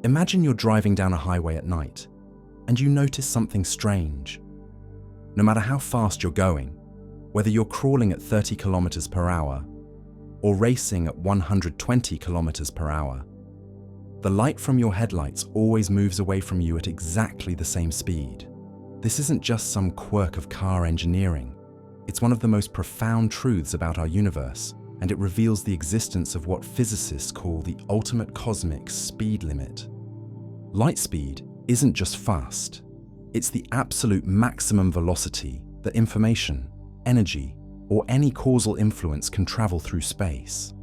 Imagine you're driving down a highway at night, and you notice something strange. No matter how fast you're going, whether you're crawling at 30 kilometers per hour or racing at 120 kilometers per hour, the light from your headlights always moves away from you at exactly the same speed. This isn't just some quirk of car engineering. It's one of the most profound truths about our universe, and it reveals the existence of what physicists call the ultimate cosmic speed limit. Light speed isn't just fast. It's the absolute maximum velocity that information, energy, or any causal influence can travel through space.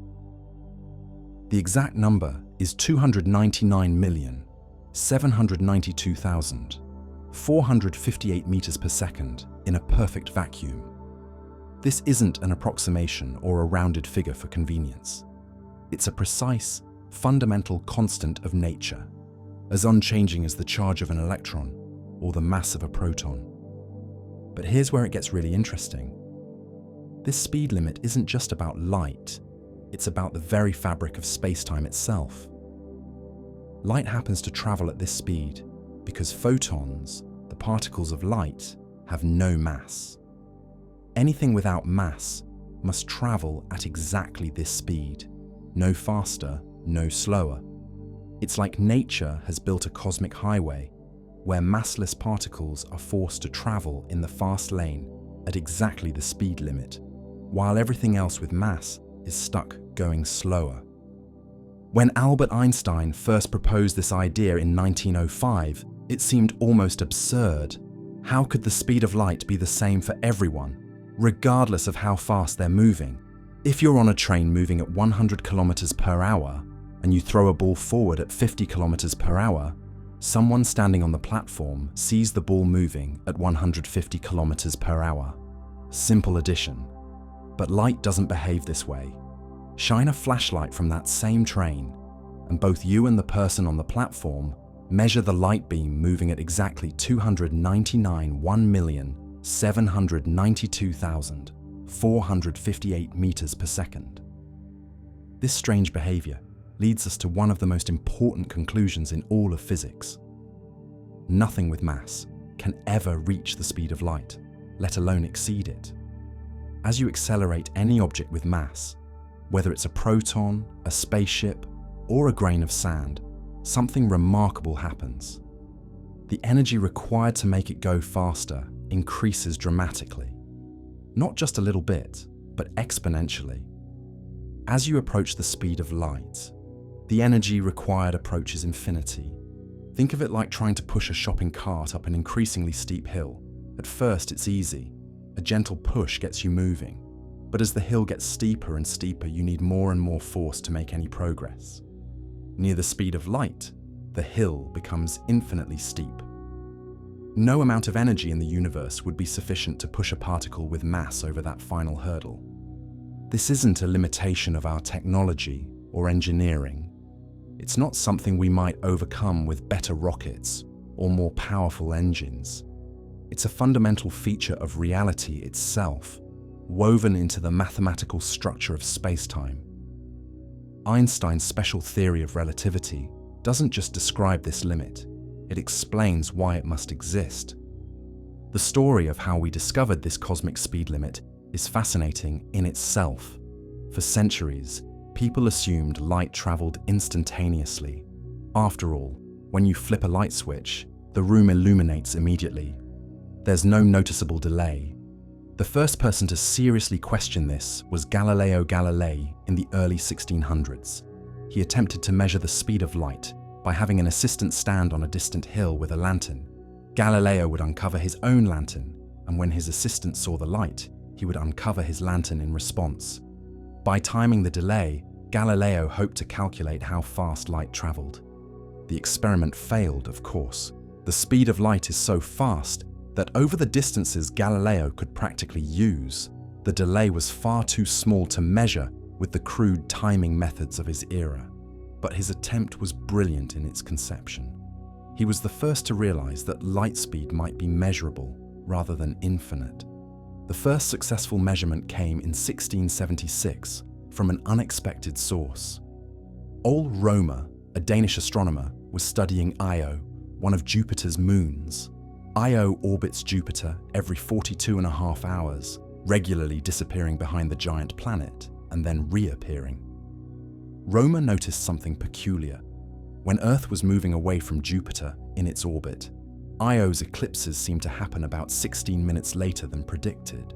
The exact number is 299,792,458 meters per second in a perfect vacuum. This isn't an approximation or a rounded figure for convenience. It's a precise, fundamental constant of nature, as unchanging as the charge of an electron or the mass of a proton. But here's where it gets really interesting. This speed limit isn't just about light, it's about the very fabric of space-time itself. Light happens to travel at this speed because photons, the particles of light, have no mass. Anything without mass must travel at exactly this speed, no faster, no slower. It's like nature has built a cosmic highway where massless particles are forced to travel in the fast lane at exactly the speed limit, while everything else with mass is stuck going slower. When Albert Einstein first proposed this idea in 1905, it seemed almost absurd. How could the speed of light be the same for everyone, regardless of how fast they're moving? If you're on a train moving at 100 kilometers per hour and you throw a ball forward at 50 kilometers per hour, someone standing on the platform sees the ball moving at 150 kilometers per hour. Simple addition. But light doesn't behave this way. Shine a flashlight from that same train, and both you and the person on the platform measure the light beam moving at exactly 299,1,792,458 meters per second. This strange behavior leads us to one of the most important conclusions in all of physics. Nothing with mass can ever reach the speed of light, let alone exceed it. As you accelerate any object with mass, whether it's a proton, a spaceship, or a grain of sand, something remarkable happens. The energy required to make it go faster increases dramatically. Not just a little bit, but exponentially. As you approach the speed of light, the energy required approaches infinity. Think of it like trying to push a shopping cart up an increasingly steep hill. At first, it's easy. A gentle push gets you moving. But as the hill gets steeper and steeper, you need more and more force to make any progress. Near the speed of light, the hill becomes infinitely steep. No amount of energy in the universe would be sufficient to push a particle with mass over that final hurdle. This isn't a limitation of our technology or engineering. It's not something we might overcome with better rockets or more powerful engines. It's a fundamental feature of reality itself, woven into the mathematical structure of space-time. Einstein's special theory of relativity doesn't just describe this limit, it explains why it must exist. The story of how we discovered this cosmic speed limit is fascinating in itself. For centuries, people assumed light traveled instantaneously. After all, when you flip a light switch, the room illuminates immediately. There's no noticeable delay. The first person to seriously question this was Galileo Galilei in the early 1600s. He attempted to measure the speed of light by having an assistant stand on a distant hill with a lantern. Galileo would uncover his own lantern, and when his assistant saw the light, he would uncover his lantern in response. By timing the delay, Galileo hoped to calculate how fast light traveled. The experiment failed, of course. The speed of light is so fast that over the distances Galileo could practically use, the delay was far too small to measure with the crude timing methods of his era. But his attempt was brilliant in its conception. He was the first to realize that light speed might be measurable rather than infinite. The first successful measurement came in 1676 from an unexpected source. Ole Romer, a Danish astronomer, was studying Io, one of Jupiter's moons. Io orbits Jupiter every 42.5 hours, regularly disappearing behind the giant planet and then reappearing. Romer noticed something peculiar. When Earth was moving away from Jupiter in its orbit, Io's eclipses seemed to happen about 16 minutes later than predicted.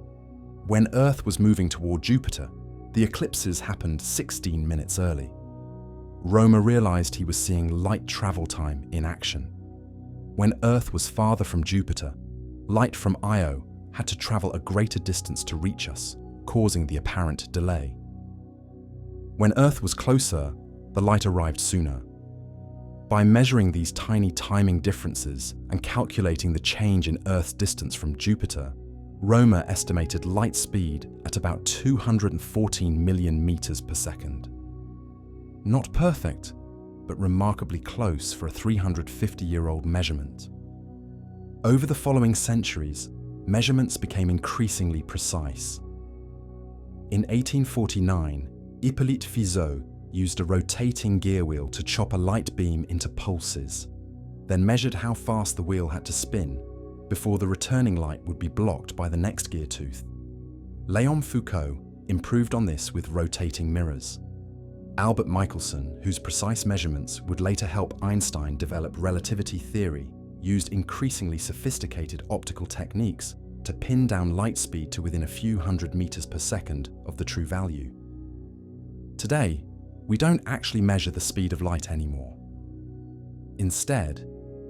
When Earth was moving toward Jupiter, the eclipses happened 16 minutes early. Romer realized he was seeing light travel time in action. When Earth was farther from Jupiter, light from Io had to travel a greater distance to reach us, causing the apparent delay. When Earth was closer, the light arrived sooner. By measuring these tiny timing differences and calculating the change in Earth's distance from Jupiter, Romer estimated light speed at about 214 million meters per second. Not perfect, but remarkably close for a 350-year-old measurement. Over the following centuries, measurements became increasingly precise. In 1849, Hippolyte Fizeau used a rotating gear wheel to chop a light beam into pulses, then measured how fast the wheel had to spin before the returning light would be blocked by the next gear tooth. Léon Foucault improved on this with rotating mirrors. Albert Michelson, whose precise measurements would later help Einstein develop relativity theory, used increasingly sophisticated optical techniques to pin down light speed to within a few hundred meters per second of the true value. Today, we don't actually measure the speed of light anymore. Instead,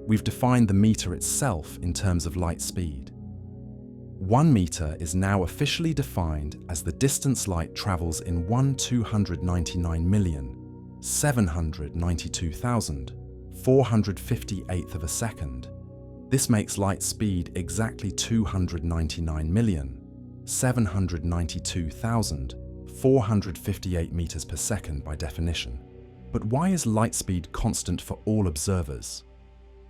we've defined the meter itself in terms of light speed. 1 meter is now officially defined as the distance light travels in 1,299,792,458th of a second. This makes light speed exactly 299,792,458 meters per second by definition. But why is light speed constant for all observers?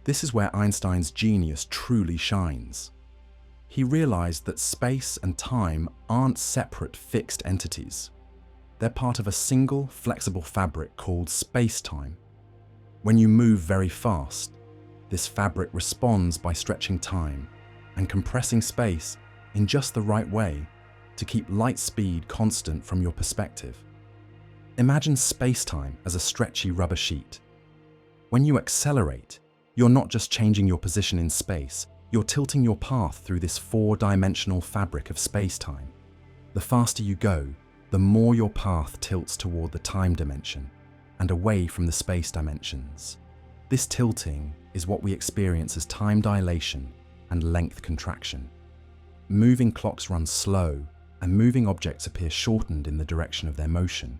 This is where Einstein's genius truly shines. He realized that space and time aren't separate fixed entities. They're part of a single, flexible fabric called space-time. When you move very fast, this fabric responds by stretching time and compressing space in just the right way to keep light speed constant from your perspective. Imagine space-time as a stretchy rubber sheet. When you accelerate, you're not just changing your position in space, you're tilting your path through this four-dimensional fabric of space-time. The faster you go, the more your path tilts toward the time dimension and away from the space dimensions. This tilting is what we experience as time dilation and length contraction. Moving clocks run slow, and moving objects appear shortened in the direction of their motion.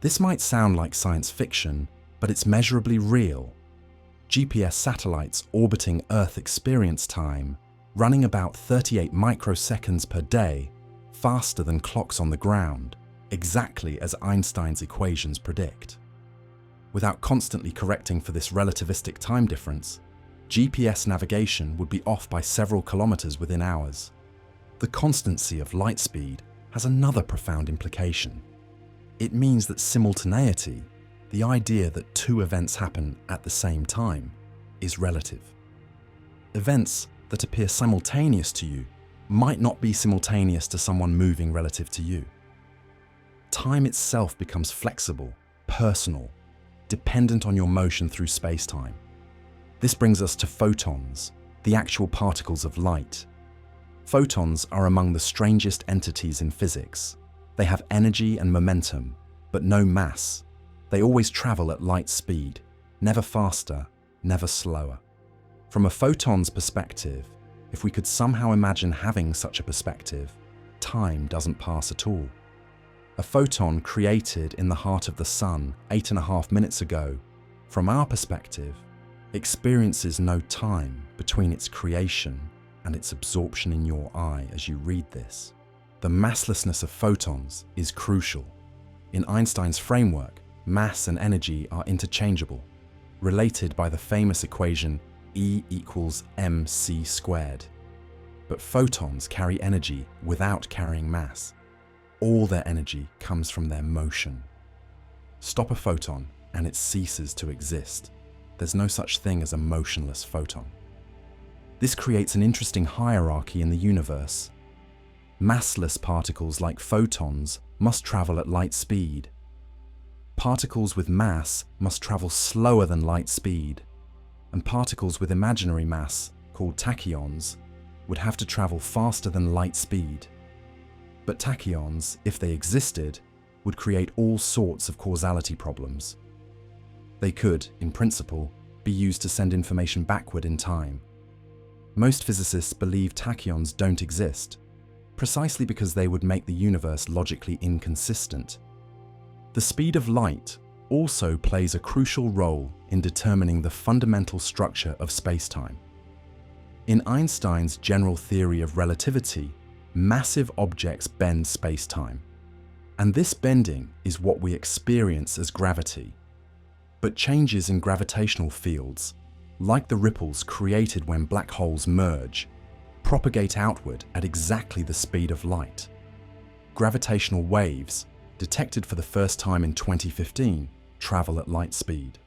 This might sound like science fiction, but it's measurably real. GPS satellites orbiting Earth experience time, running about 38 microseconds per day, faster than clocks on the ground, exactly as Einstein's equations predict. Without constantly correcting for this relativistic time difference, GPS navigation would be off by several kilometers within hours. The constancy of light speed has another profound implication. It means that simultaneity, the idea that two events happen at the same time, is relative. Events that appear simultaneous to you might not be simultaneous to someone moving relative to you. Time itself becomes flexible, personal, dependent on your motion through space-time. This brings us to photons, the actual particles of light. Photons are among the strangest entities in physics. They have energy and momentum, but no mass. They always travel at light speed, never faster, never slower. From a photon's perspective, if we could somehow imagine having such a perspective, time doesn't pass at all. A photon created in the heart of the sun 8.5 minutes ago, from our perspective, experiences no time between its creation and its absorption in your eye as you read this. The masslessness of photons is crucial. In Einstein's framework, mass and energy are interchangeable, related by the famous equation E equals mc squared. But photons carry energy without carrying mass. All their energy comes from their motion. Stop a photon and it ceases to exist. there's no such thing as a motionless photon. This creates an interesting hierarchy in the universe. Massless particles like photons must travel at light speed. Particles with mass must travel slower than light speed, and particles with imaginary mass, called tachyons, would have to travel faster than light speed. But tachyons, if they existed, would create all sorts of causality problems. They could, in principle, be used to send information backward in time. Most physicists believe tachyons don't exist, precisely because they would make the universe logically inconsistent. The speed of light also plays a crucial role in determining the fundamental structure of spacetime. In Einstein's general theory of relativity, massive objects bend spacetime, and this bending is what we experience as gravity. But changes in gravitational fields, like the ripples created when black holes merge, propagate outward at exactly the speed of light. Gravitational waves, detected for the first time in 2015, travel at light speed.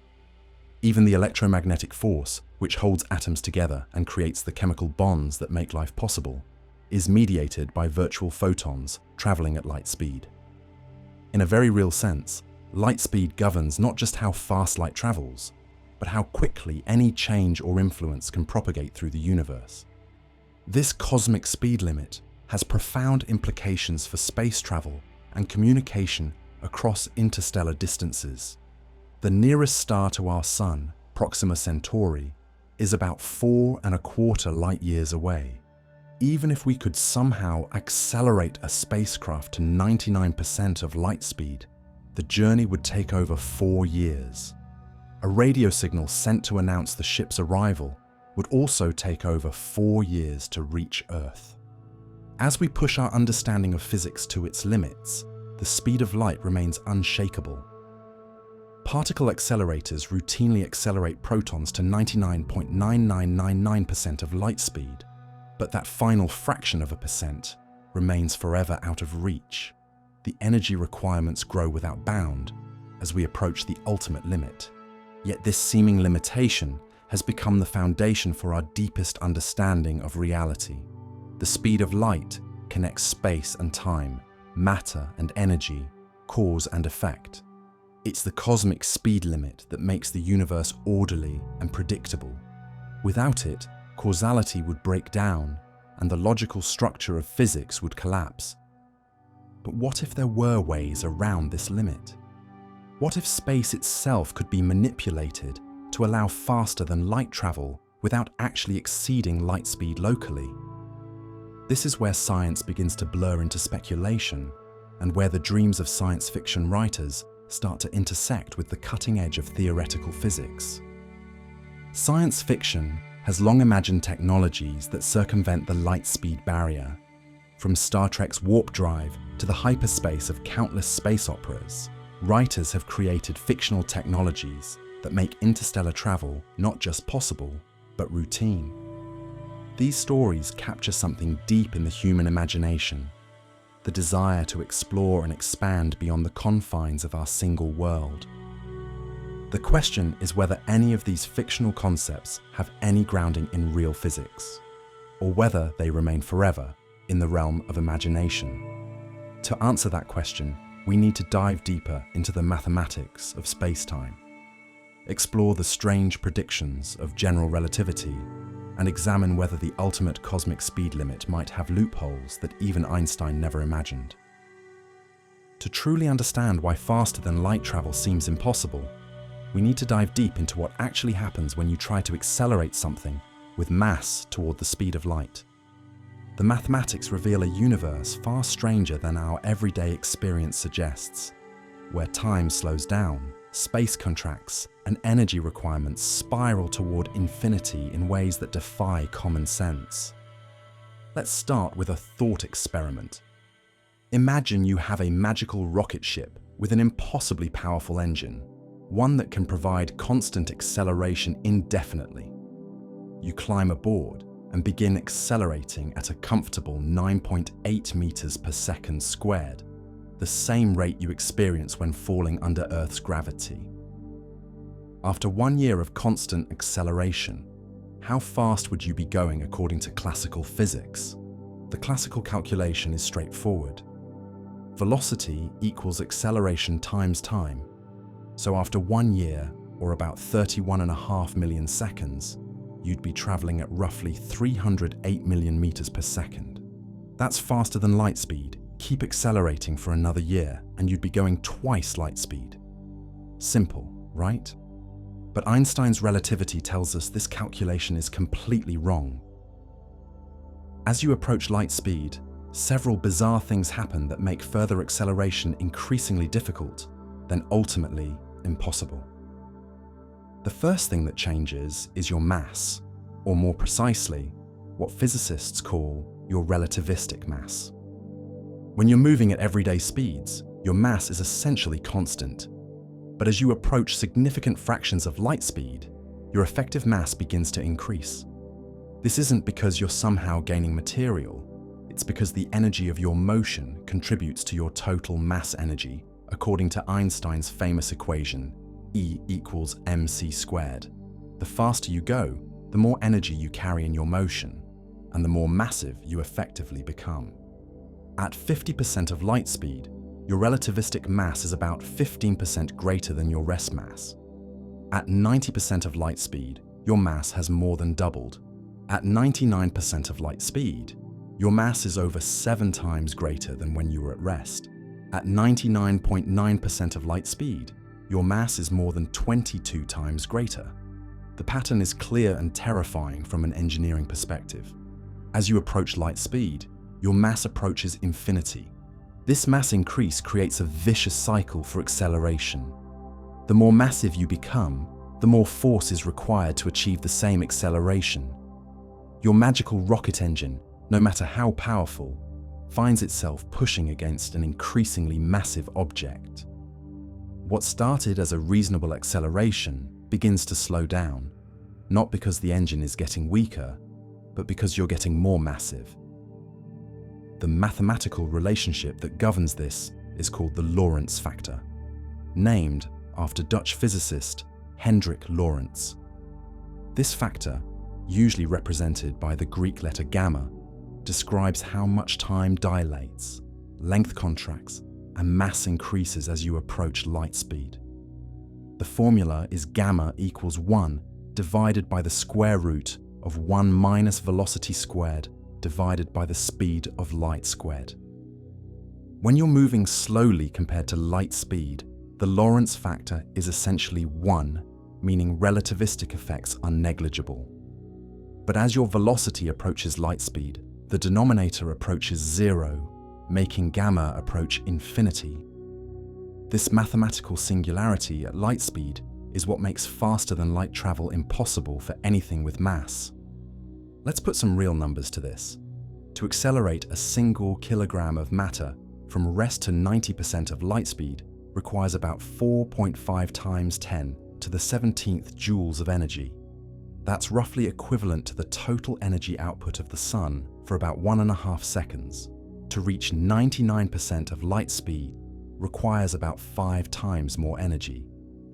Even the electromagnetic force, which holds atoms together and creates the chemical bonds that make life possible, is mediated by virtual photons traveling at light speed. In a very real sense, light speed governs not just how fast light travels, but how quickly any change or influence can propagate through the universe. This cosmic speed limit has profound implications for space travel and communication across interstellar distances. The nearest star to our Sun, Proxima Centauri, is about 4¼ light years away. Even if we could somehow accelerate a spacecraft to 99% of light speed, the journey would take over 4 years. A radio signal sent to announce the ship's arrival would also take over 4 years to reach Earth. As we push our understanding of physics to its limits, the speed of light remains unshakable. Particle accelerators routinely accelerate protons to 99.9999% of light speed, but that final fraction of a percent remains forever out of reach. The energy requirements grow without bound as we approach the ultimate limit. Yet this seeming limitation has become the foundation for our deepest understanding of reality. The speed of light connects space and time, matter and energy, cause and effect. It's the cosmic speed limit that makes the universe orderly and predictable. Without it, causality would break down and the logical structure of physics would collapse. But what if there were ways around this limit? What if space itself could be manipulated to allow faster than light travel without actually exceeding light speed locally? This is where science begins to blur into speculation, and where the dreams of science fiction writers start to intersect with the cutting edge of theoretical physics. Science fiction has long imagined technologies that circumvent the light speed barrier. From Star Trek's warp drive to the hyperspace of countless space operas, writers have created fictional technologies that make interstellar travel not just possible, but routine. These stories capture something deep in the human imagination, the desire to explore and expand beyond the confines of our single world. The question is whether any of these fictional concepts have any grounding in real physics, or whether they remain forever in the realm of imagination. To answer that question, we need to dive deeper into the mathematics of space-time, explore the strange predictions of general relativity, and examine whether the ultimate cosmic speed limit might have loopholes that even Einstein never imagined. To truly understand why faster than light travel seems impossible, we need to dive deep into what actually happens when you try to accelerate something with mass toward the speed of light. The mathematics reveal a universe far stranger than our everyday experience suggests, where time slows down, space contracts, and energy requirements spiral toward infinity in ways that defy common sense. Let's start with a thought experiment. Imagine you have a magical rocket ship with an impossibly powerful engine, one that can provide constant acceleration indefinitely. You climb aboard and begin accelerating at a comfortable 9.8 meters per second squared, the same rate you experience when falling under Earth's gravity. After 1 year of constant acceleration, how fast would you be going according to classical physics? The classical calculation is straightforward. Velocity equals acceleration times time. So after 1 year, or about 31.5 million seconds, you'd be traveling at roughly 308 million meters per second. That's faster than light speed. Keep accelerating for another year, and you'd be going twice light speed. Simple, right? But Einstein's relativity tells us this calculation is completely wrong. As you approach light speed, several bizarre things happen that make further acceleration increasingly difficult, then ultimately impossible. The first thing that changes is your mass, or more precisely, what physicists call your relativistic mass. When you're moving at everyday speeds, your mass is essentially constant. But as you approach significant fractions of light speed, your effective mass begins to increase. This isn't because you're somehow gaining material, it's because the energy of your motion contributes to your total mass energy, according to Einstein's famous equation, E equals mc squared. The faster you go, the more energy you carry in your motion, and the more massive you effectively become. At 50% of light speed, your relativistic mass is about 15% greater than your rest mass. At 90% of light speed, your mass has more than doubled. At 99% of light speed, your mass is over 7 times greater than when you were at rest. At 99.9% of light speed, your mass is more than 22 times greater. The pattern is clear and terrifying from an engineering perspective. As you approach light speed, your mass approaches infinity. This mass increase creates a vicious cycle for acceleration. The more massive you become, the more force is required to achieve the same acceleration. Your magical rocket engine, no matter how powerful, finds itself pushing against an increasingly massive object. What started as a reasonable acceleration begins to slow down, not because the engine is getting weaker, but because you're getting more massive. The mathematical relationship that governs this is called the Lorentz factor, named after Dutch physicist Hendrik Lorentz. This factor, usually represented by the Greek letter gamma, describes how much time dilates, length contracts, and mass increases as you approach light speed. The formula is gamma equals 1 divided by the square root of 1 minus velocity squared divided by the speed of light squared. When you're moving slowly compared to light speed, the Lorentz factor is essentially 1, meaning relativistic effects are negligible. But as your velocity approaches light speed, the denominator approaches 0, making gamma approach infinity. This mathematical singularity at light speed is what makes faster than light travel impossible for anything with mass. Let's put some real numbers to this. To accelerate a single kilogram of matter from rest to 90% of light speed requires about 4.5 times 10 to the 17th joules of energy. That's roughly equivalent to the total energy output of the sun for about 1.5 seconds. To reach 99% of light speed requires about 5 times more energy.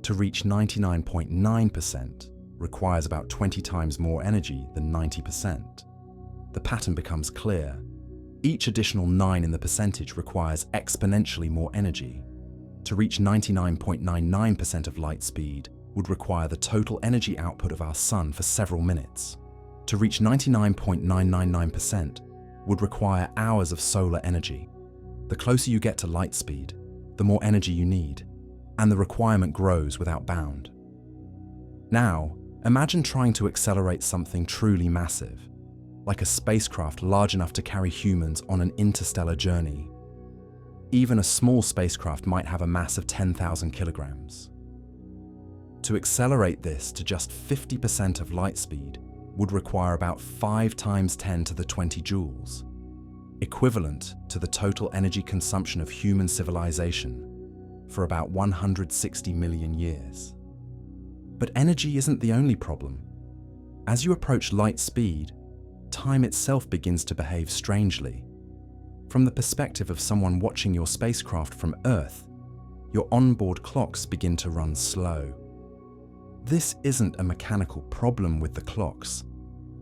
To reach 99.9% requires about 20 times more energy than 90%. The pattern becomes clear. Each additional 9 in the percentage requires exponentially more energy. To reach 99.99% of light speed would require the total energy output of our sun for several minutes. To reach 99.999% would require hours of solar energy. The closer you get to light speed, the more energy you need, and the requirement grows without bound. Now, imagine trying to accelerate something truly massive, like a spacecraft large enough to carry humans on an interstellar journey. Even a small spacecraft might have a mass of 10,000 kilograms. To accelerate this to just 50% of light speed would require about 5 times 10 to the 20 joules, equivalent to the total energy consumption of human civilization for about 160 million years. But energy isn't the only problem. As you approach light speed, time itself begins to behave strangely. From the perspective of someone watching your spacecraft from Earth, your onboard clocks begin to run slow. This isn't a mechanical problem with the clocks.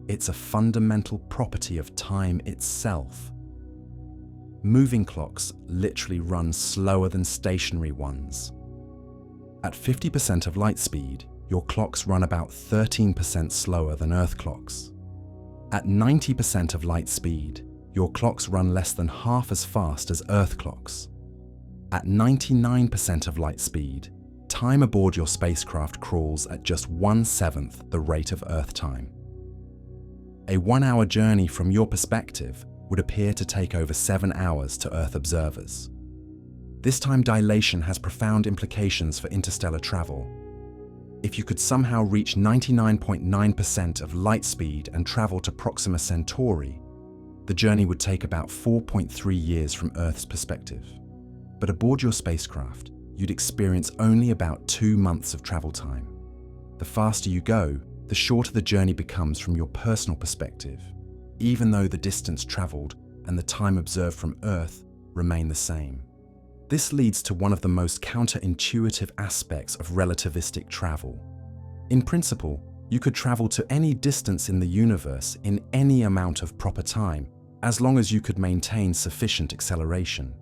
It's a fundamental property of time itself. Moving clocks literally run slower than stationary ones. At 50% of light speed, your clocks run about 13% slower than Earth clocks. At 90% of light speed, your clocks run less than half as fast as Earth clocks. At 99% of light speed, time aboard your spacecraft crawls at just 1/7 the rate of Earth time. A 1-hour journey from your perspective would appear to take over 7 hours to Earth observers. This time dilation has profound implications for interstellar travel. If you could somehow reach 99.9% of light speed and travel to Proxima Centauri, the journey would take about 4.3 years from Earth's perspective. But aboard your spacecraft, you'd experience only about 2 months of travel time. The faster you go, the shorter the journey becomes from your personal perspective, even though the distance traveled and the time observed from Earth remain the same. This leads to one of the most counterintuitive aspects of relativistic travel. In principle, you could travel to any distance in the universe in any amount of proper time, as long as you could maintain sufficient acceleration.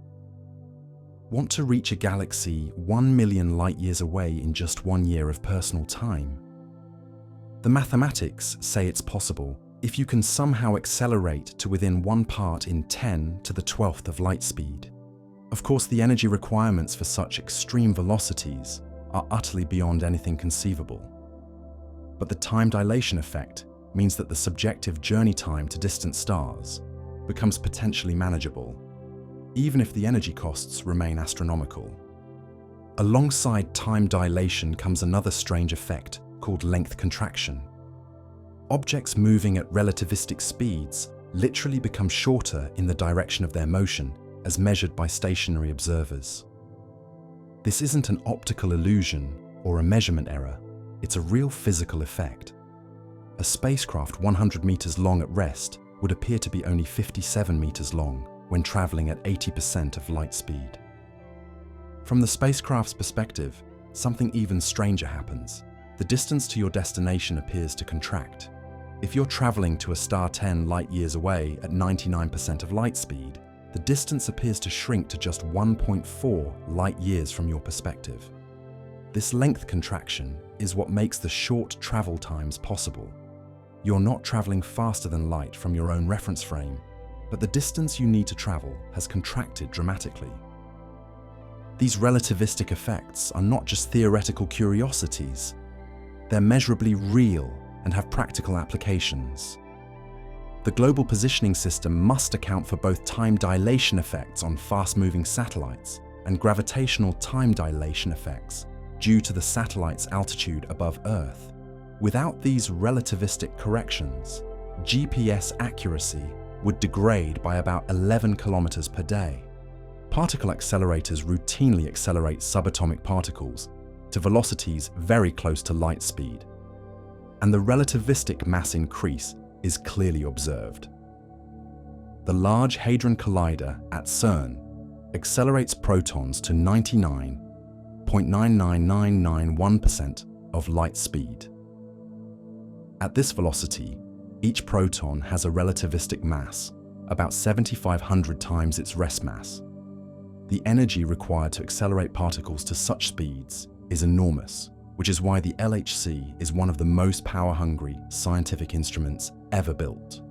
Want to reach a galaxy 1 million light-years away in just 1 year of personal time? The mathematics say it's possible if you can somehow accelerate to within 1 part in 10 to the 12th of light speed. Of course, the energy requirements for such extreme velocities are utterly beyond anything conceivable. But the time dilation effect means that the subjective journey time to distant stars becomes potentially manageable, even if the energy costs remain astronomical. Alongside time dilation comes another strange effect called length contraction. Objects moving at relativistic speeds literally become shorter in the direction of their motion, as measured by stationary observers. This isn't an optical illusion or a measurement error, it's a real physical effect. A spacecraft 100 meters long at rest would appear to be only 57 meters long when traveling at 80% of light speed. From the spacecraft's perspective, something even stranger happens. The distance to your destination appears to contract. If you're traveling to a star 10 light-years away at 99% of light speed, the distance appears to shrink to just 1.4 light-years from your perspective. This length contraction is what makes the short travel times possible. You're not traveling faster than light from your own reference frame, but the distance you need to travel has contracted dramatically. These relativistic effects are not just theoretical curiosities. They're measurably real and have practical applications. The Global Positioning System must account for both time dilation effects on fast-moving satellites and gravitational time dilation effects due to the satellite's altitude above Earth. Without these relativistic corrections, GPS accuracy would degrade by about 11 kilometers per day. Particle accelerators routinely accelerate subatomic particles to velocities very close to light speed, and the relativistic mass increase is clearly observed. The Large Hadron Collider at CERN accelerates protons to 99.99991% of light speed. At this velocity, each proton has a relativistic mass, about 7,500 times its rest mass. The energy required to accelerate particles to such speeds is enormous, which is why the LHC is one of the most power-hungry scientific instruments ever built.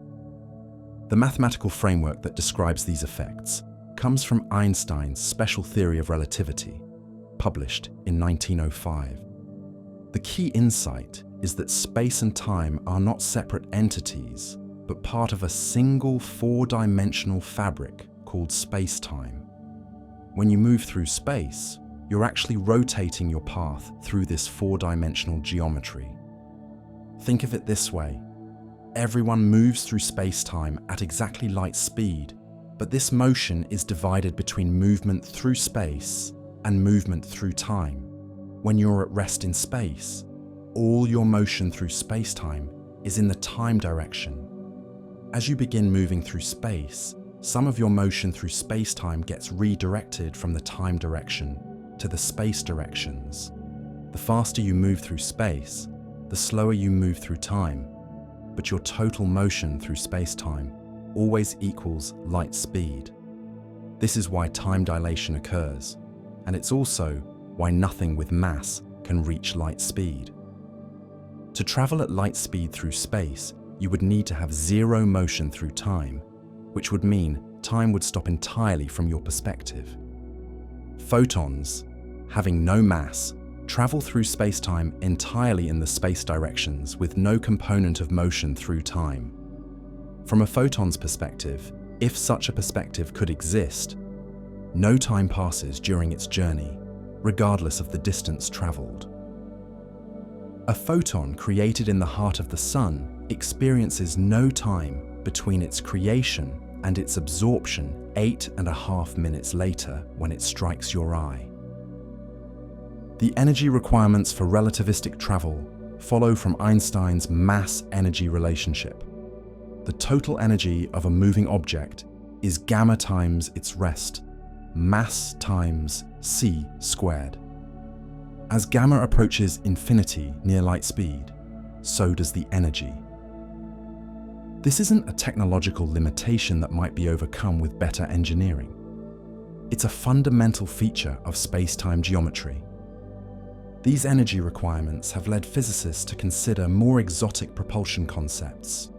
The mathematical framework that describes these effects comes from Einstein's special theory of relativity, published in 1905. The key insight is that space and time are not separate entities, but part of a single four-dimensional fabric called space-time. When you move through space, you're actually rotating your path through this four-dimensional geometry. Think of it this way. Everyone moves through space-time at exactly light speed, but this motion is divided between movement through space and movement through time. When you're at rest in space, all your motion through space-time is in the time direction. As you begin moving through space, some of your motion through space-time gets redirected from the time direction to the space directions. The faster you move through space, the slower you move through time, but your total motion through space-time always equals light speed. This is why time dilation occurs, and it's also why nothing with mass can reach light speed. To travel at light speed through space, you would need to have zero motion through time, which would mean time would stop entirely from your perspective. Photons, having no mass, travel through space-time entirely in the space directions with no component of motion through time. From a photon's perspective, if such a perspective could exist, no time passes during its journey, regardless of the distance traveled. A photon created in the heart of the Sun experiences no time between its creation and its absorption 8.5 minutes later when it strikes your eye. The energy requirements for relativistic travel follow from Einstein's mass-energy relationship. The total energy of a moving object is gamma times its rest, mass times c squared. As gamma approaches infinity near light speed, so does the energy. This isn't a technological limitation that might be overcome with better engineering. It's a fundamental feature of space-time geometry. These energy requirements have led physicists to consider more exotic propulsion concepts.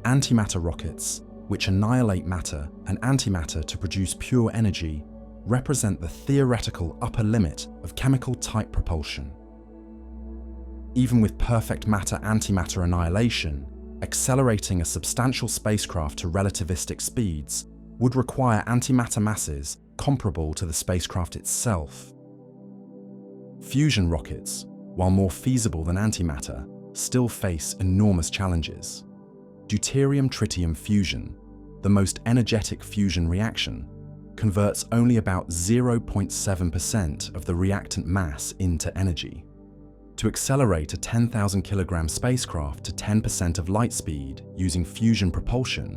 Antimatter rockets, which annihilate matter and antimatter to produce pure energy, represent the theoretical upper limit of chemical-type propulsion. Even with perfect matter-antimatter annihilation, accelerating a substantial spacecraft to relativistic speeds would require antimatter masses comparable to the spacecraft itself. Fusion rockets, while more feasible than antimatter, still face enormous challenges. Deuterium-tritium fusion, the most energetic fusion reaction, converts only about 0.7% of the reactant mass into energy. To accelerate a 10,000 kilogram spacecraft to 10% of light speed using fusion propulsion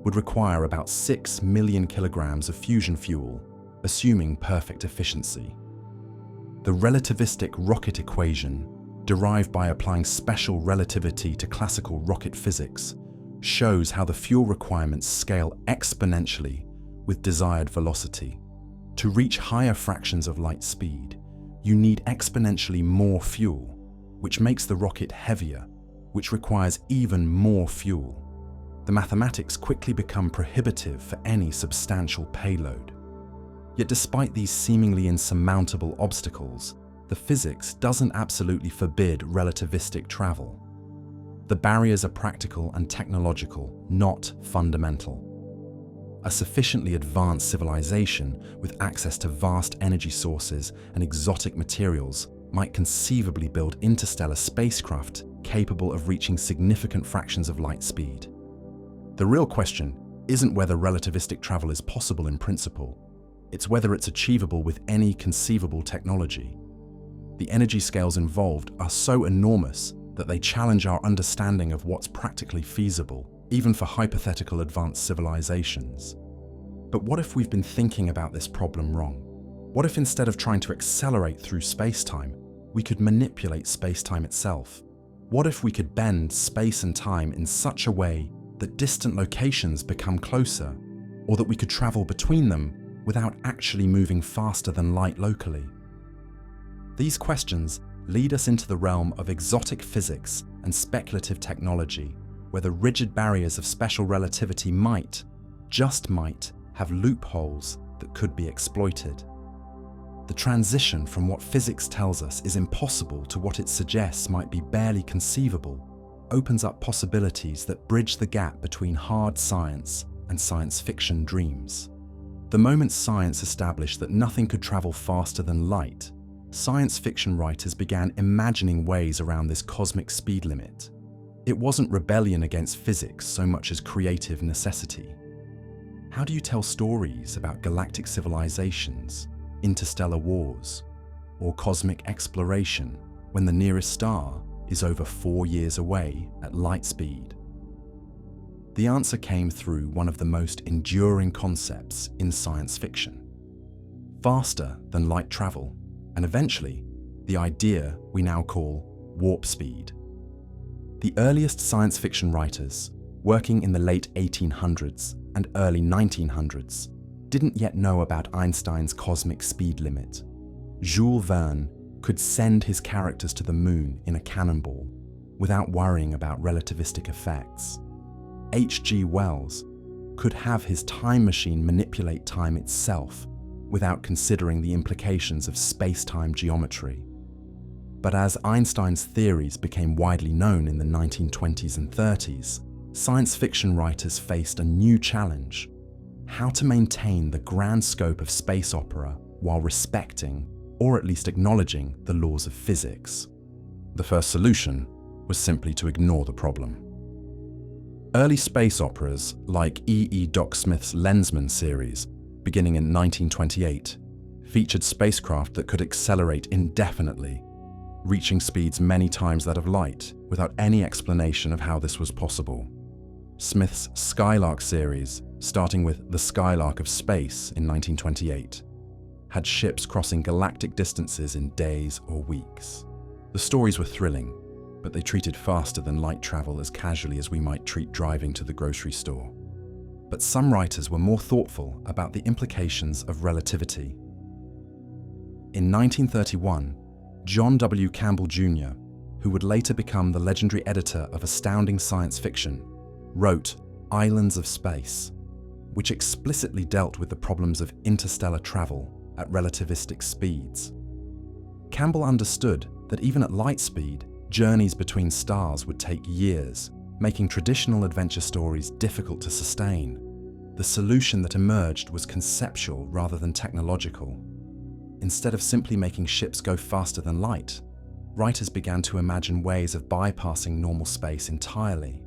would require about 6 million kilograms of fusion fuel, assuming perfect efficiency. The relativistic rocket equation, derived by applying special relativity to classical rocket physics, shows how the fuel requirements scale exponentially with desired velocity. To reach higher fractions of light speed, you need exponentially more fuel, which makes the rocket heavier, which requires even more fuel. The mathematics quickly become prohibitive for any substantial payload. Yet despite these seemingly insurmountable obstacles, the physics doesn't absolutely forbid relativistic travel. The barriers are practical and technological, not fundamental. A sufficiently advanced civilization with access to vast energy sources and exotic materials might conceivably build interstellar spacecraft capable of reaching significant fractions of light speed. The real question isn't whether relativistic travel is possible in principle, it's whether it's achievable with any conceivable technology. The energy scales involved are so enormous that they challenge our understanding of what's practically feasible, even for hypothetical advanced civilizations. But what if we've been thinking about this problem wrong? What if instead of trying to accelerate through space-time, we could manipulate space-time itself? What if we could bend space and time in such a way that distant locations become closer, or that we could travel between them without actually moving faster than light locally? These questions lead us into the realm of exotic physics and speculative technology, where the rigid barriers of special relativity might, just might, have loopholes that could be exploited. The transition from what physics tells us is impossible to what it suggests might be barely conceivable opens up possibilities that bridge the gap between hard science and science fiction dreams. The moment science established that nothing could travel faster than light, science fiction writers began imagining ways around this cosmic speed limit. It wasn't rebellion against physics so much as creative necessity. How do you tell stories about galactic civilizations, interstellar wars, or cosmic exploration when the nearest star is over 4 years away at light speed? The answer came through one of the most enduring concepts in science fiction. Faster than light travel, and eventually, the idea we now call warp speed. The earliest science fiction writers, working in the late 1800s and early 1900s, didn't yet know about Einstein's cosmic speed limit. Jules Verne could send his characters to the moon in a cannonball without worrying about relativistic effects. H.G. Wells could have his time machine manipulate time itself without considering the implications of space-time geometry. But as Einstein's theories became widely known in the 1920s and 30s, science fiction writers faced a new challenge: how to maintain the grand scope of space opera while respecting, or at least acknowledging, the laws of physics. The first solution was simply to ignore the problem. Early space operas, like E. Doc Smith's Lensman series, beginning in 1928, featured spacecraft that could accelerate indefinitely, reaching speeds many times that of light, without any explanation of how this was possible. Smith's Skylark series, starting with The Skylark of Space in 1928, had ships crossing galactic distances in days or weeks. The stories were thrilling, but they treated faster than light travel as casually as we might treat driving to the grocery store. But some writers were more thoughtful about the implications of relativity. In 1931, John W. Campbell Jr., who would later become the legendary editor of astounding science fiction, wrote Islands of Space, which explicitly dealt with the problems of interstellar travel at relativistic speeds. Campbell understood that even at light speed, journeys between stars would take years, making traditional adventure stories difficult to sustain. The solution that emerged was conceptual rather than technological. Instead of simply making ships go faster than light, writers began to imagine ways of bypassing normal space entirely.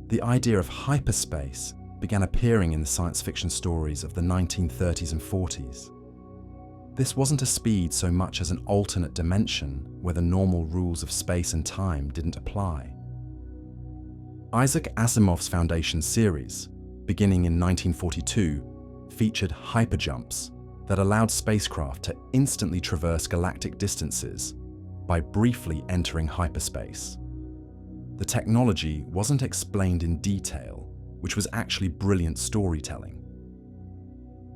The idea of hyperspace began appearing in the science fiction stories of the 1930s and 40s. This wasn't a speed so much as an alternate dimension where the normal rules of space and time didn't apply. Isaac Asimov's Foundation series, beginning in 1942, featured hyperjumps that allowed spacecraft to instantly traverse galactic distances by briefly entering hyperspace. The technology wasn't explained in detail, which was actually brilliant storytelling.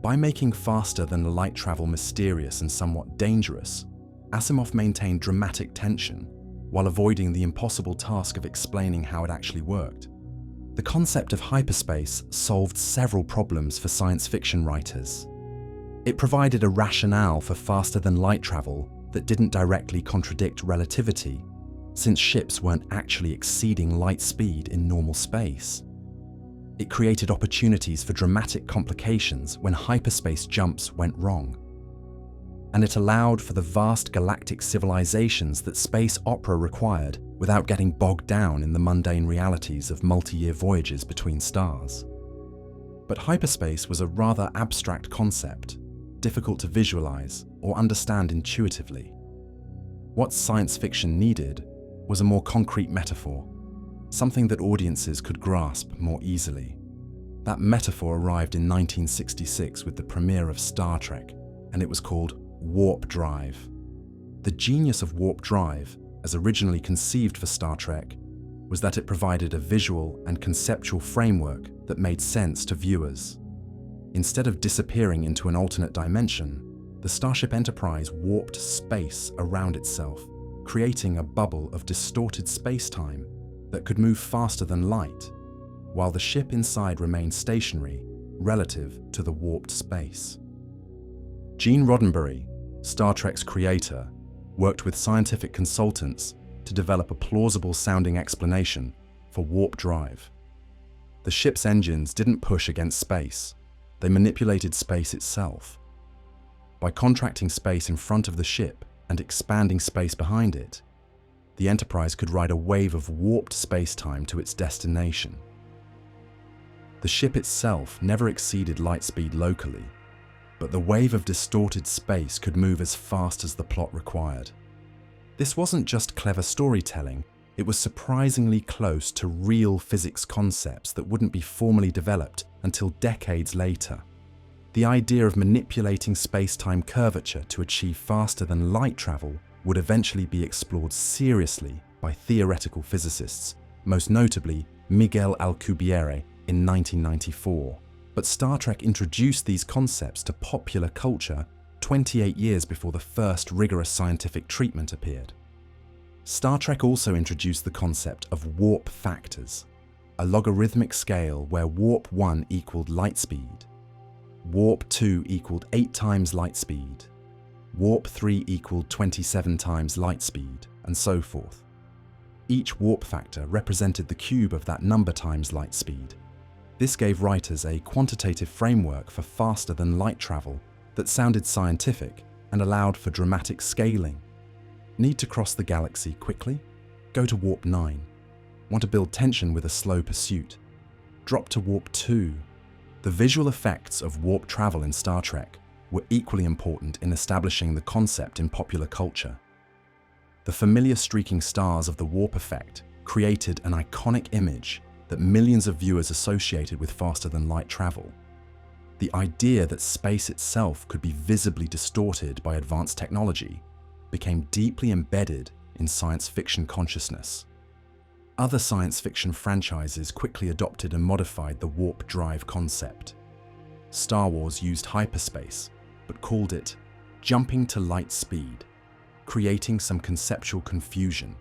By making faster than light travel mysterious and somewhat dangerous, Asimov maintained dramatic tension while avoiding the impossible task of explaining how it actually worked. The concept of hyperspace solved several problems for science fiction writers. It provided a rationale for faster than light travel that didn't directly contradict relativity, since ships weren't actually exceeding light speed in normal space. It created opportunities for dramatic complications when hyperspace jumps went wrong. And it allowed for the vast galactic civilizations that space opera required without getting bogged down in the mundane realities of multi-year voyages between stars. But hyperspace was a rather abstract concept, difficult to visualize or understand intuitively. What science fiction needed was a more concrete metaphor, something that audiences could grasp more easily. That metaphor arrived in 1966 with the premiere of Star Trek, and it was called warp drive. The genius of warp drive, as originally conceived for Star Trek, was that it provided a visual and conceptual framework that made sense to viewers. Instead of disappearing into an alternate dimension, the Starship Enterprise warped space around itself, creating a bubble of distorted space-time that could move faster than light, while the ship inside remained stationary relative to the warped space. Gene Roddenberry, Star Trek's creator, worked with scientific consultants to develop a plausible-sounding explanation for warp drive. The ship's engines didn't push against space, they manipulated space itself. By contracting space in front of the ship and expanding space behind it, the Enterprise could ride a wave of warped space-time to its destination. The ship itself never exceeded light speed locally, but the wave of distorted space could move as fast as the plot required. This wasn't just clever storytelling, it was surprisingly close to real physics concepts that wouldn't be formally developed until decades later. The idea of manipulating space-time curvature to achieve faster than light travel would eventually be explored seriously by theoretical physicists, most notably Miguel Alcubierre in 1994. But Star Trek introduced these concepts to popular culture 28 years before the first rigorous scientific treatment appeared. Star Trek also introduced the concept of warp factors, a logarithmic scale where warp 1 equaled light speed, warp 2 equaled 8 times light speed, warp 3 equaled 27 times light speed, and so forth. Each warp factor represented the cube of that number times light speed. This gave writers a quantitative framework for faster-than-light travel that sounded scientific and allowed for dramatic scaling. Need to cross the galaxy quickly? Go to warp 9. Want to build tension with a slow pursuit? Drop to warp 2. The visual effects of warp travel in Star Trek were equally important in establishing the concept in popular culture. The familiar streaking stars of the warp effect created an iconic image that millions of viewers associated with faster-than-light travel. The idea that space itself could be visibly distorted by advanced technology became deeply embedded in science fiction consciousness. Other science fiction franchises quickly adopted and modified the warp drive concept. Star Wars used hyperspace, but called it jumping to light speed, creating some conceptual confusion,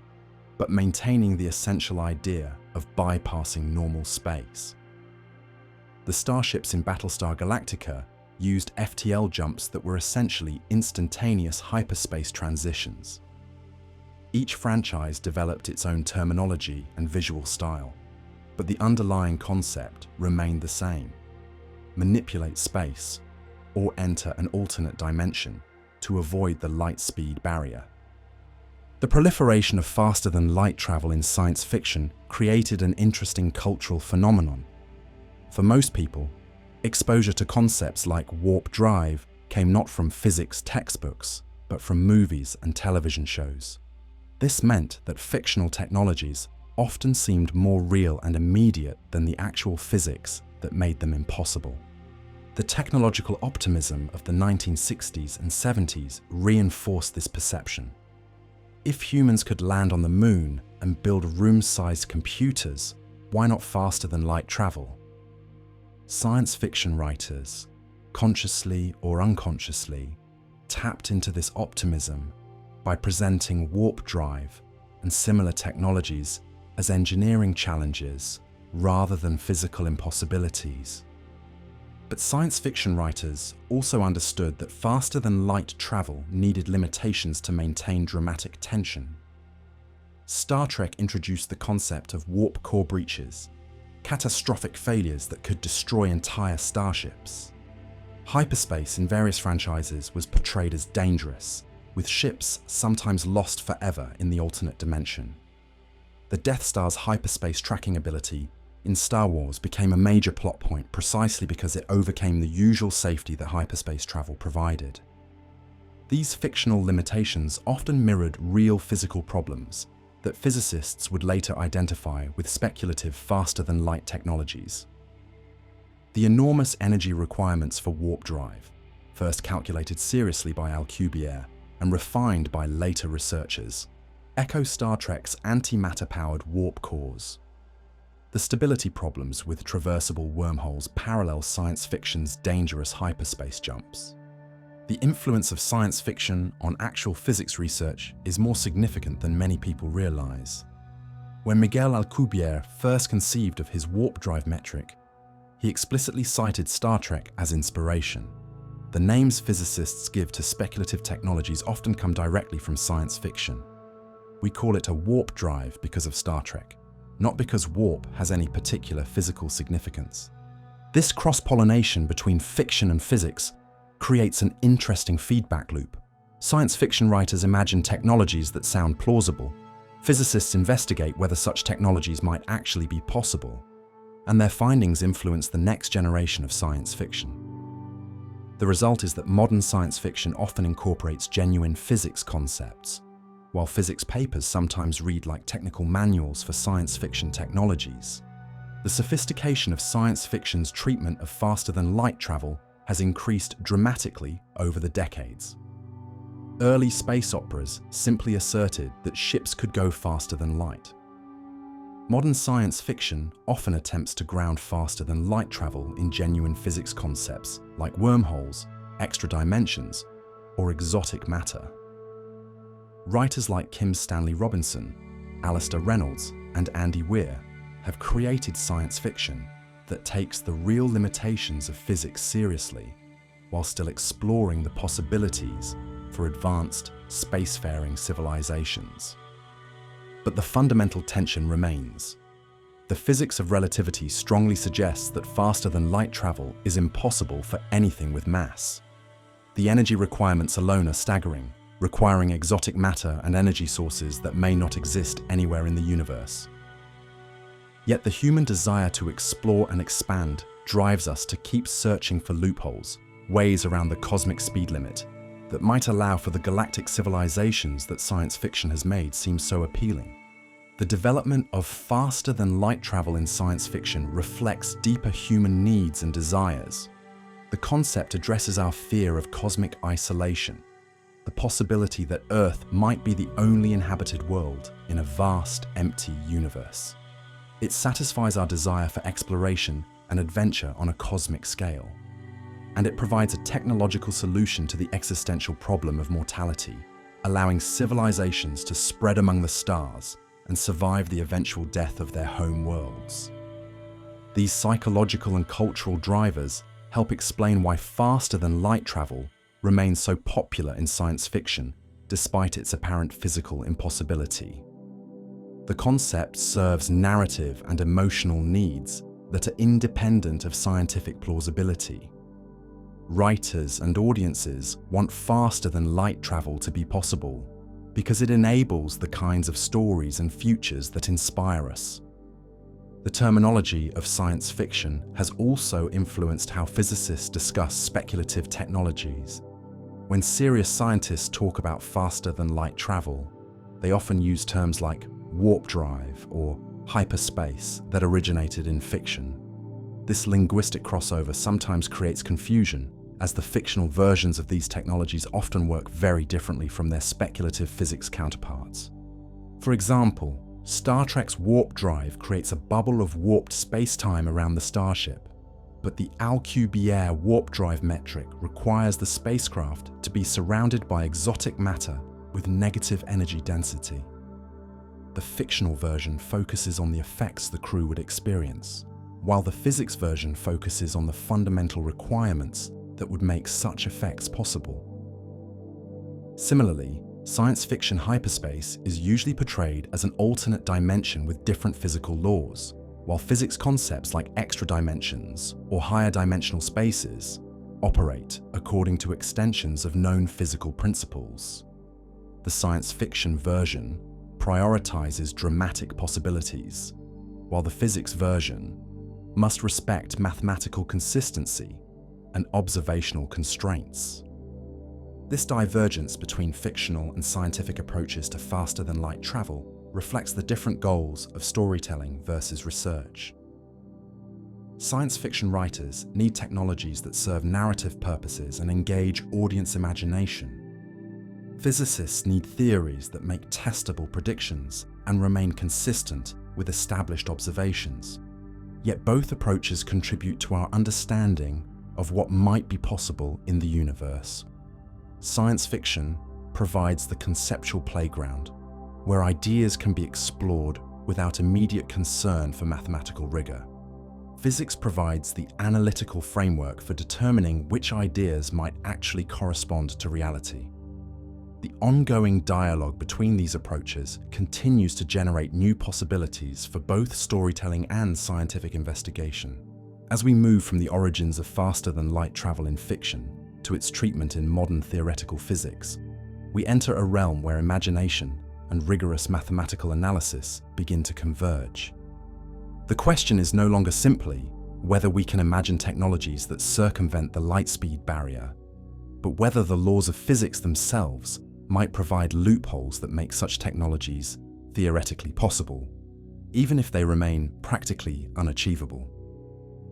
but maintaining the essential idea of bypassing normal space. The starships in Battlestar Galactica used FTL jumps that were essentially instantaneous hyperspace transitions. Each franchise developed its own terminology and visual style, but the underlying concept remained the same: manipulate space or enter an alternate dimension to avoid the light speed barrier. The proliferation of faster-than-light travel in science fiction created an interesting cultural phenomenon. For most people, exposure to concepts like warp drive came not from physics textbooks, but from movies and television shows. This meant that fictional technologies often seemed more real and immediate than the actual physics that made them impossible. The technological optimism of the 1960s and 70s reinforced this perception. If humans could land on the moon and build room-sized computers, why not faster-than-light travel? Science fiction writers, consciously or unconsciously, tapped into this optimism by presenting warp drive and similar technologies as engineering challenges rather than physical impossibilities. But science fiction writers also understood that faster-than-light travel needed limitations to maintain dramatic tension. Star Trek introduced the concept of warp core breaches, catastrophic failures that could destroy entire starships. Hyperspace in various franchises was portrayed as dangerous, with ships sometimes lost forever in the alternate dimension. The Death Star's hyperspace tracking ability in Star Wars became a major plot point precisely because it overcame the usual safety that hyperspace travel provided. These fictional limitations often mirrored real physical problems that physicists would later identify with speculative faster-than-light technologies. The enormous energy requirements for warp drive, first calculated seriously by Alcubierre and refined by later researchers, echo Star Trek's antimatter-powered warp cores. The stability problems with traversable wormholes parallel science fiction's dangerous hyperspace jumps. The influence of science fiction on actual physics research is more significant than many people realize. When Miguel Alcubierre first conceived of his warp drive metric, he explicitly cited Star Trek as inspiration. The names physicists give to speculative technologies often come directly from science fiction. We call it a warp drive because of Star Trek, not because warp has any particular physical significance. This cross-pollination between fiction and physics creates an interesting feedback loop. Science fiction writers imagine technologies that sound plausible. Physicists investigate whether such technologies might actually be possible, and their findings influence the next generation of science fiction. The result is that modern science fiction often incorporates genuine physics concepts, while physics papers sometimes read like technical manuals for science fiction technologies. The sophistication of science fiction's treatment of faster-than-light travel has increased dramatically over the decades. Early space operas simply asserted that ships could go faster than light. Modern science fiction often attempts to ground faster than light travel in genuine physics concepts like wormholes, extra dimensions, or exotic matter. Writers like Kim Stanley Robinson, Alastair Reynolds, and Andy Weir have created science fiction that takes the real limitations of physics seriously, while still exploring the possibilities for advanced, spacefaring civilizations. But the fundamental tension remains. The physics of relativity strongly suggests that faster-than-light travel is impossible for anything with mass. The energy requirements alone are staggering, requiring exotic matter and energy sources that may not exist anywhere in the universe. Yet the human desire to explore and expand drives us to keep searching for loopholes, ways around the cosmic speed limit, that might allow for the galactic civilizations that science fiction has made seem so appealing. The development of faster-than-light travel in science fiction reflects deeper human needs and desires. The concept addresses our fear of cosmic isolation, the possibility that Earth might be the only inhabited world in a vast, empty universe. It satisfies our desire for exploration and adventure on a cosmic scale. And it provides a technological solution to the existential problem of mortality, allowing civilizations to spread among the stars and survive the eventual death of their home worlds. These psychological and cultural drivers help explain why faster-than-light travel remains so popular in science fiction, despite its apparent physical impossibility. The concept serves narrative and emotional needs that are independent of scientific plausibility. Writers and audiences want faster-than-light travel to be possible because it enables the kinds of stories and futures that inspire us. The terminology of science fiction has also influenced how physicists discuss speculative technologies. When serious scientists talk about faster-than-light travel, they often use terms like warp drive or hyperspace that originated in fiction. This linguistic crossover sometimes creates confusion, as the fictional versions of these technologies often work very differently from their speculative physics counterparts. For example, Star Trek's warp drive creates a bubble of warped space-time around the starship, but the Alcubierre warp drive metric requires the spacecraft to be surrounded by exotic matter with negative energy density. The fictional version focuses on the effects the crew would experience, while the physics version focuses on the fundamental requirements that would make such effects possible. Similarly, science fiction hyperspace is usually portrayed as an alternate dimension with different physical laws, while physics concepts like extra dimensions or higher dimensional spaces operate according to extensions of known physical principles. The science fiction version prioritizes dramatic possibilities, while the physics version must respect mathematical consistency and observational constraints. This divergence between fictional and scientific approaches to faster-than-light travel reflects the different goals of storytelling versus research. Science fiction writers need technologies that serve narrative purposes and engage audience imagination. Physicists need theories that make testable predictions and remain consistent with established observations. Yet both approaches contribute to our understanding of what might be possible in the universe. Science fiction provides the conceptual playground, where ideas can be explored without immediate concern for mathematical rigor. Physics provides the analytical framework for determining which ideas might actually correspond to reality. The ongoing dialogue between these approaches continues to generate new possibilities for both storytelling and scientific investigation. As we move from the origins of faster-than-light travel in fiction to its treatment in modern theoretical physics, we enter a realm where imagination and rigorous mathematical analysis begin to converge. The question is no longer simply whether we can imagine technologies that circumvent the light speed barrier, but whether the laws of physics themselves might provide loopholes that make such technologies theoretically possible, even if they remain practically unachievable.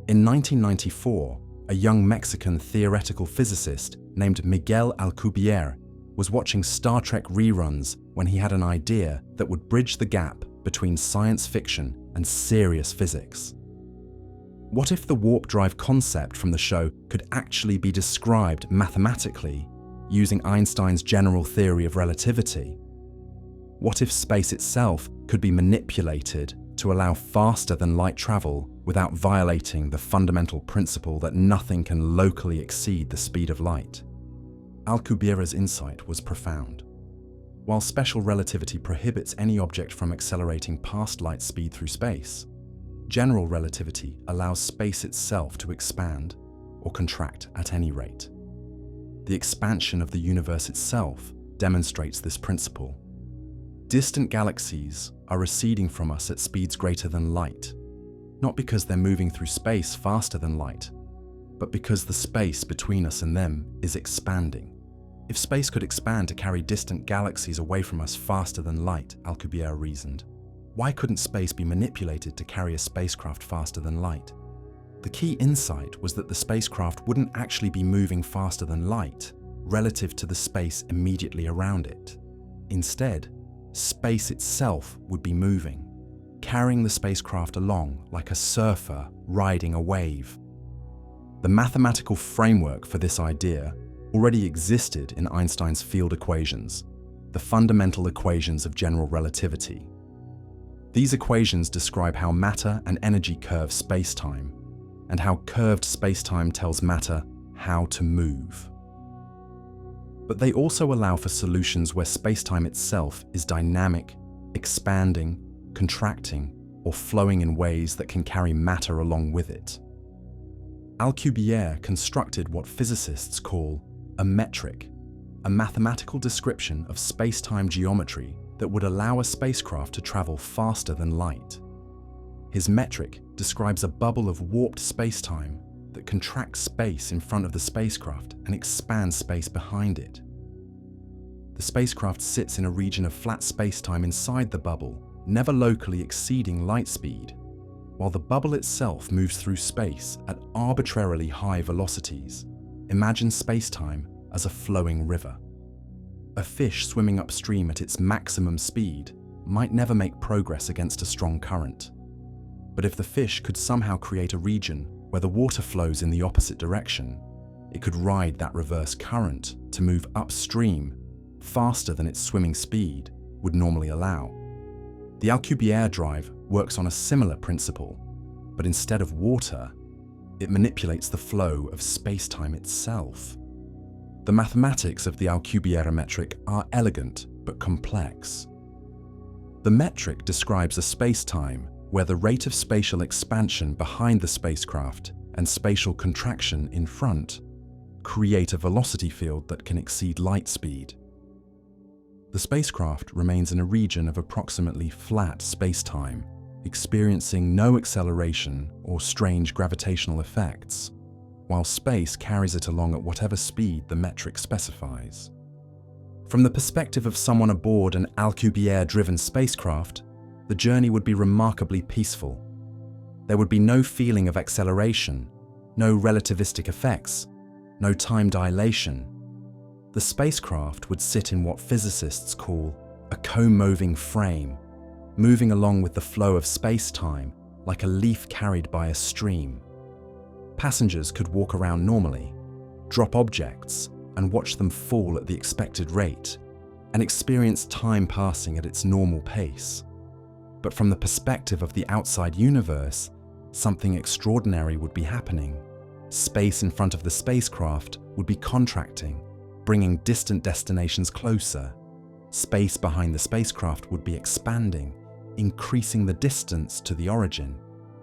In 1994, a young Mexican theoretical physicist named Miguel Alcubierre was watching Star Trek reruns when he had an idea that would bridge the gap between science fiction and serious physics. What if the warp drive concept from the show could actually be described mathematically using Einstein's general theory of relativity? What if space itself could be manipulated to allow faster than light travel without violating the fundamental principle that nothing can locally exceed the speed of light? Alcubierre's insight was profound. While special relativity prohibits any object from accelerating past light speed through space, general relativity allows space itself to expand or contract at any rate. The expansion of the universe itself demonstrates this principle. Distant galaxies are receding from us at speeds greater than light, not because they're moving through space faster than light, but because the space between us and them is expanding. If space could expand to carry distant galaxies away from us faster than light, Alcubierre reasoned, why couldn't space be manipulated to carry a spacecraft faster than light? The key insight was that the spacecraft wouldn't actually be moving faster than light relative to the space immediately around it. Instead, space itself would be moving, carrying the spacecraft along like a surfer riding a wave. The mathematical framework for this idea already existed in Einstein's field equations, the fundamental equations of general relativity. These equations describe how matter and energy curve space-time, and how curved space-time tells matter how to move. But they also allow for solutions where space-time itself is dynamic, expanding, contracting, or flowing in ways that can carry matter along with it. Alcubierre constructed what physicists call a metric, a mathematical description of space-time geometry that would allow a spacecraft to travel faster than light. His metric describes a bubble of warped space-time that contracts space in front of the spacecraft and expands space behind it. The spacecraft sits in a region of flat space-time inside the bubble, never locally exceeding light speed, while the bubble itself moves through space at arbitrarily high velocities. Imagine space-time as a flowing river. A fish swimming upstream at its maximum speed might never make progress against a strong current. But if the fish could somehow create a region where the water flows in the opposite direction, it could ride that reverse current to move upstream faster than its swimming speed would normally allow. The Alcubierre drive works on a similar principle, but instead of water, it manipulates the flow of space-time itself. The mathematics of the Alcubierre metric are elegant but complex. The metric describes a space-time where the rate of spatial expansion behind the spacecraft and spatial contraction in front create a velocity field that can exceed light speed. The spacecraft remains in a region of approximately flat space-time, experiencing no acceleration or strange gravitational effects, while space carries it along at whatever speed the metric specifies. From the perspective of someone aboard an Alcubierre-driven spacecraft, the journey would be remarkably peaceful. There would be no feeling of acceleration, no relativistic effects, no time dilation. The spacecraft would sit in what physicists call a co-moving frame, moving along with the flow of space-time like a leaf carried by a stream. Passengers could walk around normally, drop objects, and watch them fall at the expected rate, and experience time passing at its normal pace. But from the perspective of the outside universe, something extraordinary would be happening. Space in front of the spacecraft would be contracting, bringing distant destinations closer. Space behind the spacecraft would be expanding, increasing the distance to the origin.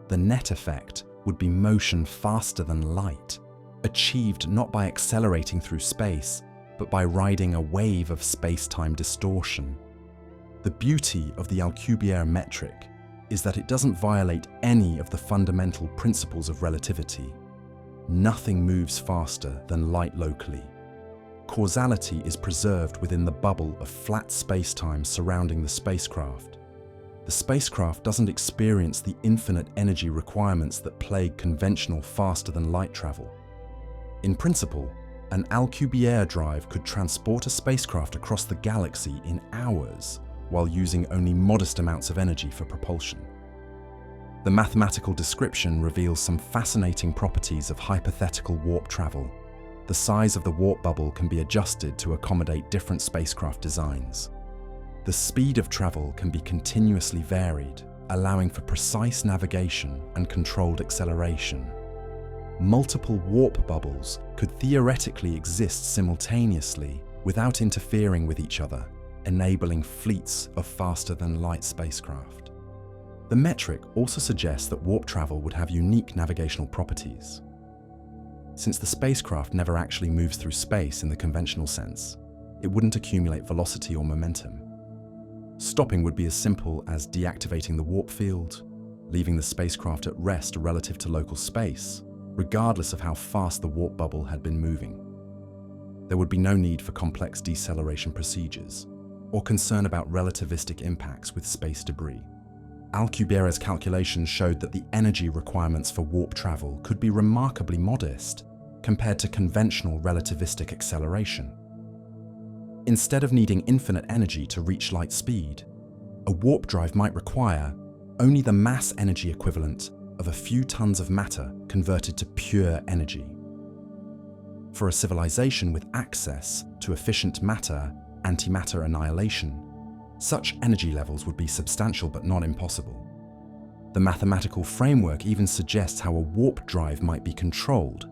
The net effect would be motion faster than light, achieved not by accelerating through space, but by riding a wave of space-time distortion. The beauty of the Alcubierre metric is that it doesn't violate any of the fundamental principles of relativity. Nothing moves faster than light locally. Causality is preserved within the bubble of flat space-time surrounding the spacecraft. The spacecraft doesn't experience the infinite energy requirements that plague conventional faster-than-light travel. In principle, An Alcubierre drive could transport a spacecraft across the galaxy in hours while using only modest amounts of energy for propulsion. The mathematical description reveals some fascinating properties of hypothetical warp travel. The size of the warp bubble can be adjusted to accommodate different spacecraft designs. The speed of travel can be continuously varied, allowing for precise navigation and controlled acceleration. Multiple warp bubbles could theoretically exist simultaneously without interfering with each other, enabling fleets of faster-than-light spacecraft. The metric also suggests that warp travel would have unique navigational properties. Since the spacecraft never actually moves through space in the conventional sense, it wouldn't accumulate velocity or momentum. Stopping would be as simple as deactivating the warp field, leaving the spacecraft at rest relative to local space, regardless of how fast the warp bubble had been moving. There would be no need for complex deceleration procedures or concern about relativistic impacts with space debris. Alcubierre's calculations showed that the energy requirements for warp travel could be remarkably modest compared to conventional relativistic acceleration. Instead of needing infinite energy to reach light speed, a warp drive might require only the mass energy equivalent of a few tons of matter converted to pure energy. For a civilization with access to efficient matter-antimatter annihilation, such energy levels would be substantial but not impossible. The mathematical framework even suggests how a warp drive might be controlled.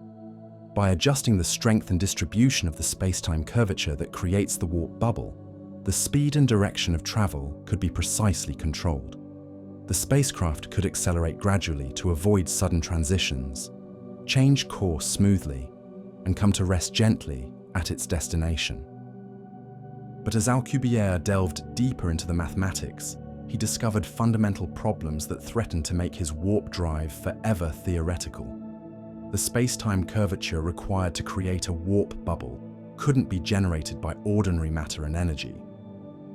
By adjusting the strength and distribution of the space-time curvature that creates the warp bubble, the speed and direction of travel could be precisely controlled. The spacecraft could accelerate gradually to avoid sudden transitions, change course smoothly, and come to rest gently at its destination. But as Alcubierre delved deeper into the mathematics, he discovered fundamental problems that threatened to make his warp drive forever theoretical. The space-time curvature required to create a warp bubble couldn't be generated by ordinary matter and energy.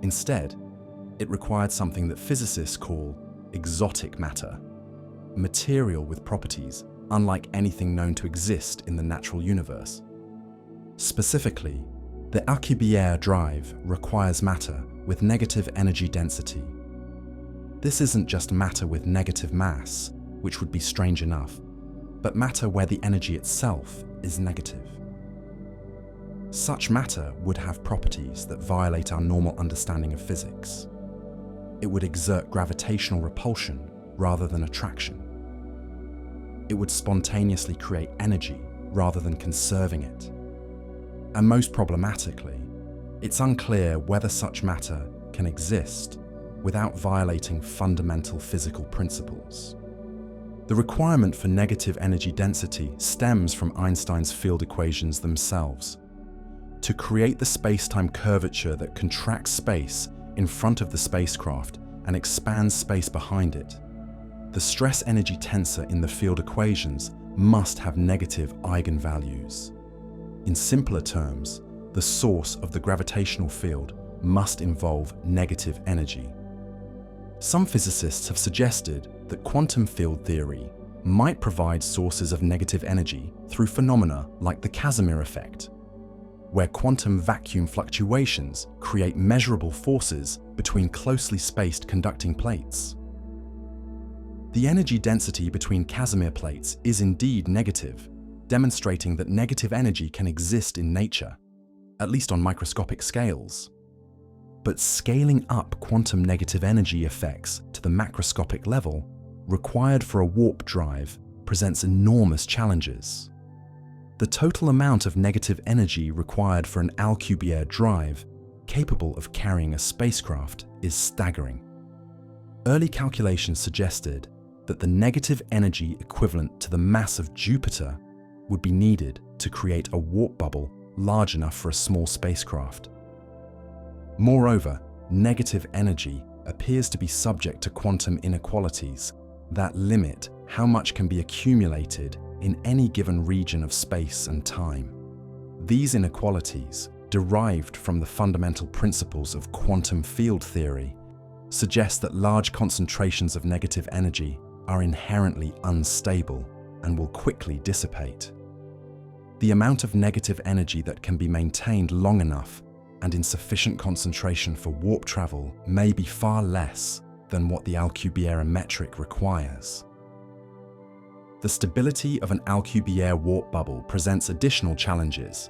Instead, it required something that physicists call exotic matter, material with properties unlike anything known to exist in the natural universe. Specifically, the Alcubierre drive requires matter with negative energy density. This isn't just matter with negative mass, which would be strange enough, but matter where the energy itself is negative. Such matter would have properties that violate our normal understanding of physics. It would exert gravitational repulsion rather than attraction. It would spontaneously create energy rather than conserving it. And most problematically, it's unclear whether such matter can exist without violating fundamental physical principles. The requirement for negative energy density stems from Einstein's field equations themselves. To create the space-time curvature that contracts space in front of the spacecraft and expands space behind it, the stress-energy tensor in the field equations must have negative eigenvalues. In simpler terms, the source of the gravitational field must involve negative energy. Some physicists have suggested that quantum field theory might provide sources of negative energy through phenomena like the Casimir effect, where quantum vacuum fluctuations create measurable forces between closely spaced conducting plates. The energy density between Casimir plates is indeed negative, demonstrating that negative energy can exist in nature, at least on microscopic scales. But scaling up quantum negative energy effects to the macroscopic level required for a warp drive presents enormous challenges. The total amount of negative energy required for an Alcubierre drive capable of carrying a spacecraft is staggering. Early calculations suggested that the negative energy equivalent to the mass of Jupiter would be needed to create a warp bubble large enough for a small spacecraft. Moreover, negative energy appears to be subject to quantum inequalities that limit how much can be accumulated in any given region of space and time. These inequalities, derived from the fundamental principles of quantum field theory, suggest that large concentrations of negative energy are inherently unstable and will quickly dissipate. The amount of negative energy that can be maintained long enough and in sufficient concentration for warp travel may be far less than what the Alcubierre metric requires. The stability of an Alcubierre warp bubble presents additional challenges.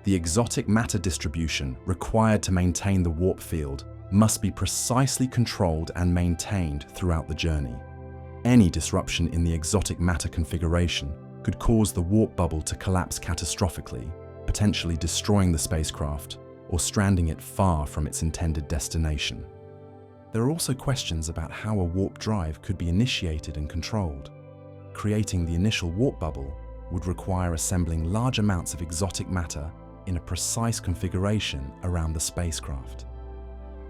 The exotic matter distribution required to maintain the warp field must be precisely controlled and maintained throughout the journey. Any disruption in the exotic matter configuration could cause the warp bubble to collapse catastrophically, potentially destroying the spacecraft or stranding it far from its intended destination. There are also questions about how a warp drive could be initiated and controlled. Creating the initial warp bubble would require assembling large amounts of exotic matter in a precise configuration around the spacecraft.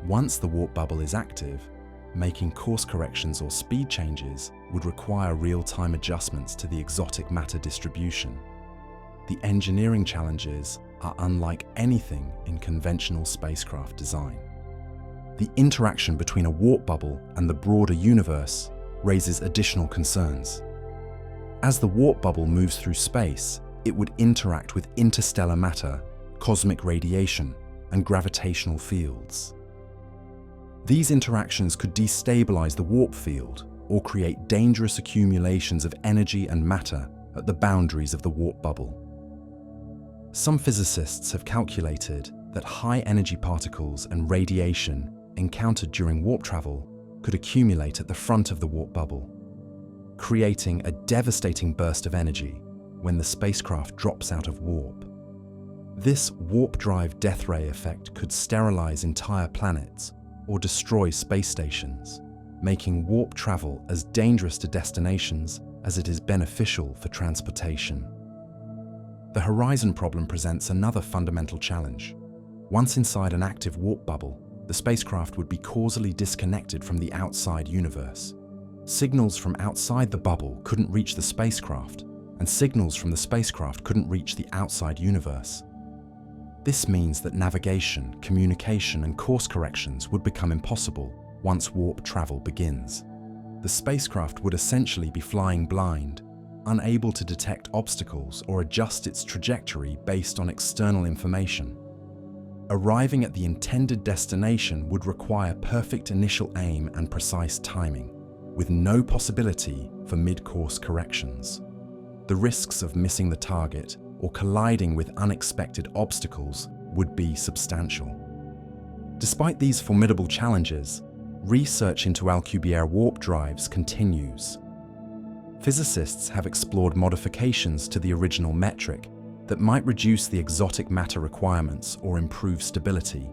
Once the warp bubble is active, making course corrections or speed changes would require real-time adjustments to the exotic matter distribution. The engineering challenges are unlike anything in conventional spacecraft design. The interaction between a warp bubble and the broader universe raises additional concerns. As the warp bubble moves through space, it would interact with interstellar matter, cosmic radiation, and gravitational fields. These interactions could destabilize the warp field or create dangerous accumulations of energy and matter at the boundaries of the warp bubble. Some physicists have calculated that high-energy particles and radiation encountered during warp travel could accumulate at the front of the warp bubble, creating a devastating burst of energy when the spacecraft drops out of warp. This warp drive death ray effect could sterilize entire planets or destroy space stations, making warp travel as dangerous to destinations as it is beneficial for transportation. The Horizon problem presents another fundamental challenge. Once inside an active warp bubble, the spacecraft would be causally disconnected from the outside universe. Signals from outside the bubble couldn't reach the spacecraft, and signals from the spacecraft couldn't reach the outside universe. This means that navigation, communication, and course corrections would become impossible once warp travel begins. The spacecraft would essentially be flying blind, unable to detect obstacles or adjust its trajectory based on external information. Arriving at the intended destination would require perfect initial aim and precise timing, with no possibility for mid-course corrections. The risks of missing the target or colliding with unexpected obstacles would be substantial. Despite these formidable challenges, research into Alcubierre warp drives continues. Physicists have explored modifications to the original metric that might reduce the exotic matter requirements or improve stability.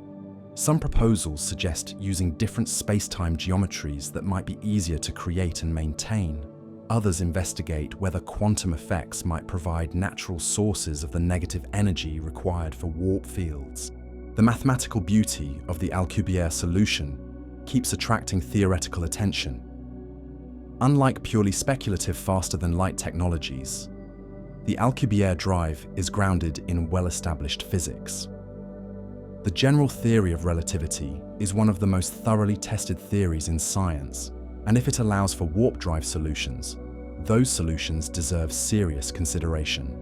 Some proposals suggest using different space-time geometries that might be easier to create and maintain. Others investigate whether quantum effects might provide natural sources of the negative energy required for warp fields. The mathematical beauty of the Alcubierre solution keeps attracting theoretical attention. Unlike purely speculative faster-than-light technologies, the Alcubierre drive is grounded in well-established physics. The general theory of relativity is one of the most thoroughly tested theories in science, and if it allows for warp drive solutions, those solutions deserve serious consideration.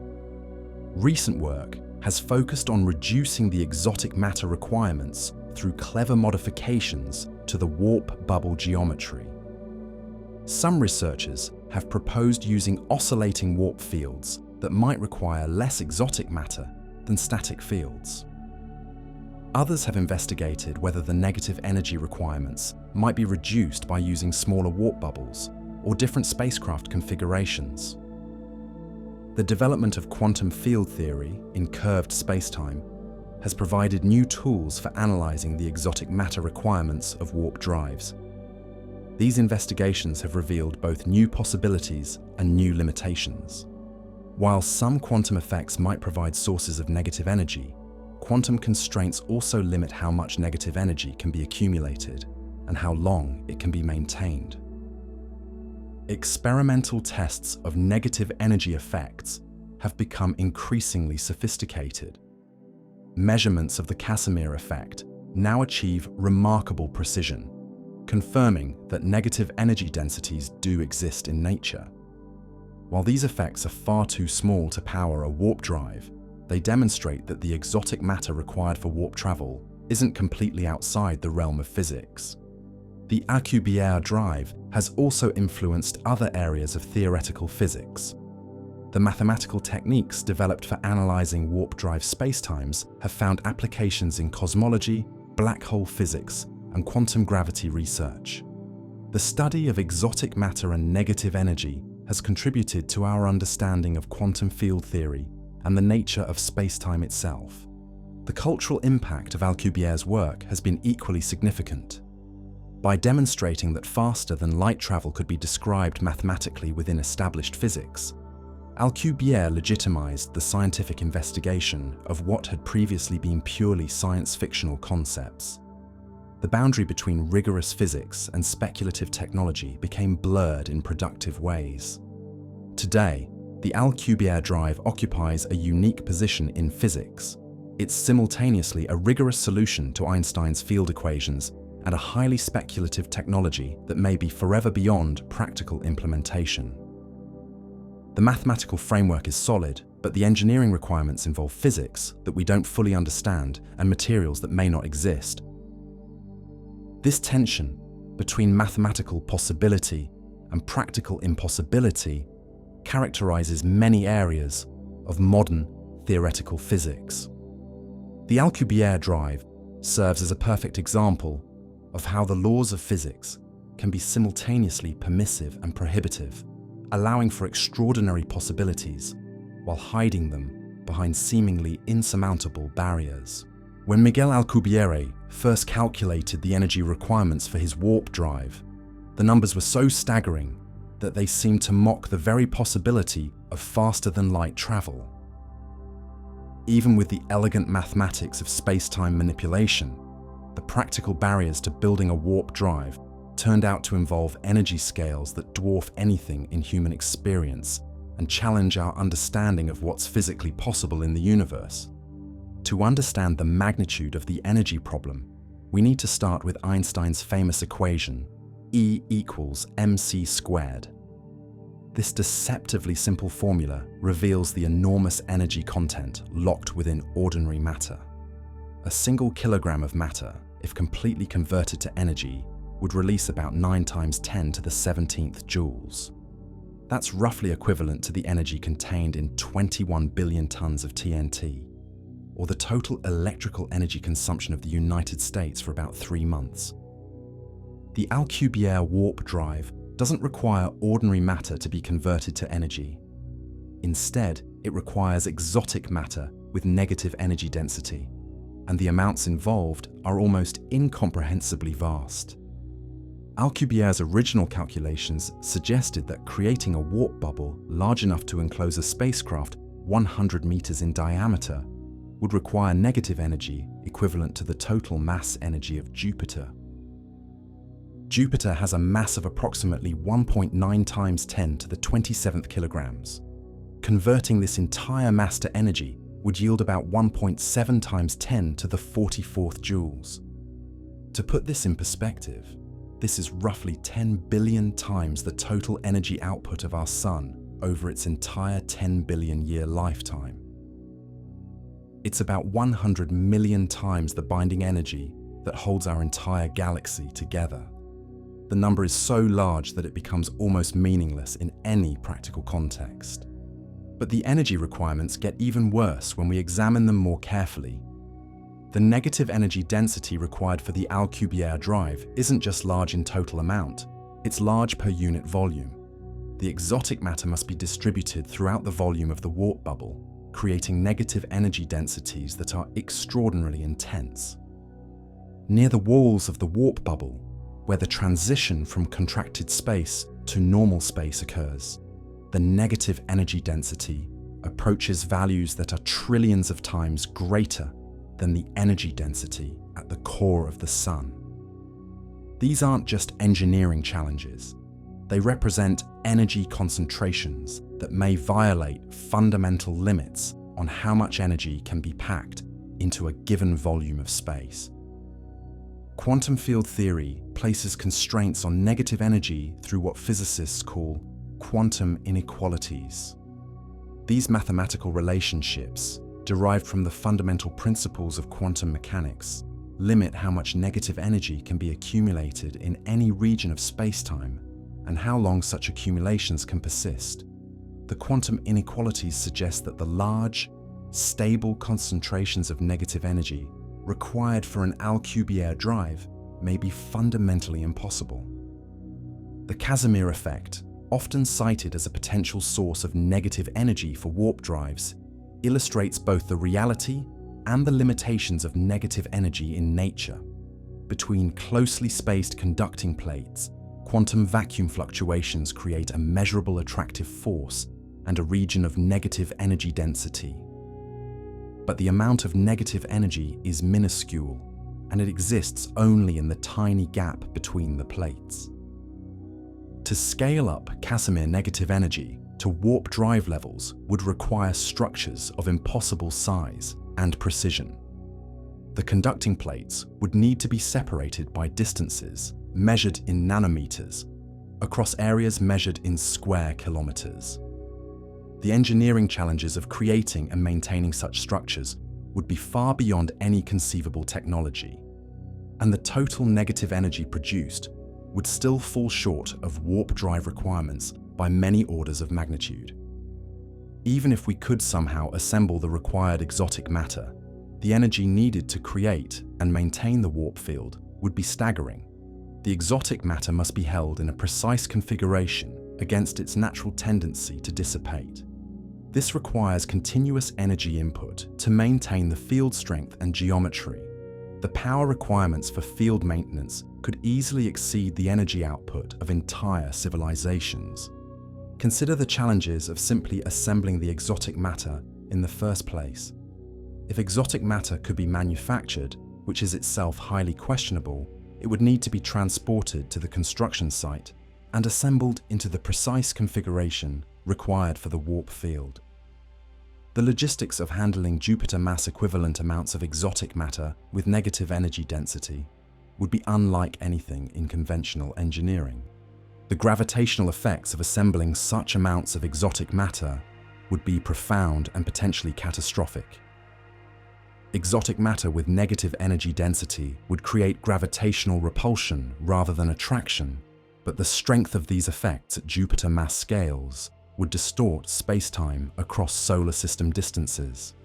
Recent work has focused on reducing the exotic matter requirements through clever modifications to the warp bubble geometry. Some researchers have proposed using oscillating warp fields that might require less exotic matter than static fields. Others have investigated whether the negative energy requirements might be reduced by using smaller warp bubbles or different spacecraft configurations. The development of quantum field theory in curved spacetime has provided new tools for analyzing the exotic matter requirements of warp drives. These investigations have revealed both new possibilities and new limitations. While some quantum effects might provide sources of negative energy, quantum constraints also limit how much negative energy can be accumulated and how long it can be maintained. Experimental tests of negative energy effects have become increasingly sophisticated. Measurements of the Casimir effect now achieve remarkable precision, confirming that negative energy densities do exist in nature. While these effects are far too small to power a warp drive, they demonstrate that the exotic matter required for warp travel isn't completely outside the realm of physics. The Alcubierre drive has also influenced other areas of theoretical physics. The mathematical techniques developed for analyzing warp drive spacetimes have found applications in cosmology, black hole physics, and quantum gravity research. The study of exotic matter and negative energy has contributed to our understanding of quantum field theory and the nature of spacetime itself. The cultural impact of Alcubierre's work has been equally significant. By demonstrating that faster than light travel could be described mathematically within established physics, Alcubierre legitimized the scientific investigation of what had previously been purely science-fictional concepts. The boundary between rigorous physics and speculative technology became blurred in productive ways. Today, the Alcubierre drive occupies a unique position in physics. It's simultaneously a rigorous solution to Einstein's field equations and a highly speculative technology that may be forever beyond practical implementation. The mathematical framework is solid, but the engineering requirements involve physics that we don't fully understand and materials that may not exist. This tension between mathematical possibility and practical impossibility characterizes many areas of modern theoretical physics. The Alcubierre drive serves as a perfect example of how the laws of physics can be simultaneously permissive and prohibitive, allowing for extraordinary possibilities while hiding them behind seemingly insurmountable barriers. When Miguel Alcubierre first calculated the energy requirements for his warp drive, the numbers were so staggering that they seemed to mock the very possibility of faster-than-light travel. Even with the elegant mathematics of space-time manipulation, the practical barriers to building a warp drive turned out to involve energy scales that dwarf anything in human experience and challenge our understanding of what's physically possible in the universe. To understand the magnitude of the energy problem, we need to start with Einstein's famous equation, E equals mc squared. This deceptively simple formula reveals the enormous energy content locked within ordinary matter. A single kilogram of matter, if completely converted to energy, would release about 9 × 10⁻17 joules. That's roughly equivalent to the energy contained in 21 billion tons of TNT, or the total electrical energy consumption of the United States for about 3 months. The Alcubierre warp drive doesn't require ordinary matter to be converted to energy. Instead, it requires exotic matter with negative energy density, and the amounts involved are almost incomprehensibly vast. Alcubierre's original calculations suggested that creating a warp bubble large enough to enclose a spacecraft 100 meters in diameter would require negative energy equivalent to the total mass energy of Jupiter. Jupiter has a mass of approximately 1.9 × 10⁻27 kilograms. Converting this entire mass to energy would yield about 1.7 × 10⁻44 joules. To put this in perspective, this is roughly 10 billion times the total energy output of our Sun over its entire 10 billion year lifetime. It's about 100 million times the binding energy that holds our entire galaxy together. The number is so large that it becomes almost meaningless in any practical context. But the energy requirements get even worse when we examine them more carefully. The negative energy density required for the Alcubierre drive isn't just large in total amount, it's large per unit volume. The exotic matter must be distributed throughout the volume of the warp bubble, creating negative energy densities that are extraordinarily intense. Near the walls of the warp bubble, where the transition from contracted space to normal space occurs, the negative energy density approaches values that are trillions of times greater than the energy density at the core of the Sun. These aren't just engineering challenges. They represent energy concentrations that may violate fundamental limits on how much energy can be packed into a given volume of space. Quantum field theory places constraints on negative energy through what physicists call quantum inequalities. These mathematical relationships, derived from the fundamental principles of quantum mechanics, limit how much negative energy can be accumulated in any region of space-time and how long such accumulations can persist. The quantum inequalities suggest that the large, stable concentrations of negative energy required for an Alcubierre drive may be fundamentally impossible. The Casimir effect, often cited as a potential source of negative energy for warp drives, illustrates both the reality and the limitations of negative energy in nature. Between closely spaced conducting plates, quantum vacuum fluctuations create a measurable attractive force and a region of negative energy density. But the amount of negative energy is minuscule, and it exists only in the tiny gap between the plates. To scale up Casimir negative energy to warp drive levels would require structures of impossible size and precision. The conducting plates would need to be separated by distances measured in nanometers across areas measured in square kilometers. The engineering challenges of creating and maintaining such structures would be far beyond any conceivable technology, and the total negative energy produced would still fall short of warp drive requirements by many orders of magnitude. Even if we could somehow assemble the required exotic matter, the energy needed to create and maintain the warp field would be staggering. The exotic matter must be held in a precise configuration against its natural tendency to dissipate. This requires continuous energy input to maintain the field strength and geometry. The power requirements for field maintenance could easily exceed the energy output of entire civilizations. Consider the challenges of simply assembling the exotic matter in the first place. If exotic matter could be manufactured, which is itself highly questionable, it would need to be transported to the construction site and assembled into the precise configuration required for the warp field. The logistics of handling Jupiter mass equivalent amounts of exotic matter with negative energy density would be unlike anything in conventional engineering. The gravitational effects of assembling such amounts of exotic matter would be profound and potentially catastrophic. Exotic matter with negative energy density would create gravitational repulsion rather than attraction, but the strength of these effects at Jupiter mass scales would distort spacetime across solar system distances.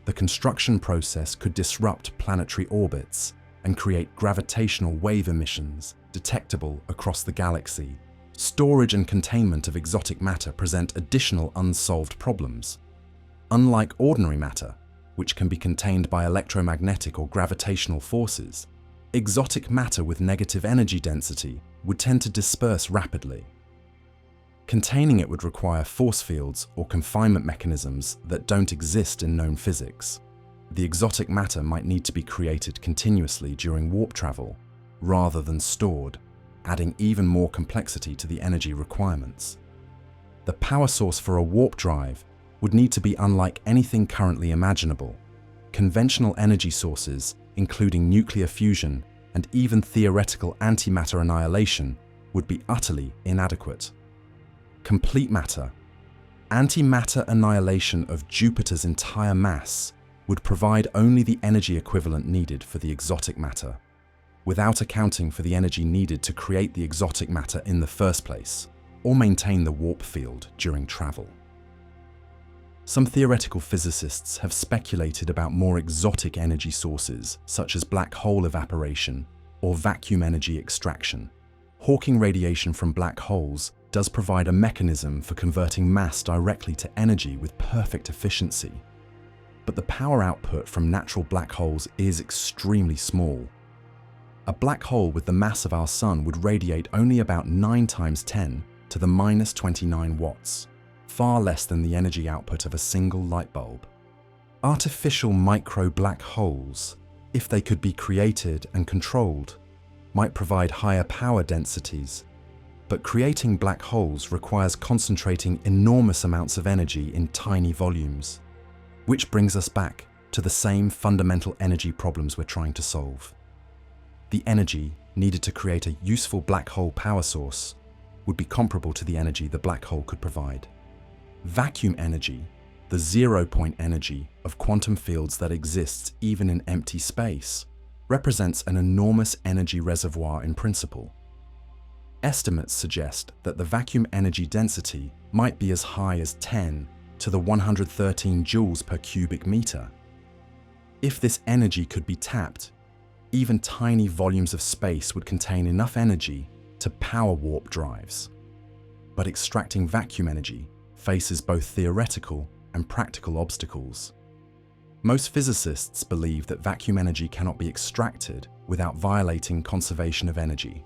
The construction process could disrupt planetary orbits and create gravitational wave emissions detectable across the galaxy. Storage and containment of exotic matter present additional unsolved problems. Unlike ordinary matter, which can be contained by electromagnetic or gravitational forces, exotic matter with negative energy density would tend to disperse rapidly. Containing it would require force fields or confinement mechanisms that don't exist in known physics. The exotic matter might need to be created continuously during warp travel, rather than stored, adding even more complexity to the energy requirements. The power source for a warp drive would need to be unlike anything currently imaginable. Conventional energy sources, including nuclear fusion and even theoretical antimatter annihilation, would be utterly inadequate. Complete matter, antimatter annihilation of Jupiter's entire mass, would provide only the energy equivalent needed for the exotic matter, without accounting for the energy needed to create the exotic matter in the first place, or maintain the warp field during travel. Some theoretical physicists have speculated about more exotic energy sources, such as black hole evaporation or vacuum energy extraction. Hawking radiation from black holes does provide a mechanism for converting mass directly to energy with perfect efficiency. But the power output from natural black holes is extremely small. A black hole with the mass of our Sun would radiate only about 9 times 10 to the minus 29 watts, far less than the energy output of a single light bulb. Artificial micro black holes, if they could be created and controlled, might provide higher power densities, but creating black holes requires concentrating enormous amounts of energy in tiny volumes, which brings us back to the same fundamental energy problems we're trying to solve. The energy needed to create a useful black hole power source would be comparable to the energy the black hole could provide. Vacuum energy, the zero-point energy of quantum fields that exists even in empty space, represents an enormous energy reservoir in principle. Estimates suggest that the vacuum energy density might be as high as 10 to the 113 joules per cubic meter. If this energy could be tapped, even tiny volumes of space would contain enough energy to power warp drives. But extracting vacuum energy faces both theoretical and practical obstacles. Most physicists believe that vacuum energy cannot be extracted without violating conservation of energy.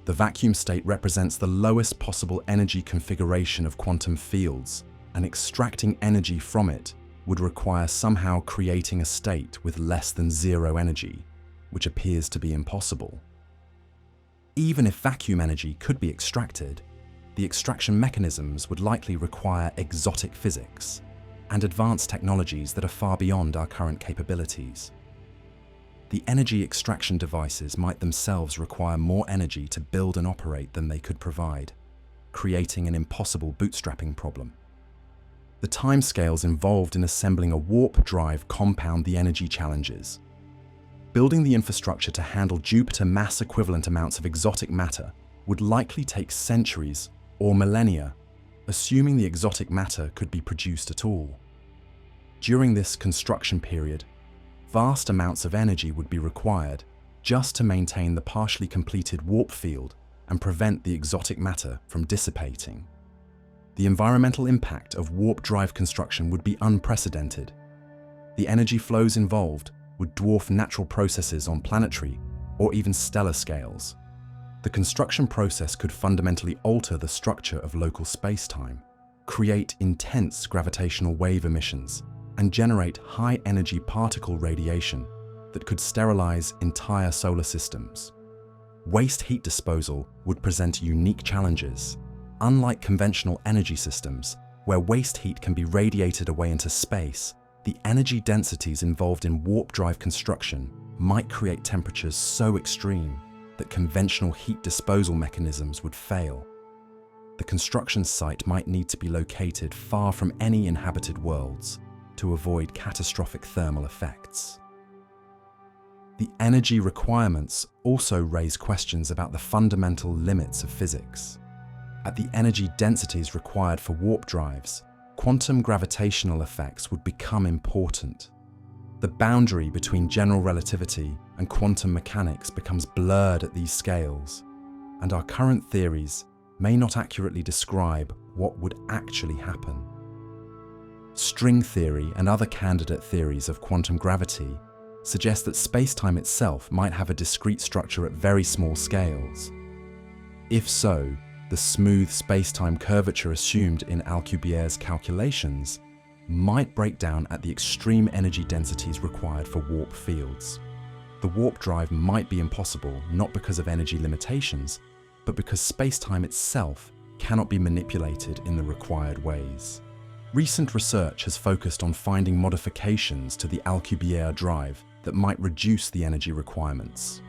The vacuum state represents the lowest possible energy configuration of quantum fields, and extracting energy from it would require somehow creating a state with less than zero energy, which appears to be impossible. Even if vacuum energy could be extracted, the extraction mechanisms would likely require exotic physics and advanced technologies that are far beyond our current capabilities. The energy extraction devices might themselves require more energy to build and operate than they could provide, creating an impossible bootstrapping problem. The timescales involved in assembling a warp drive compound the energy challenges. Building the infrastructure to handle Jupiter mass-equivalent amounts of exotic matter would likely take centuries or millennia, assuming the exotic matter could be produced at all. During this construction period, vast amounts of energy would be required just to maintain the partially completed warp field and prevent the exotic matter from dissipating. The environmental impact of warp drive construction would be unprecedented. The energy flows involved would dwarf natural processes on planetary or even stellar scales. The construction process could fundamentally alter the structure of local space-time, create intense gravitational wave emissions, and generate high-energy particle radiation that could sterilize entire solar systems. Waste heat disposal would present unique challenges. Unlike conventional energy systems, where waste heat can be radiated away into space, the energy densities involved in warp drive construction might create temperatures so extreme that conventional heat disposal mechanisms would fail. The construction site might need to be located far from any inhabited worlds to avoid catastrophic thermal effects. The energy requirements also raise questions about the fundamental limits of physics. At the energy densities required for warp drives, quantum gravitational effects would become important. The boundary between general relativity and quantum mechanics becomes blurred at these scales, and our current theories may not accurately describe what would actually happen. String theory and other candidate theories of quantum gravity suggest that space-time itself might have a discrete structure at very small scales. If so, the smooth space-time curvature assumed in Alcubierre's calculations might break down at the extreme energy densities required for warp fields. The warp drive might be impossible not because of energy limitations, but because space-time itself cannot be manipulated in the required ways. Recent research has focused on finding modifications to the Alcubierre drive that might reduce the energy requirements.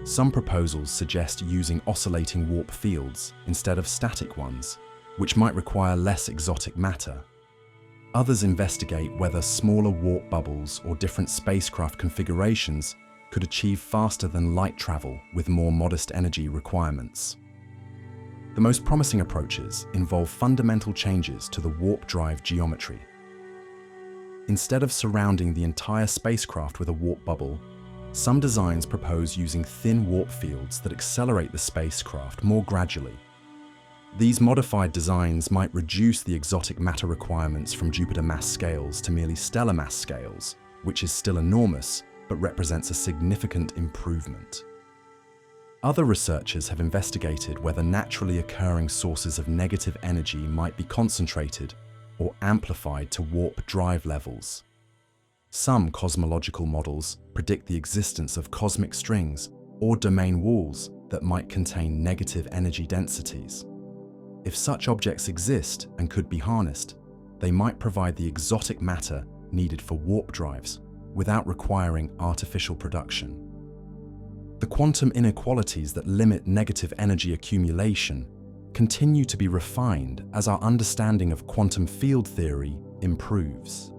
Some proposals suggest using oscillating warp fields instead of static ones, which might require less exotic matter. Others investigate whether smaller warp bubbles or different spacecraft configurations could achieve faster than light travel with more modest energy requirements. The most promising approaches involve fundamental changes to the warp drive geometry. Instead of surrounding the entire spacecraft with a warp bubble, some designs propose using thin warp fields that accelerate the spacecraft more gradually. These modified designs might reduce the exotic matter requirements from Jupiter mass scales to merely stellar mass scales, which is still enormous, but represents a significant improvement. Other researchers have investigated whether naturally occurring sources of negative energy might be concentrated or amplified to warp drive levels. Some cosmological models predict the existence of cosmic strings or domain walls that might contain negative energy densities. If such objects exist and could be harnessed, they might provide the exotic matter needed for warp drives without requiring artificial production. The quantum inequalities that limit negative energy accumulation continue to be refined as our understanding of quantum field theory improves.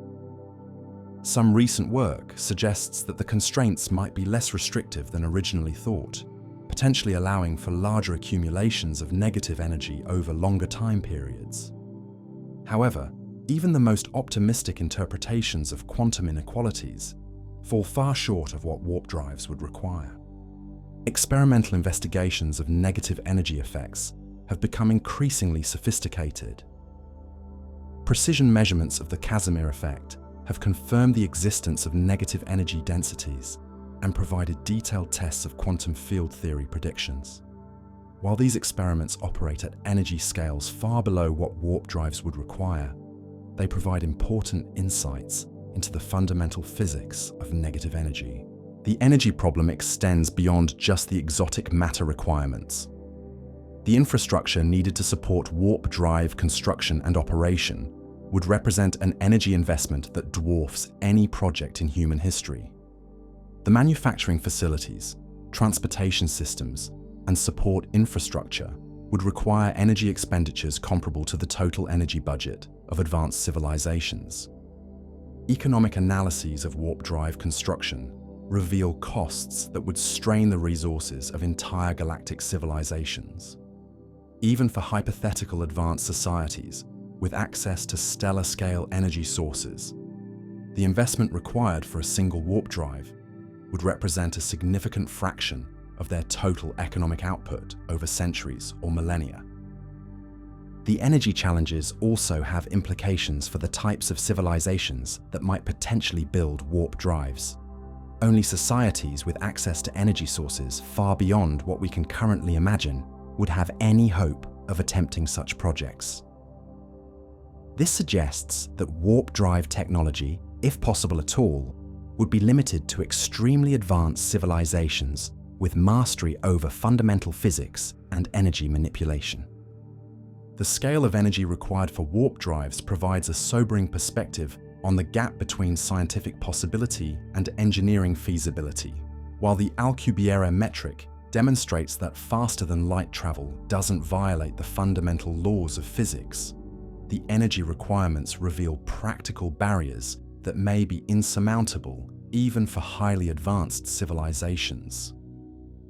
Some recent work suggests that the constraints might be less restrictive than originally thought, potentially allowing for larger accumulations of negative energy over longer time periods. However, even the most optimistic interpretations of quantum inequalities fall far short of what warp drives would require. Experimental investigations of negative energy effects have become increasingly sophisticated. Precision measurements of the Casimir effect have confirmed the existence of negative energy densities and provided detailed tests of quantum field theory predictions. While these experiments operate at energy scales far below what warp drives would require, they provide important insights into the fundamental physics of negative energy. The energy problem extends beyond just the exotic matter requirements. The infrastructure needed to support warp drive construction and operation would represent an energy investment that dwarfs any project in human history. The manufacturing facilities, transportation systems, and support infrastructure would require energy expenditures comparable to the total energy budget of advanced civilizations. Economic analyses of warp drive construction reveal costs that would strain the resources of entire galactic civilizations. Even for hypothetical advanced societies with access to stellar-scale energy sources, the investment required for a single warp drive would represent a significant fraction of their total economic output over centuries or millennia. The energy challenges also have implications for the types of civilizations that might potentially build warp drives. Only societies with access to energy sources far beyond what we can currently imagine would have any hope of attempting such projects. This suggests that warp drive technology, if possible at all, would be limited to extremely advanced civilizations with mastery over fundamental physics and energy manipulation. The scale of energy required for warp drives provides a sobering perspective on the gap between scientific possibility and engineering feasibility. While the Alcubierre metric demonstrates that faster-than-light travel doesn't violate the fundamental laws of physics, the energy requirements reveal practical barriers that may be insurmountable even for highly advanced civilizations.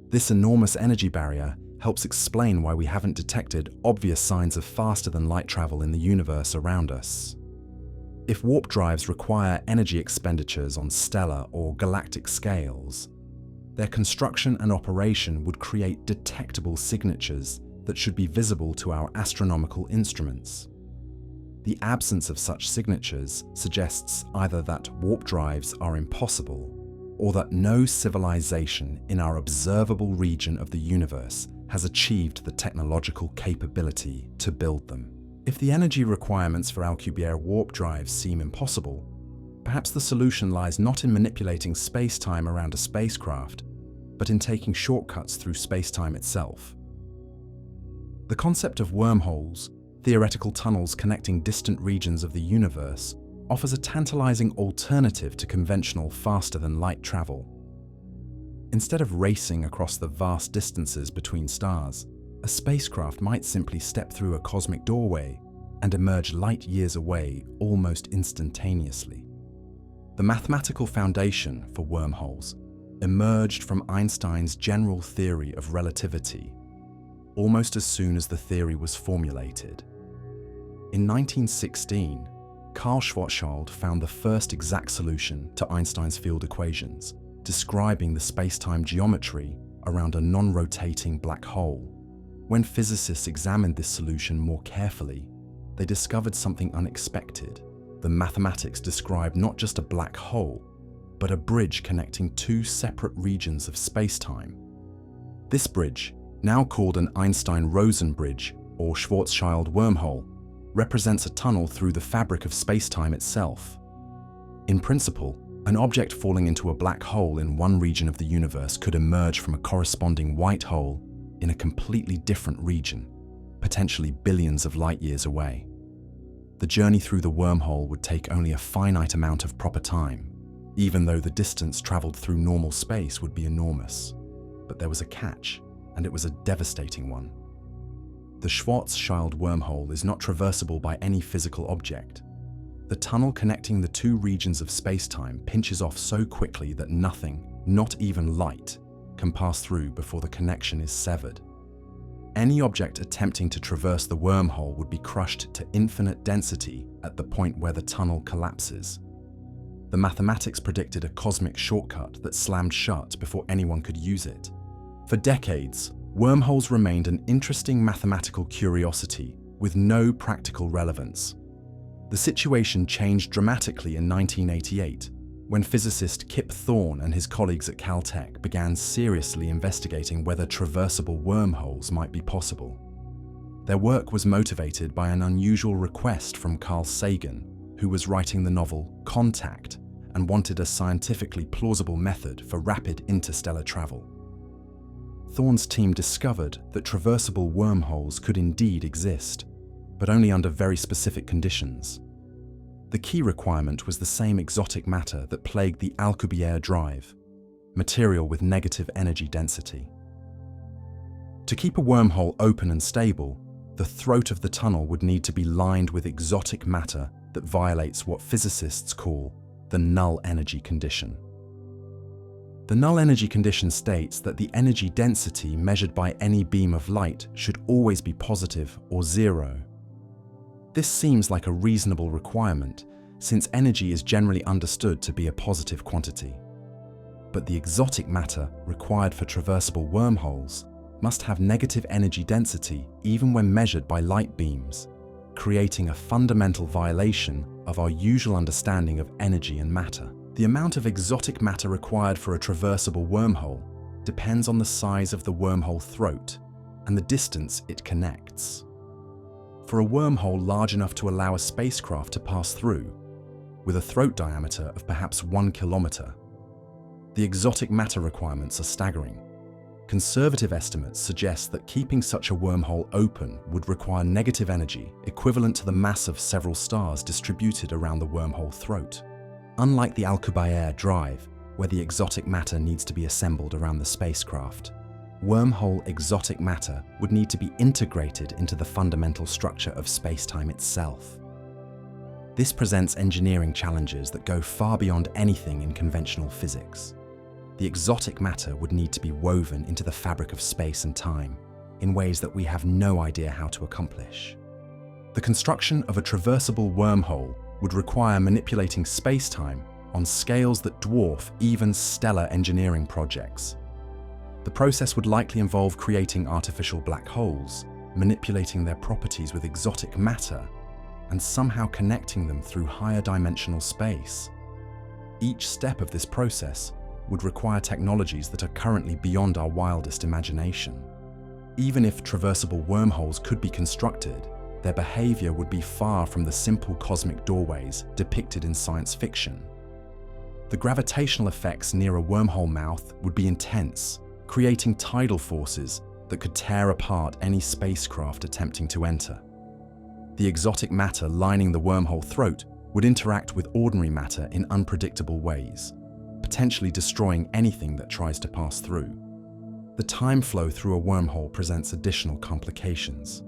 This enormous energy barrier helps explain why we haven't detected obvious signs of faster-than-light travel in the universe around us. If warp drives require energy expenditures on stellar or galactic scales, their construction and operation would create detectable signatures that should be visible to our astronomical instruments. The absence of such signatures suggests either that warp drives are impossible, or that no civilization in our observable region of the universe has achieved the technological capability to build them. If the energy requirements for Alcubierre warp drives seem impossible, perhaps the solution lies not in manipulating space-time around a spacecraft, but in taking shortcuts through space-time itself. The concept of wormholes, theoretical tunnels connecting distant regions of the universe, offers a tantalizing alternative to conventional faster-than-light travel. Instead of racing across the vast distances between stars, a spacecraft might simply step through a cosmic doorway and emerge light years away almost instantaneously. The mathematical foundation for wormholes emerged from Einstein's general theory of relativity, almost as soon as the theory was formulated. In 1916, Karl Schwarzschild found the first exact solution to Einstein's field equations, describing the space-time geometry around a non-rotating black hole. When physicists examined this solution more carefully, they discovered something unexpected. The mathematics described not just a black hole, but a bridge connecting two separate regions of space-time. This bridge, now called an Einstein-Rosen bridge or Schwarzschild wormhole, represents a tunnel through the fabric of space-time itself. In principle, an object falling into a black hole in one region of the universe could emerge from a corresponding white hole in a completely different region, potentially billions of light years away. The journey through the wormhole would take only a finite amount of proper time, even though the distance traveled through normal space would be enormous. But there was a catch, and it was a devastating one. The Schwarzschild wormhole is not traversable by any physical object. The tunnel connecting the two regions of space-time pinches off so quickly that nothing, not even light, can pass through before the connection is severed. Any object attempting to traverse the wormhole would be crushed to infinite density at the point where the tunnel collapses. The mathematics predicted a cosmic shortcut that slammed shut before anyone could use it. For decades, wormholes remained an interesting mathematical curiosity with no practical relevance. The situation changed dramatically in 1988, when physicist Kip Thorne and his colleagues at Caltech began seriously investigating whether traversable wormholes might be possible. Their work was motivated by an unusual request from Carl Sagan, who was writing the novel Contact and wanted a scientifically plausible method for rapid interstellar travel. Thorne's team discovered that traversable wormholes could indeed exist, but only under very specific conditions. The key requirement was the same exotic matter that plagued the Alcubierre drive, material with negative energy density. To keep a wormhole open and stable, the throat of the tunnel would need to be lined with exotic matter that violates what physicists call the null energy condition. The null energy condition states that the energy density measured by any beam of light should always be positive or zero. This seems like a reasonable requirement, since energy is generally understood to be a positive quantity. But the exotic matter required for traversable wormholes must have negative energy density even when measured by light beams, creating a fundamental violation of our usual understanding of energy and matter. The amount of exotic matter required for a traversable wormhole depends on the size of the wormhole throat and the distance it connects. For a wormhole large enough to allow a spacecraft to pass through, with a throat diameter of perhaps 1 kilometer, the exotic matter requirements are staggering. Conservative estimates suggest that keeping such a wormhole open would require negative energy equivalent to the mass of several stars distributed around the wormhole throat. Unlike the Alcubierre drive, where the exotic matter needs to be assembled around the spacecraft, wormhole exotic matter would need to be integrated into the fundamental structure of space-time itself. This presents engineering challenges that go far beyond anything in conventional physics. The exotic matter would need to be woven into the fabric of space and time in ways that we have no idea how to accomplish. The construction of a traversable wormhole would require manipulating space-time on scales that dwarf even stellar engineering projects. The process would likely involve creating artificial black holes, manipulating their properties with exotic matter, and somehow connecting them through higher dimensional space. Each step of this process would require technologies that are currently beyond our wildest imagination. Even if traversable wormholes could be constructed, their behavior would be far from the simple cosmic doorways depicted in science fiction. The gravitational effects near a wormhole mouth would be intense, creating tidal forces that could tear apart any spacecraft attempting to enter. The exotic matter lining the wormhole throat would interact with ordinary matter in unpredictable ways, potentially destroying anything that tries to pass through. The time flow through a wormhole presents additional complications.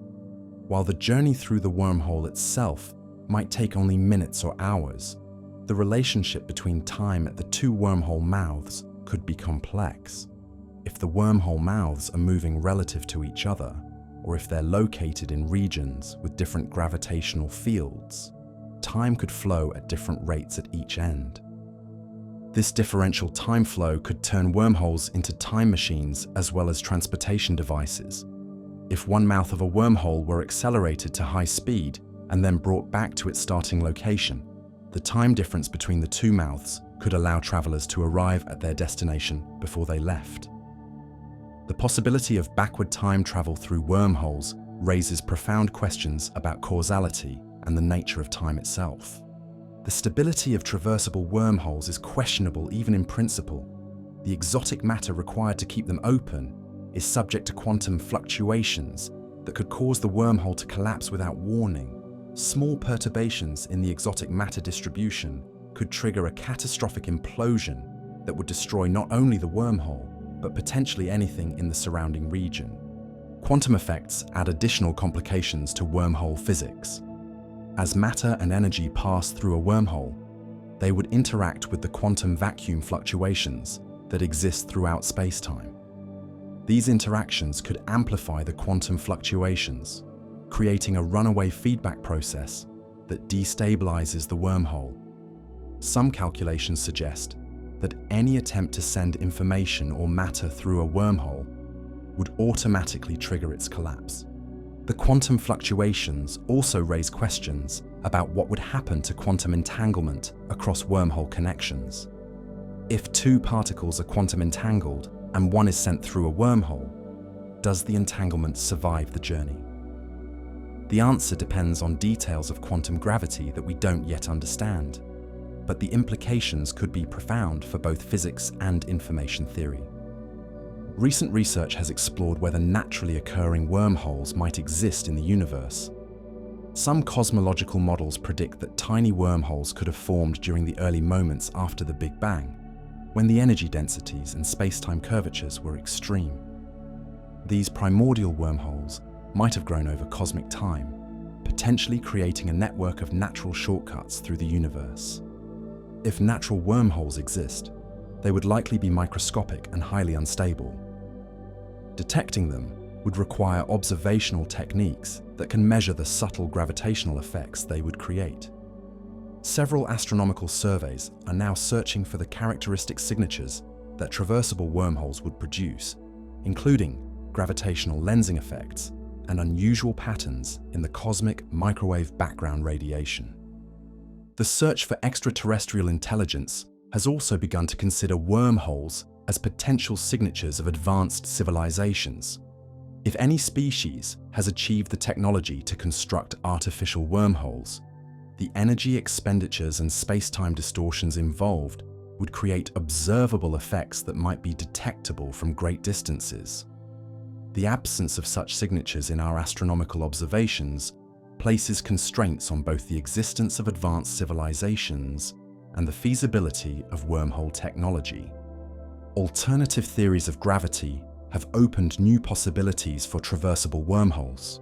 While the journey through the wormhole itself might take only minutes or hours, the relationship between time at the two wormhole mouths could be complex. If the wormhole mouths are moving relative to each other, or if they're located in regions with different gravitational fields, time could flow at different rates at each end. This differential time flow could turn wormholes into time machines as well as transportation devices. If one mouth of a wormhole were accelerated to high speed and then brought back to its starting location, the time difference between the two mouths could allow travelers to arrive at their destination before they left. The possibility of backward time travel through wormholes raises profound questions about causality and the nature of time itself. The stability of traversable wormholes is questionable even in principle. The exotic matter required to keep them open is subject to quantum fluctuations that could cause the wormhole to collapse without warning. Small perturbations in the exotic matter distribution could trigger a catastrophic implosion that would destroy not only the wormhole, but potentially anything in the surrounding region. Quantum effects add additional complications to wormhole physics. As matter and energy pass through a wormhole, they would interact with the quantum vacuum fluctuations that exist throughout space-time. These interactions could amplify the quantum fluctuations, creating a runaway feedback process that destabilizes the wormhole. Some calculations suggest that any attempt to send information or matter through a wormhole would automatically trigger its collapse. The quantum fluctuations also raise questions about what would happen to quantum entanglement across wormhole connections. If two particles are quantum entangled and one is sent through a wormhole, does the entanglement survive the journey? The answer depends on details of quantum gravity that we don't yet understand, but the implications could be profound for both physics and information theory. Recent research has explored whether naturally occurring wormholes might exist in the universe. Some cosmological models predict that tiny wormholes could have formed during the early moments after the Big Bang, when the energy densities and space-time curvatures were extreme. These primordial wormholes might have grown over cosmic time, potentially creating a network of natural shortcuts through the universe. If natural wormholes exist, they would likely be microscopic and highly unstable. Detecting them would require observational techniques that can measure the subtle gravitational effects they would create. Several astronomical surveys are now searching for the characteristic signatures that traversable wormholes would produce, including gravitational lensing effects and unusual patterns in the cosmic microwave background radiation. The search for extraterrestrial intelligence has also begun to consider wormholes as potential signatures of advanced civilizations. If any species has achieved the technology to construct artificial wormholes, the energy expenditures and space-time distortions involved would create observable effects that might be detectable from great distances. The absence of such signatures in our astronomical observations places constraints on both the existence of advanced civilizations and the feasibility of wormhole technology. Alternative theories of gravity have opened new possibilities for traversable wormholes.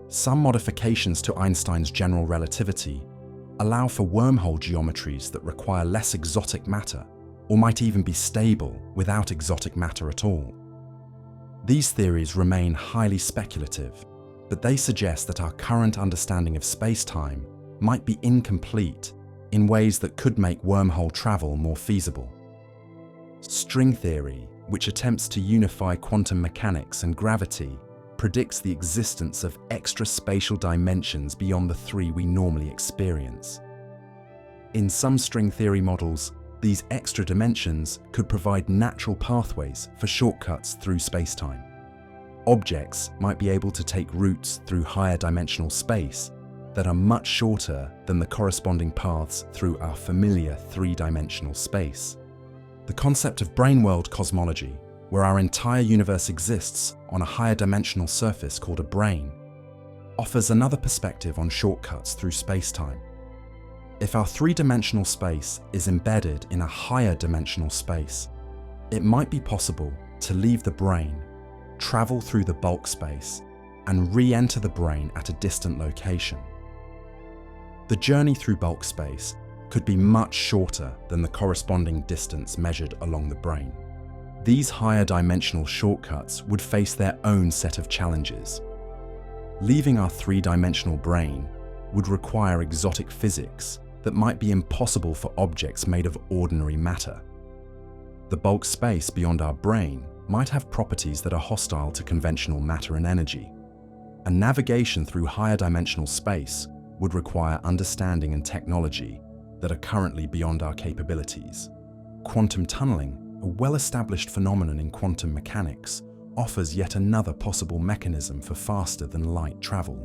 Some modifications to Einstein's general relativity allow for wormhole geometries that require less exotic matter, or might even be stable without exotic matter at all. These theories remain highly speculative, but they suggest that our current understanding of space-time might be incomplete in ways that could make wormhole travel more feasible. String theory, which attempts to unify quantum mechanics and gravity, predicts the existence of extra spatial dimensions beyond the three we normally experience. In some string theory models, these extra dimensions could provide natural pathways for shortcuts through spacetime. Objects might be able to take routes through higher dimensional space that are much shorter than the corresponding paths through our familiar three-dimensional space. The concept of brain-world cosmology, where our entire universe exists on a higher dimensional surface called a brain, offers another perspective on shortcuts through space-time. If our three-dimensional space is embedded in a higher dimensional space, it might be possible to leave the brain, travel through the bulk space, and re-enter the brain at a distant location. The journey through bulk space could be much shorter than the corresponding distance measured along the brain. These higher dimensional shortcuts would face their own set of challenges. Leaving our three-dimensional brain would require exotic physics that might be impossible for objects made of ordinary matter. The bulk space beyond our brain might have properties that are hostile to conventional matter and energy. And navigation through higher dimensional space would require understanding and technology that are currently beyond our capabilities. Quantum tunneling, a well-established phenomenon in quantum mechanics, offers yet another possible mechanism for faster-than-light travel.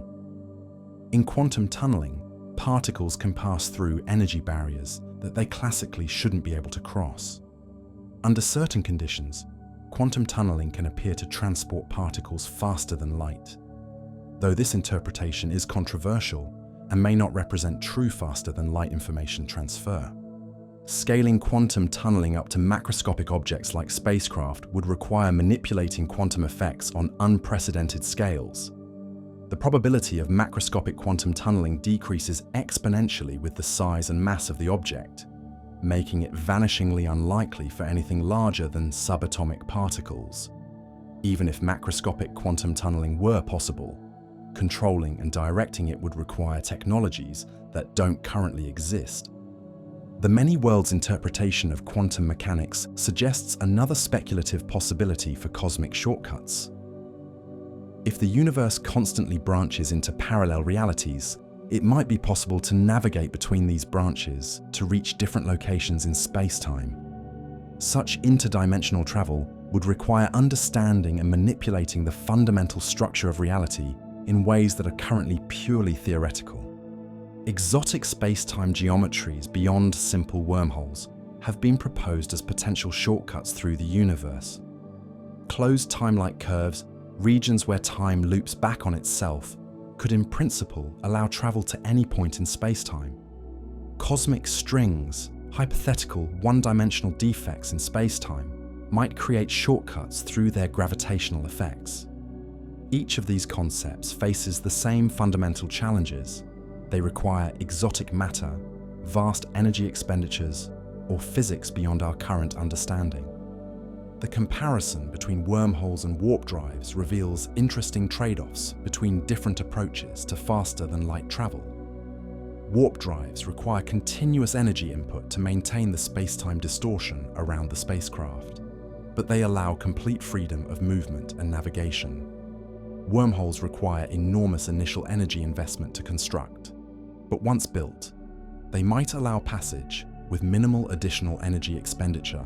In quantum tunneling, particles can pass through energy barriers that they classically shouldn't be able to cross. Under certain conditions, quantum tunneling can appear to transport particles faster than light. Though this interpretation is controversial and may not represent true faster-than-light information transfer. Scaling quantum tunneling up to macroscopic objects like spacecraft would require manipulating quantum effects on unprecedented scales. The probability of macroscopic quantum tunneling decreases exponentially with the size and mass of the object, making it vanishingly unlikely for anything larger than subatomic particles. Even if macroscopic quantum tunneling were possible, controlling and directing it would require technologies that don't currently exist. The many worlds interpretation of quantum mechanics suggests another speculative possibility for cosmic shortcuts. If the universe constantly branches into parallel realities, it might be possible to navigate between these branches to reach different locations in space-time. Such interdimensional travel would require understanding and manipulating the fundamental structure of reality in ways that are currently purely theoretical. Exotic space-time geometries beyond simple wormholes have been proposed as potential shortcuts through the universe. Closed time-like curves, regions where time loops back on itself, could in principle allow travel to any point in space-time. Cosmic strings, hypothetical one-dimensional defects in space-time, might create shortcuts through their gravitational effects. Each of these concepts faces the same fundamental challenges. They require exotic matter, vast energy expenditures, or physics beyond our current understanding. The comparison between wormholes and warp drives reveals interesting trade-offs between different approaches to faster-than-light travel. Warp drives require continuous energy input to maintain the space-time distortion around the spacecraft, but they allow complete freedom of movement and navigation. Wormholes require enormous initial energy investment to construct, but once built, they might allow passage with minimal additional energy expenditure.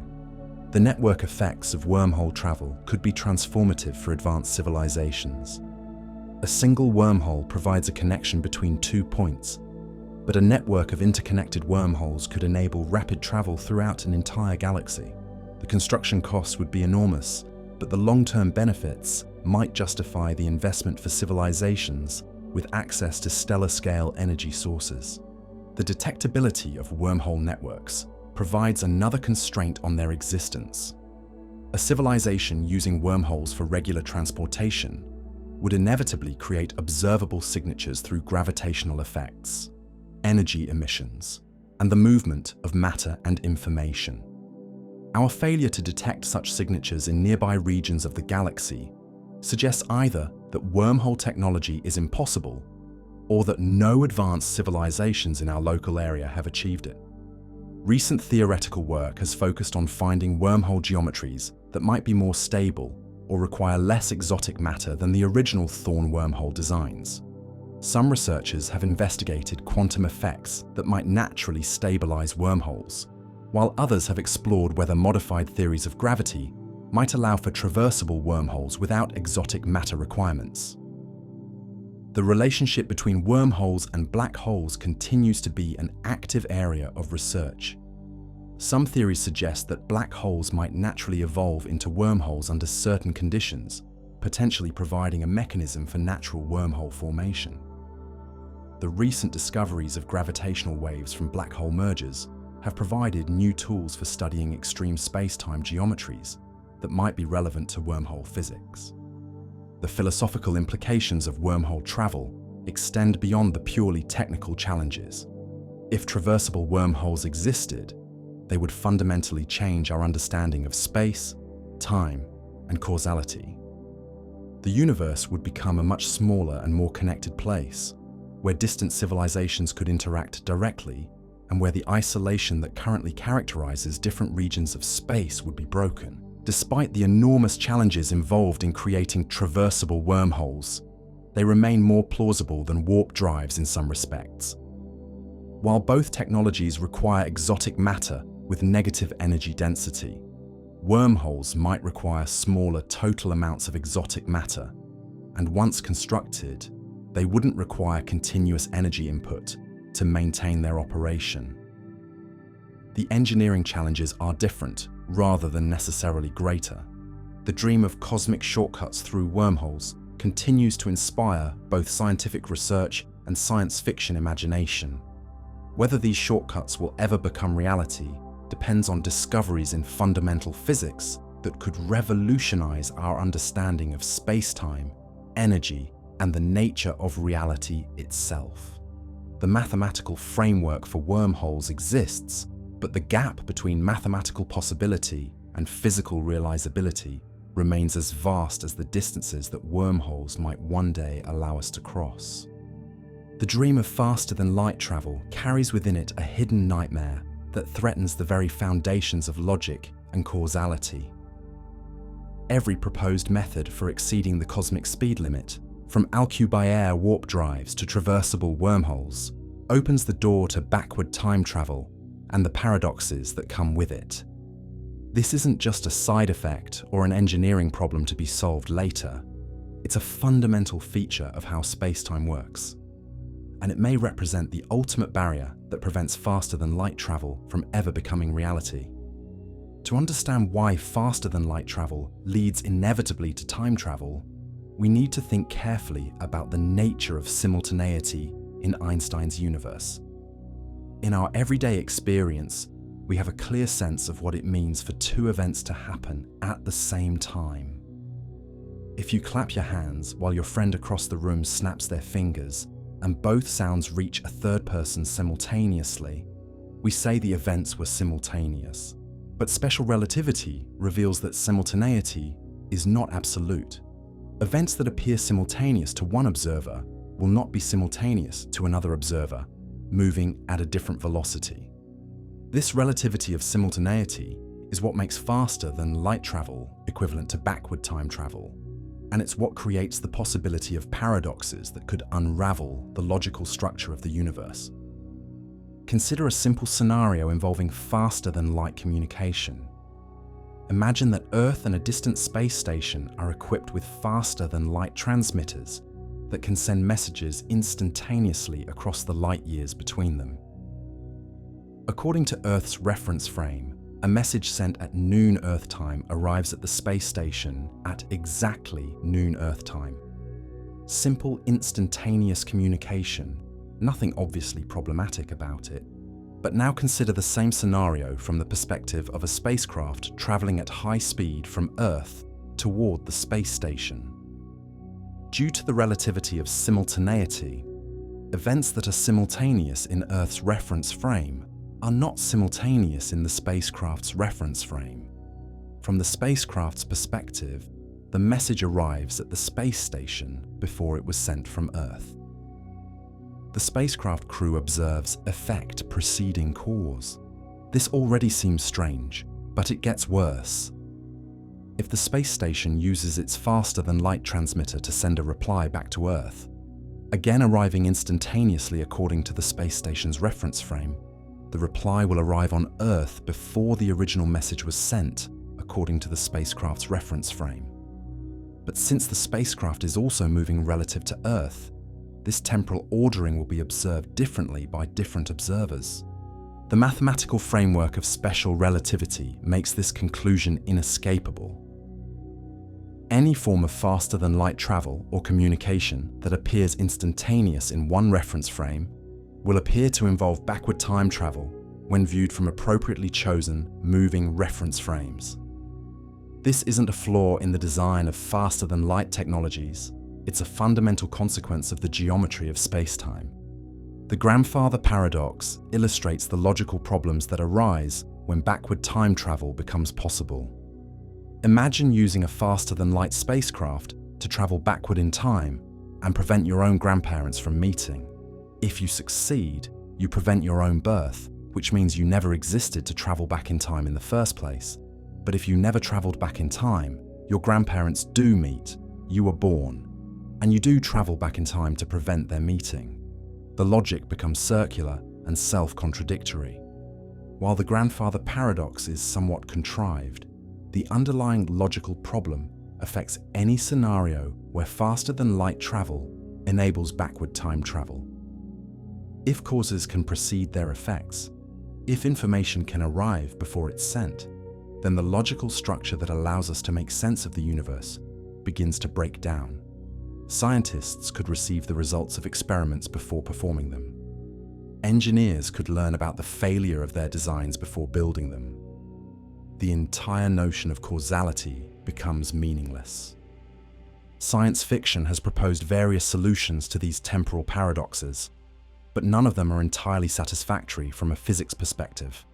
The network effects of wormhole travel could be transformative for advanced civilizations. A single wormhole provides a connection between 2 points, but a network of interconnected wormholes could enable rapid travel throughout an entire galaxy. The construction costs would be enormous, but the long-term benefits might justify the investment for civilizations with access to stellar-scale energy sources. The detectability of wormhole networks provides another constraint on their existence. A civilization using wormholes for regular transportation would inevitably create observable signatures through gravitational effects, energy emissions, and the movement of matter and information. Our failure to detect such signatures in nearby regions of the galaxy suggests either that wormhole technology is impossible or that no advanced civilizations in our local area have achieved it. Recent theoretical work has focused on finding wormhole geometries that might be more stable or require less exotic matter than the original Thorn wormhole designs. Some researchers have investigated quantum effects that might naturally stabilize wormholes, while others have explored whether modified theories of gravity might allow for traversable wormholes without exotic matter requirements. The relationship between wormholes and black holes continues to be an active area of research. Some theories suggest that black holes might naturally evolve into wormholes under certain conditions, potentially providing a mechanism for natural wormhole formation. The recent discoveries of gravitational waves from black hole mergers have provided new tools for studying extreme space-time geometries that might be relevant to wormhole physics. The philosophical implications of wormhole travel extend beyond the purely technical challenges. If traversable wormholes existed, they would fundamentally change our understanding of space, time, and causality. The universe would become a much smaller and more connected place, where distant civilizations could interact directly, and where the isolation that currently characterizes different regions of space would be broken. Despite the enormous challenges involved in creating traversable wormholes, they remain more plausible than warp drives in some respects. While both technologies require exotic matter with negative energy density, wormholes might require smaller total amounts of exotic matter, and once constructed, they wouldn't require continuous energy input to maintain their operation. The engineering challenges are different rather than necessarily greater. The dream of cosmic shortcuts through wormholes continues to inspire both scientific research and science fiction imagination. Whether these shortcuts will ever become reality depends on discoveries in fundamental physics that could revolutionize our understanding of space-time, energy, and the nature of reality itself. The mathematical framework for wormholes exists, but the gap between mathematical possibility and physical realizability remains as vast as the distances that wormholes might one day allow us to cross. The dream of faster-than-light travel carries within it a hidden nightmare that threatens the very foundations of logic and causality. Every proposed method for exceeding the cosmic speed limit, from Alcubierre warp drives to traversable wormholes, opens the door to backward time travel and the paradoxes that come with it. This isn't just a side effect or an engineering problem to be solved later. It's a fundamental feature of how space-time works. And it may represent the ultimate barrier that prevents faster-than-light travel from ever becoming reality. To understand why faster-than-light travel leads inevitably to time travel, we need to think carefully about the nature of simultaneity in Einstein's universe. In our everyday experience, we have a clear sense of what it means for two events to happen at the same time. If you clap your hands while your friend across the room snaps their fingers, and both sounds reach a third person simultaneously, we say the events were simultaneous. But special relativity reveals that simultaneity is not absolute. Events that appear simultaneous to one observer will not be simultaneous to another observer, moving at a different velocity. This relativity of simultaneity is what makes faster-than-light travel equivalent to backward time travel, and it's what creates the possibility of paradoxes that could unravel the logical structure of the universe. Consider a simple scenario involving faster-than-light communication. Imagine that Earth and a distant space station are equipped with faster-than-light transmitters that can send messages instantaneously across the light years between them. According to Earth's reference frame, a message sent at noon Earth time arrives at the space station at exactly noon Earth time. Simple, instantaneous communication, nothing obviously problematic about it. But now consider the same scenario from the perspective of a spacecraft traveling at high speed from Earth toward the space station. Due to the relativity of simultaneity, events that are simultaneous in Earth's reference frame are not simultaneous in the spacecraft's reference frame. From the spacecraft's perspective, the message arrives at the space station before it was sent from Earth. The spacecraft crew observes effect preceding cause. This already seems strange, but it gets worse. If the space station uses its faster-than-light transmitter to send a reply back to Earth, again arriving instantaneously according to the space station's reference frame, the reply will arrive on Earth before the original message was sent, according to the spacecraft's reference frame. But since the spacecraft is also moving relative to Earth, this temporal ordering will be observed differently by different observers. The mathematical framework of special relativity makes this conclusion inescapable. Any form of faster-than-light travel or communication that appears instantaneous in one reference frame will appear to involve backward time travel when viewed from appropriately chosen moving reference frames. This isn't a flaw in the design of faster-than-light technologies, it's a fundamental consequence of the geometry of space-time. The grandfather paradox illustrates the logical problems that arise when backward time travel becomes possible. Imagine using a faster-than-light spacecraft to travel backward in time and prevent your own grandparents from meeting. If you succeed, you prevent your own birth, which means you never existed to travel back in time in the first place. But if you never traveled back in time, your grandparents do meet, you were born, and you do travel back in time to prevent their meeting. The logic becomes circular and self-contradictory. While the grandfather paradox is somewhat contrived, the underlying logical problem affects any scenario where faster-than-light travel enables backward time travel. If causes can precede their effects, if information can arrive before it's sent, then the logical structure that allows us to make sense of the universe begins to break down. Scientists could receive the results of experiments before performing them. engineers could learn about the failure of their designs before building them. The entire notion of causality becomes meaningless. Science fiction has proposed various solutions to these temporal paradoxes, but none of them are entirely satisfactory from a physics perspective.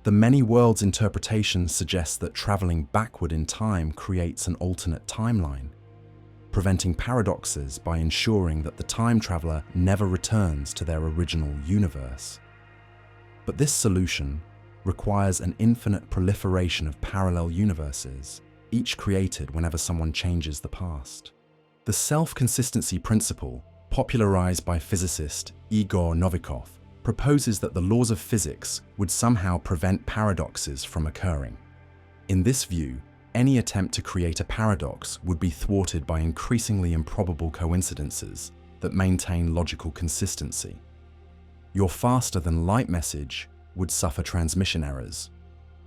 The many worlds interpretation suggests that traveling backward in time creates an alternate timeline, preventing paradoxes by ensuring that the time traveler never returns to their original universe. But this solution requires an infinite proliferation of parallel universes, each created whenever someone changes the past. The self-consistency principle, popularized by physicist Igor Novikov, proposes that the laws of physics would somehow prevent paradoxes from occurring. In this view, any attempt to create a paradox would be thwarted by increasingly improbable coincidences that maintain logical consistency. Your faster-than-light message would suffer transmission errors.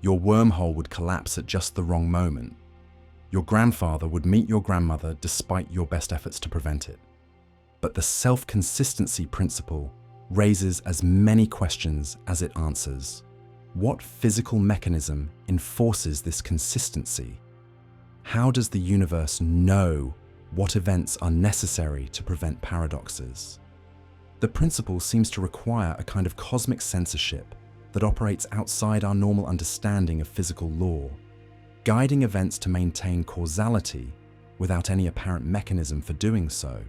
Your wormhole would collapse at just the wrong moment. Your grandfather would meet your grandmother despite your best efforts to prevent it. But the self-consistency principle raises as many questions as it answers. What physical mechanism enforces this consistency? How does the universe know what events are necessary to prevent paradoxes? The principle seems to require a kind of cosmic censorship that operates outside our normal understanding of physical law, guiding events to maintain causality without any apparent mechanism for doing so.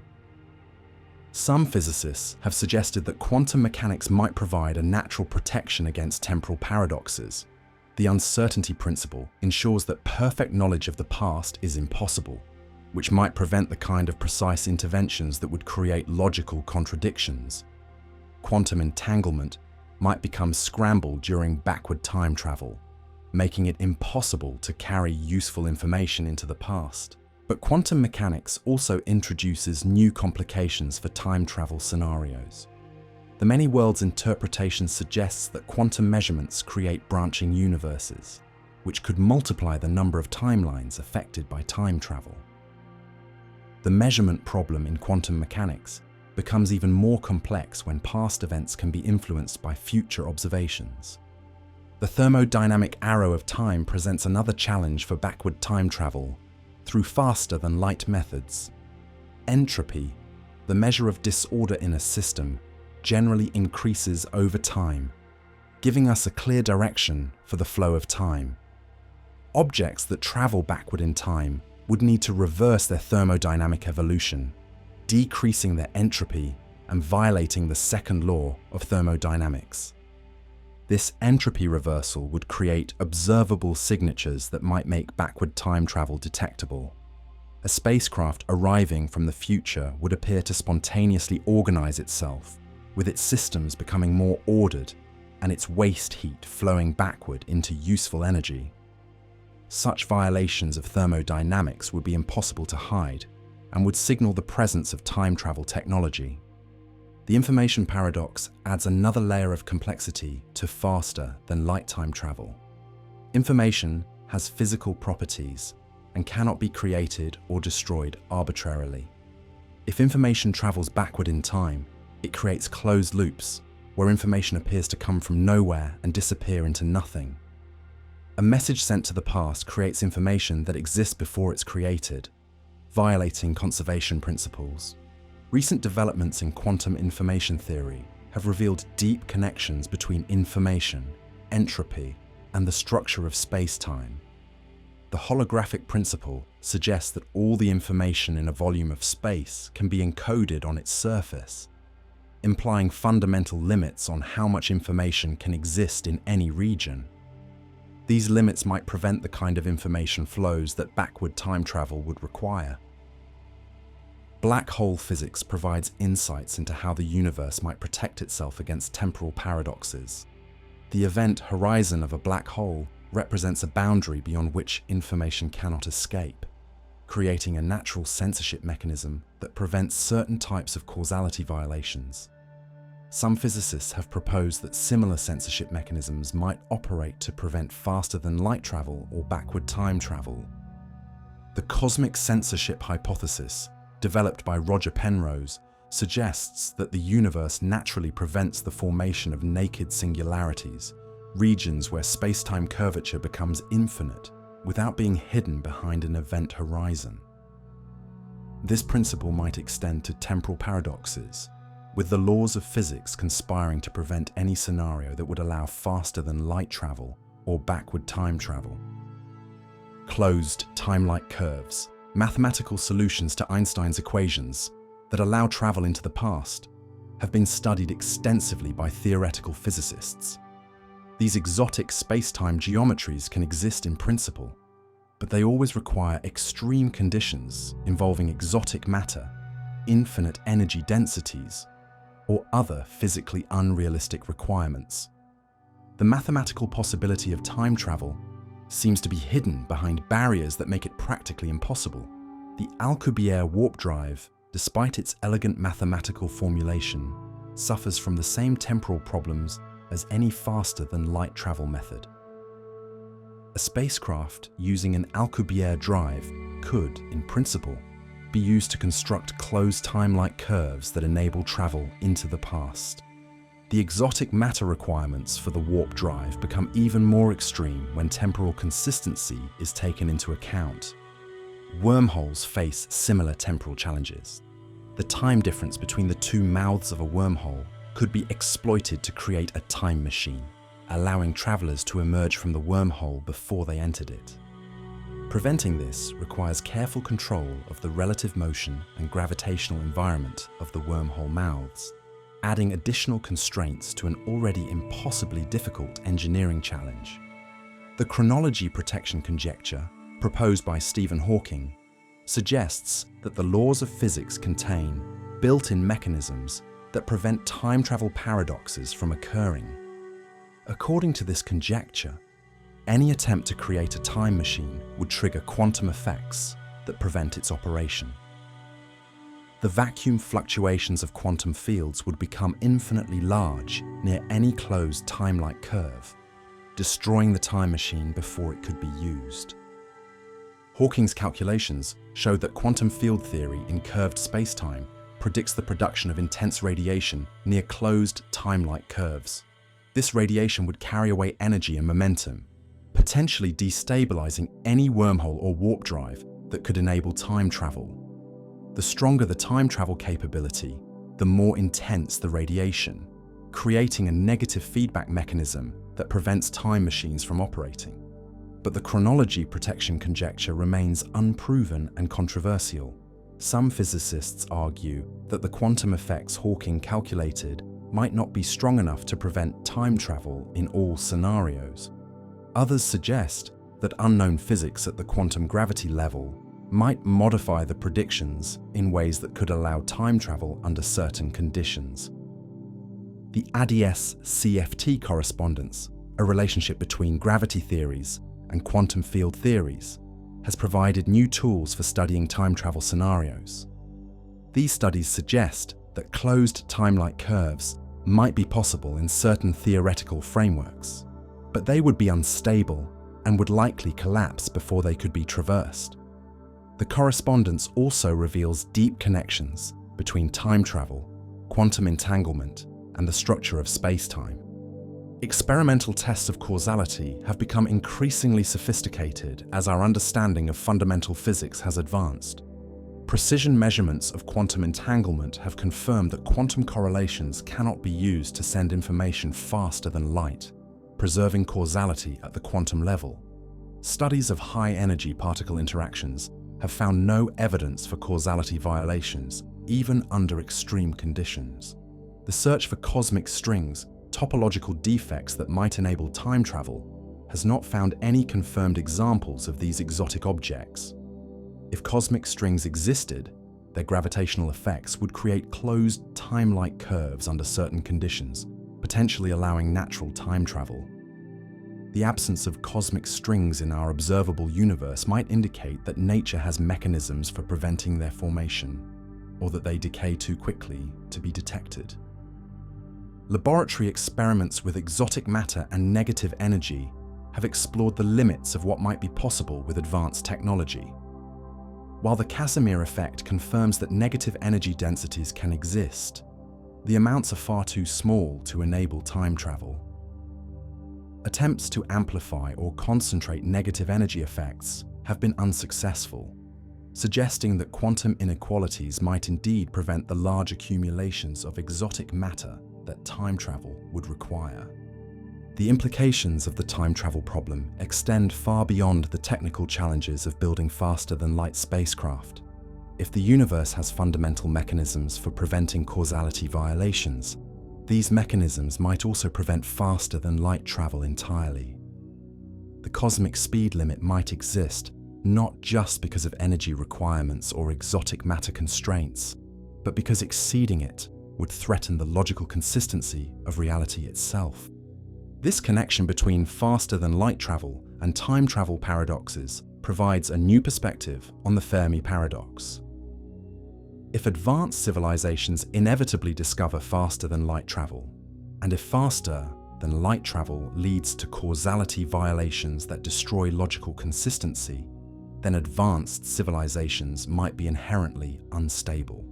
Some physicists have suggested that quantum mechanics might provide a natural protection against temporal paradoxes. The uncertainty principle ensures that perfect knowledge of the past is impossible, which might prevent the kind of precise interventions that would create logical contradictions. Quantum entanglement might become scrambled during backward time travel, making it impossible to carry useful information into the past. But quantum mechanics also introduces new complications for time travel scenarios. The many worlds interpretation suggests that quantum measurements create branching universes, which could multiply the number of timelines affected by time travel. The measurement problem in quantum mechanics becomes even more complex when past events can be influenced by future observations. The thermodynamic arrow of time presents another challenge for backward time travel through faster-than-light methods. Entropy, the measure of disorder in a system, generally increases over time, giving us a clear direction for the flow of time. Objects that travel backward in time would need to reverse their thermodynamic evolution, decreasing their entropy and violating the second law of thermodynamics. This entropy reversal would create observable signatures that might make backward time travel detectable. A spacecraft arriving from the future would appear to spontaneously organize itself, with its systems becoming more ordered and its waste heat flowing backward into useful energy. Such violations of thermodynamics would be impossible to hide and would signal the presence of time travel technology. The information paradox adds another layer of complexity to faster-than-light time travel. Information has physical properties and cannot be created or destroyed arbitrarily. If information travels backward in time, it creates closed loops where information appears to come from nowhere and disappear into nothing. A message sent to the past creates information that exists before it's created, violating conservation principles. Recent developments in quantum information theory have revealed deep connections between information, entropy, and the structure of space-time. The holographic principle suggests that all the information in a volume of space can be encoded on its surface, implying fundamental limits on how much information can exist in any region. These limits might prevent the kind of information flows that backward time travel would require. Black hole physics provides insights into how the universe might protect itself against temporal paradoxes. The event horizon of a black hole represents a boundary beyond which information cannot escape, creating a natural censorship mechanism that prevents certain types of causality violations. Some physicists have proposed that similar censorship mechanisms might operate to prevent faster-than-light travel or backward time travel. The cosmic censorship hypothesis, developed by Roger Penrose, suggests that the universe naturally prevents the formation of naked singularities, regions where space-time curvature becomes infinite without being hidden behind an event horizon. This principle might extend to temporal paradoxes, with the laws of physics conspiring to prevent any scenario that would allow faster than light travel or backward time travel. Closed time-like curves, mathematical solutions to Einstein's equations that allow travel into the past, have been studied extensively by theoretical physicists. These exotic space-time geometries can exist in principle, but they always require extreme conditions involving exotic matter, infinite energy densities, or other physically unrealistic requirements. The mathematical possibility of time travel seems to be hidden behind barriers that make it practically impossible. The Alcubierre warp drive, despite its elegant mathematical formulation, suffers from the same temporal problems as any faster than light travel method. A spacecraft using an Alcubierre drive could, in principle, be used to construct closed time-like curves that enable travel into the past. The exotic matter requirements for the warp drive become even more extreme when temporal consistency is taken into account. Wormholes face similar temporal challenges. The time difference between the two mouths of a wormhole could be exploited to create a time machine, allowing travelers to emerge from the wormhole before they entered it. Preventing this requires careful control of the relative motion and gravitational environment of the wormhole mouths, adding additional constraints to an already impossibly difficult engineering challenge. The chronology protection conjecture, proposed by Stephen Hawking, suggests that the laws of physics contain built-in mechanisms that prevent time travel paradoxes from occurring. According to this conjecture, any attempt to create a time machine would trigger quantum effects that prevent its operation. The vacuum fluctuations of quantum fields would become infinitely large near any closed time-like curve, destroying the time machine before it could be used. Hawking's calculations showed that quantum field theory in curved spacetime predicts the production of intense radiation near closed time-like curves. This radiation would carry away energy and momentum, potentially destabilizing any wormhole or warp drive that could enable time travel. The stronger the time travel capability, the more intense the radiation, creating a negative feedback mechanism that prevents time machines from operating. But the chronology protection conjecture remains unproven and controversial. Some physicists argue that the quantum effects Hawking calculated might not be strong enough to prevent time travel in all scenarios. Others suggest that unknown physics at the quantum gravity level might modify the predictions in ways that could allow time travel under certain conditions. The ADS-CFT correspondence, a relationship between gravity theories and quantum field theories, has provided new tools for studying time travel scenarios. These studies suggest that closed time-like curves might be possible in certain theoretical frameworks, but they would be unstable and would likely collapse before they could be traversed. The correspondence also reveals deep connections between time travel, quantum entanglement, and the structure of space-time. Experimental tests of causality have become increasingly sophisticated as our understanding of fundamental physics has advanced. Precision measurements of quantum entanglement have confirmed that quantum correlations cannot be used to send information faster than light, preserving causality at the quantum level. Studies of high-energy particle interactions have found no evidence for causality violations, even under extreme conditions. The search for cosmic strings, topological defects that might enable time travel, has not found any confirmed examples of these exotic objects. If cosmic strings existed, their gravitational effects would create closed time-like curves under certain conditions, potentially allowing natural time travel. The absence of cosmic strings in our observable universe might indicate that nature has mechanisms for preventing their formation, or that they decay too quickly to be detected. Laboratory experiments with exotic matter and negative energy have explored the limits of what might be possible with advanced technology. While the Casimir effect confirms that negative energy densities can exist, the amounts are far too small to enable time travel. Attempts to amplify or concentrate negative energy effects have been unsuccessful, suggesting that quantum inequalities might indeed prevent the large accumulations of exotic matter that time travel would require. The implications of the time travel problem extend far beyond the technical challenges of building faster-than-light spacecraft. If the universe has fundamental mechanisms for preventing causality violations, these mechanisms might also prevent faster-than-light travel entirely. The cosmic speed limit might exist not just because of energy requirements or exotic matter constraints, but because exceeding it would threaten the logical consistency of reality itself. This connection between faster-than-light travel and time travel paradoxes provides a new perspective on the Fermi paradox. If advanced civilizations inevitably discover faster-than-light travel, and if faster-than-light travel leads to causality violations that destroy logical consistency, then advanced civilizations might be inherently unstable.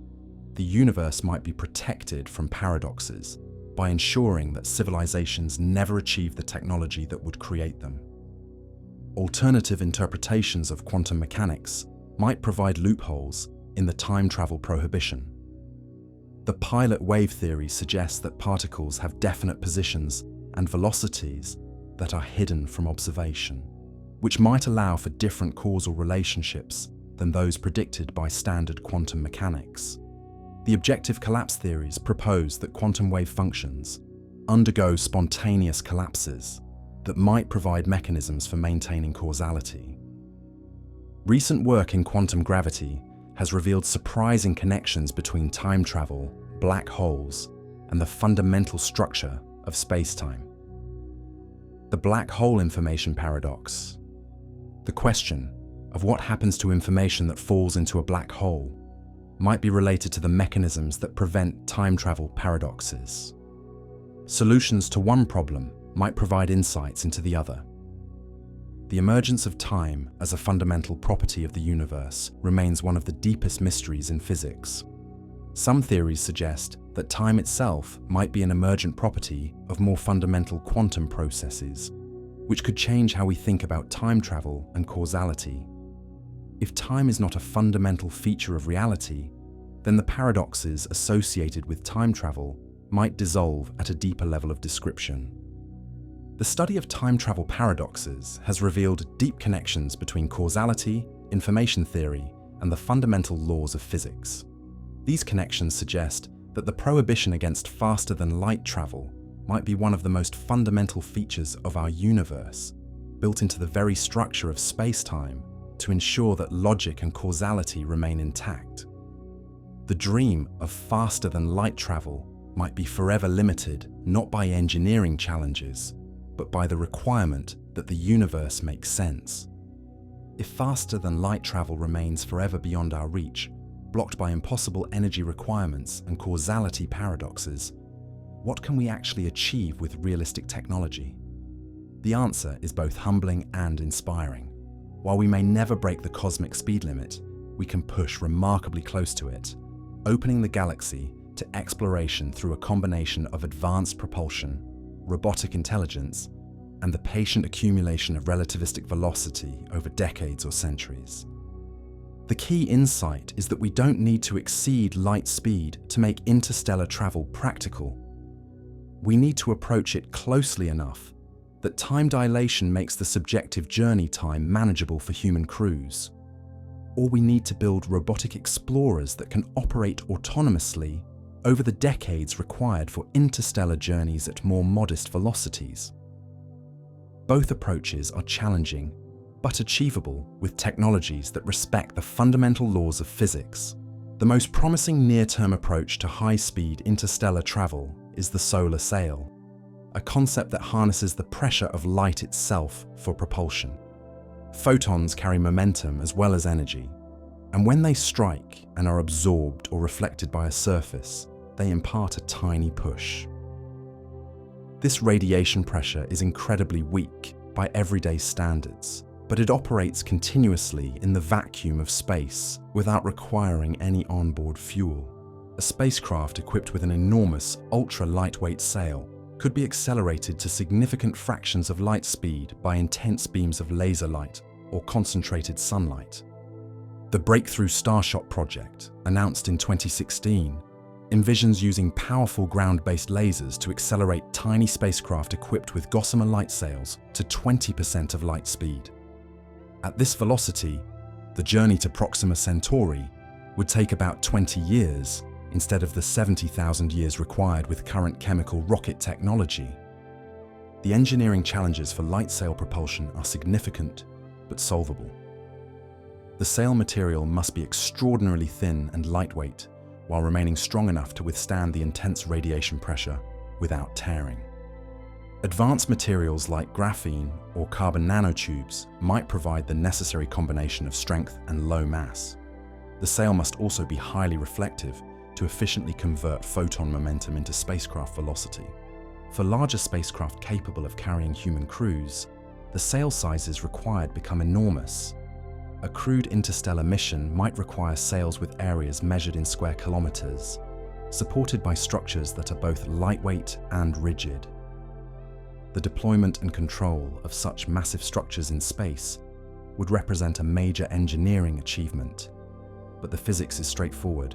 The universe might be protected from paradoxes by ensuring that civilizations never achieve the technology that would create them. Alternative interpretations of quantum mechanics might provide loopholes in the time travel prohibition. The pilot wave theory suggests that particles have definite positions and velocities that are hidden from observation, which might allow for different causal relationships than those predicted by standard quantum mechanics. The objective collapse theories propose that quantum wave functions undergo spontaneous collapses that might provide mechanisms for maintaining causality. Recent work in quantum gravity has revealed surprising connections between time travel, black holes, and the fundamental structure of space-time. The black hole information paradox. The question of what happens to information that falls into a black hole might be related to the mechanisms that prevent time travel paradoxes. Solutions to one problem might provide insights into the other. The emergence of time as a fundamental property of the universe remains one of the deepest mysteries in physics. Some theories suggest that time itself might be an emergent property of more fundamental quantum processes, which could change how we think about time travel and causality. If time is not a fundamental feature of reality, then the paradoxes associated with time travel might dissolve at a deeper level of description. The study of time travel paradoxes has revealed deep connections between causality, information theory, and the fundamental laws of physics. These connections suggest that the prohibition against faster-than-light travel might be one of the most fundamental features of our universe, built into the very structure of space-time to ensure that logic and causality remain intact. The dream of faster-than-light travel might be forever limited not by engineering challenges, but by the requirement that the universe makes sense. If faster-than-light travel remains forever beyond our reach, blocked by impossible energy requirements and causality paradoxes, what can we actually achieve with realistic technology? The answer is both humbling and inspiring. While we may never break the cosmic speed limit, we can push remarkably close to it, opening the galaxy to exploration through a combination of advanced propulsion, robotic intelligence, and the patient accumulation of relativistic velocity over decades or centuries. The key insight is that we don't need to exceed light speed to make interstellar travel practical. We need to approach it closely enough that time dilation makes the subjective journey time manageable for human crews. Or we need to build robotic explorers that can operate autonomously over the decades required for interstellar journeys at more modest velocities. Both approaches are challenging, but achievable with technologies that respect the fundamental laws of physics. The most promising near-term approach to high-speed interstellar travel is the solar sail, a concept that harnesses the pressure of light itself for propulsion. Photons carry momentum as well as energy, and when they strike and are absorbed or reflected by a surface, they impart a tiny push. This radiation pressure is incredibly weak by everyday standards, but it operates continuously in the vacuum of space without requiring any onboard fuel. A spacecraft equipped with an enormous, ultra-lightweight sail could be accelerated to significant fractions of light speed by intense beams of laser light or concentrated sunlight. The Breakthrough Starshot project, announced in 2016, envisions using powerful ground-based lasers to accelerate tiny spacecraft equipped with Gossamer light sails to 20% of light speed. At this velocity, the journey to Proxima Centauri would take about 20 years instead of the 70,000 years required with current chemical rocket technology. The engineering challenges for light sail propulsion are significant but solvable. The sail material must be extraordinarily thin and lightweight while remaining strong enough to withstand the intense radiation pressure without tearing. Advanced materials like graphene or carbon nanotubes might provide the necessary combination of strength and low mass. The sail must also be highly reflective to efficiently convert photon momentum into spacecraft velocity. For larger spacecraft capable of carrying human crews, the sail sizes required become enormous. A crewed interstellar mission might require sails with areas measured in square kilometers, supported by structures that are both lightweight and rigid. The deployment and control of such massive structures in space would represent a major engineering achievement, but the physics is straightforward,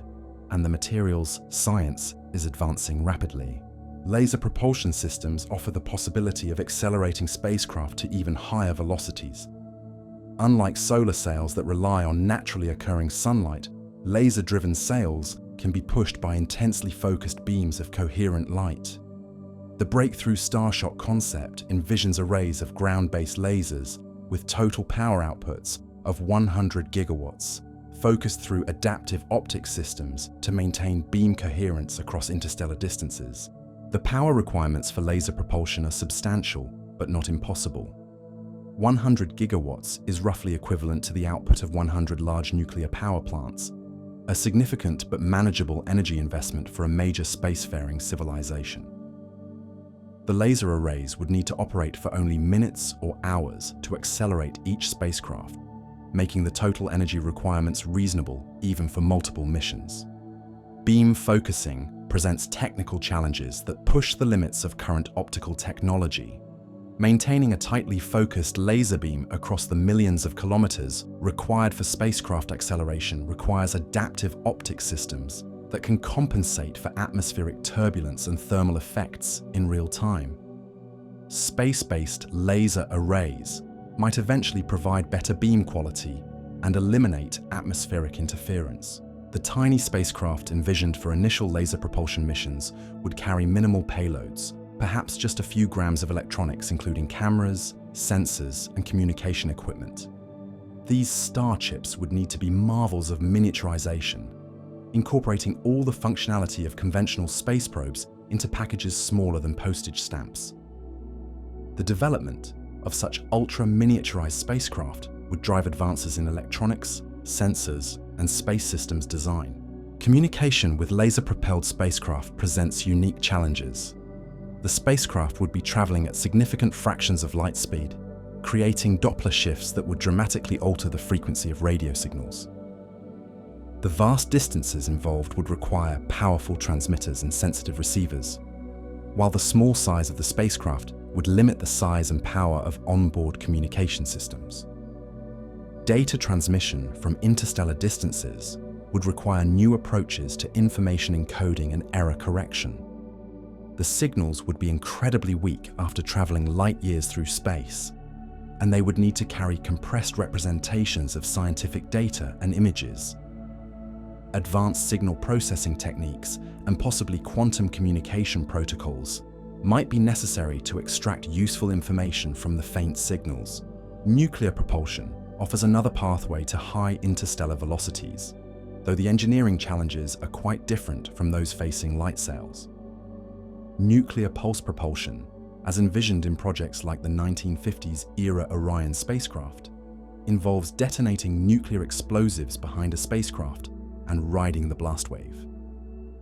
and the materials science is advancing rapidly. Laser propulsion systems offer the possibility of accelerating spacecraft to even higher velocities. Unlike solar sails that rely on naturally occurring sunlight, laser-driven sails can be pushed by intensely focused beams of coherent light. The Breakthrough Starshot concept envisions arrays of ground-based lasers with total power outputs of 100 gigawatts, focused through adaptive optics systems to maintain beam coherence across interstellar distances. The power requirements for laser propulsion are substantial, but not impossible. 100 gigawatts is roughly equivalent to the output of 100 large nuclear power plants, a significant but manageable energy investment for a major spacefaring civilization. The laser arrays would need to operate for only minutes or hours to accelerate each spacecraft, making the total energy requirements reasonable even for multiple missions. Beam focusing presents technical challenges that push the limits of current optical technology. Maintaining a tightly focused laser beam across the millions of kilometers required for spacecraft acceleration requires adaptive optics systems that can compensate for atmospheric turbulence and thermal effects in real time. Space-based laser arrays might eventually provide better beam quality and eliminate atmospheric interference. The tiny spacecraft envisioned for initial laser propulsion missions would carry minimal payloads, perhaps just a few grams of electronics including cameras, sensors, and communication equipment. These star chips would need to be marvels of miniaturization, incorporating all the functionality of conventional space probes into packages smaller than postage stamps. The development of such ultra-miniaturized spacecraft would drive advances in electronics, sensors, and space systems design. Communication with laser-propelled spacecraft presents unique challenges. The spacecraft would be traveling at significant fractions of light speed, creating Doppler shifts that would dramatically alter the frequency of radio signals. The vast distances involved would require powerful transmitters and sensitive receivers, while the small size of the spacecraft would limit the size and power of onboard communication systems. Data transmission from interstellar distances would require new approaches to information encoding and error correction. The signals would be incredibly weak after traveling light years through space, and they would need to carry compressed representations of scientific data and images. Advanced signal processing techniques and possibly quantum communication protocols might be necessary to extract useful information from the faint signals. Nuclear propulsion offers another pathway to high interstellar velocities, though the engineering challenges are quite different from those facing light sails. Nuclear pulse propulsion, as envisioned in projects like the 1950s-era Orion spacecraft, involves detonating nuclear explosives behind a spacecraft and riding the blast wave.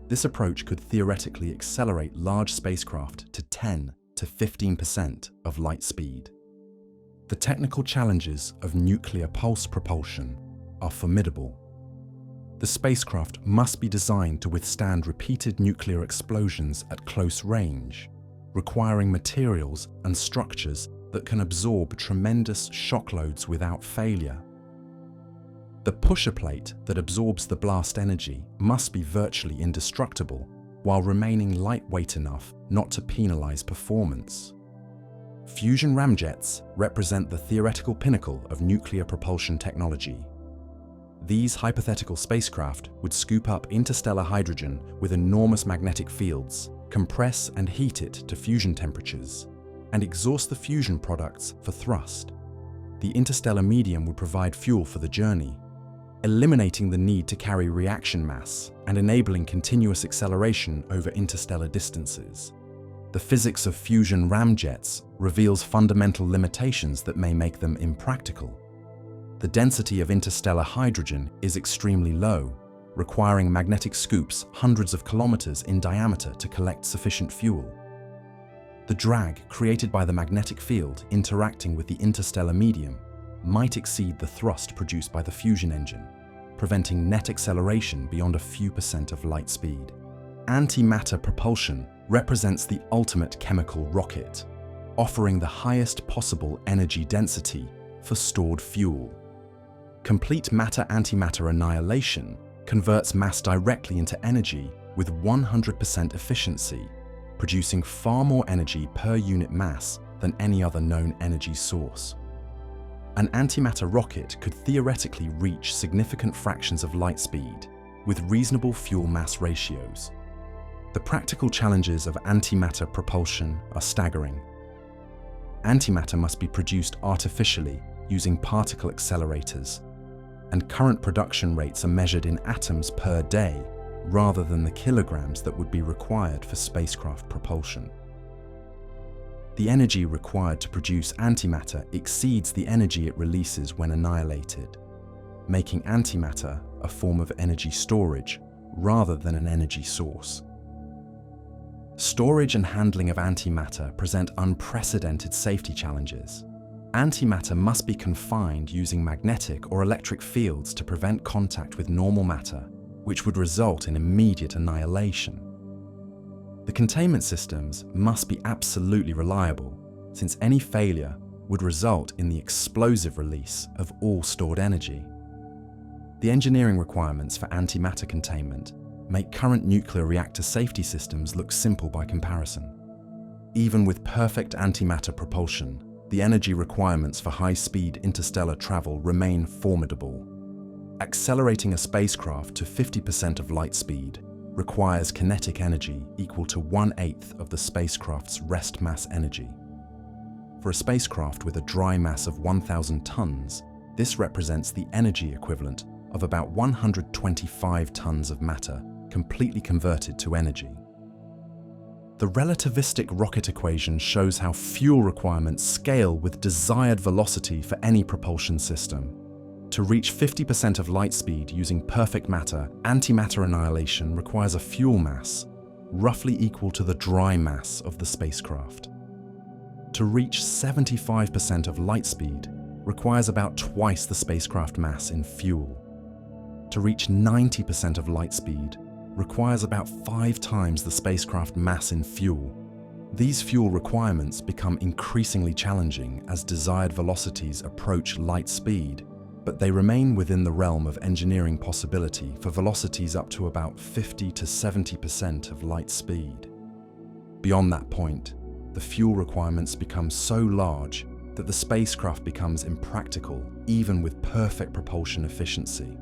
This approach could theoretically accelerate large spacecraft to 10 to 15% of light speed. The technical challenges of nuclear pulse propulsion are formidable. The spacecraft must be designed to withstand repeated nuclear explosions at close range, requiring materials and structures that can absorb tremendous shock loads without failure. The pusher plate that absorbs the blast energy must be virtually indestructible, while remaining lightweight enough not to penalize performance. Fusion ramjets represent the theoretical pinnacle of nuclear propulsion technology. These hypothetical spacecraft would scoop up interstellar hydrogen with enormous magnetic fields, compress and heat it to fusion temperatures, and exhaust the fusion products for thrust. The interstellar medium would provide fuel for the journey, eliminating the need to carry reaction mass and enabling continuous acceleration over interstellar distances. The physics of fusion ramjets reveals fundamental limitations that may make them impractical. The density of interstellar hydrogen is extremely low, requiring magnetic scoops hundreds of kilometers in diameter to collect sufficient fuel. The drag created by the magnetic field interacting with the interstellar medium might exceed the thrust produced by the fusion engine, preventing net acceleration beyond a few % of light speed. Antimatter propulsion represents the ultimate chemical rocket, offering the highest possible energy density for stored fuel. Complete matter-antimatter annihilation converts mass directly into energy with 100% efficiency, producing far more energy per unit mass than any other known energy source. An antimatter rocket could theoretically reach significant fractions of light speed with reasonable fuel-mass ratios. The practical challenges of antimatter propulsion are staggering. Antimatter must be produced artificially using particle accelerators, and current production rates are measured in atoms per day rather than the kilograms that would be required for spacecraft propulsion. The energy required to produce antimatter exceeds the energy it releases when annihilated, making antimatter a form of energy storage rather than an energy source. Storage and handling of antimatter present unprecedented safety challenges. Antimatter must be confined using magnetic or electric fields to prevent contact with normal matter, which would result in immediate annihilation. The containment systems must be absolutely reliable, since any failure would result in the explosive release of all stored energy. The engineering requirements for antimatter containment make current nuclear reactor safety systems look simple by comparison. Even with perfect antimatter propulsion, the energy requirements for high-speed interstellar travel remain formidable. Accelerating a spacecraft to 50% of light speed requires kinetic energy equal to 1/8 of the spacecraft's rest mass energy. For a spacecraft with a dry mass of 1,000 tons, this represents the energy equivalent of about 125 tons of matter completely converted to energy. The relativistic rocket equation shows how fuel requirements scale with desired velocity for any propulsion system. To reach 50% of light speed using perfect matter, antimatter annihilation requires a fuel mass roughly equal to the dry mass of the spacecraft. To reach 75% of light speed requires about twice the spacecraft mass in fuel. To reach 90% of light speed requires about 5 times the spacecraft mass in fuel. These fuel requirements become increasingly challenging as desired velocities approach light speed, but they remain within the realm of engineering possibility for velocities up to about 50 to 70% of light speed. Beyond that point, the fuel requirements become so large that the spacecraft becomes impractical even with perfect propulsion efficiency.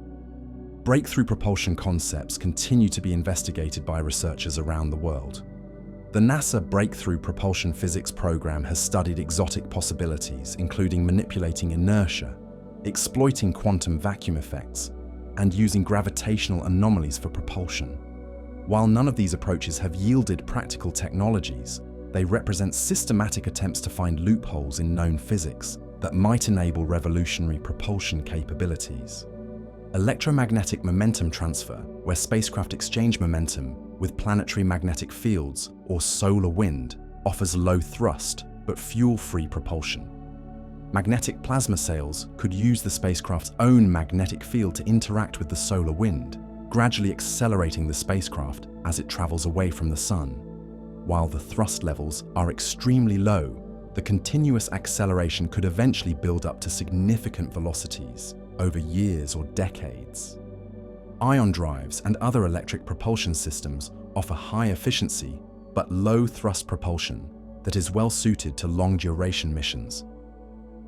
Breakthrough propulsion concepts continue to be investigated by researchers around the world. The NASA Breakthrough Propulsion Physics program has studied exotic possibilities, including manipulating inertia, exploiting quantum vacuum effects, and using gravitational anomalies for propulsion. While none of these approaches have yielded practical technologies, they represent systematic attempts to find loopholes in known physics that might enable revolutionary propulsion capabilities. Electromagnetic momentum transfer, where spacecraft exchange momentum with planetary magnetic fields or solar wind, offers low thrust but fuel-free propulsion. Magnetic plasma sails could use the spacecraft's own magnetic field to interact with the solar wind, gradually accelerating the spacecraft as it travels away from the Sun. While the thrust levels are extremely low, the continuous acceleration could eventually build up to significant velocities over years or decades. Ion drives and other electric propulsion systems offer high efficiency but low thrust propulsion that is well suited to long-duration missions.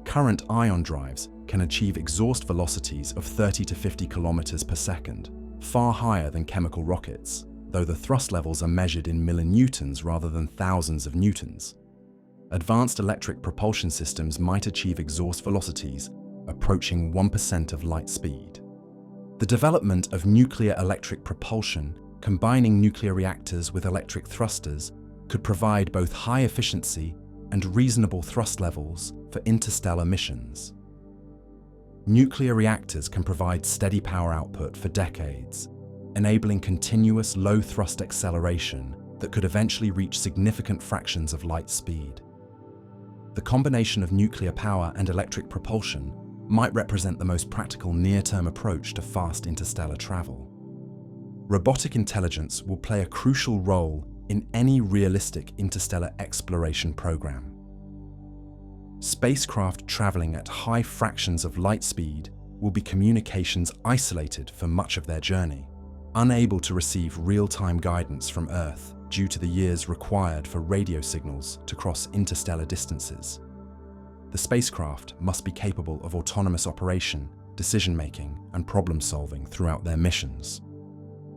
Current ion drives can achieve exhaust velocities of 30 to 50 kilometers per second, far higher than chemical rockets, though the thrust levels are measured in millinewtons rather than thousands of newtons. Advanced electric propulsion systems might achieve exhaust velocities approaching 1% of light speed. The development of nuclear electric propulsion, combining nuclear reactors with electric thrusters, could provide both high efficiency and reasonable thrust levels for interstellar missions. Nuclear reactors can provide steady power output for decades, enabling continuous low-thrust acceleration that could eventually reach significant fractions of light speed. The combination of nuclear power and electric propulsion might represent the most practical near-term approach to fast interstellar travel. Robotic intelligence will play a crucial role in any realistic interstellar exploration program. Spacecraft traveling at high fractions of light speed will be communications isolated for much of their journey, unable to receive real-time guidance from Earth due to the years required for radio signals to cross interstellar distances. The spacecraft must be capable of autonomous operation, decision-making, and problem-solving throughout their missions.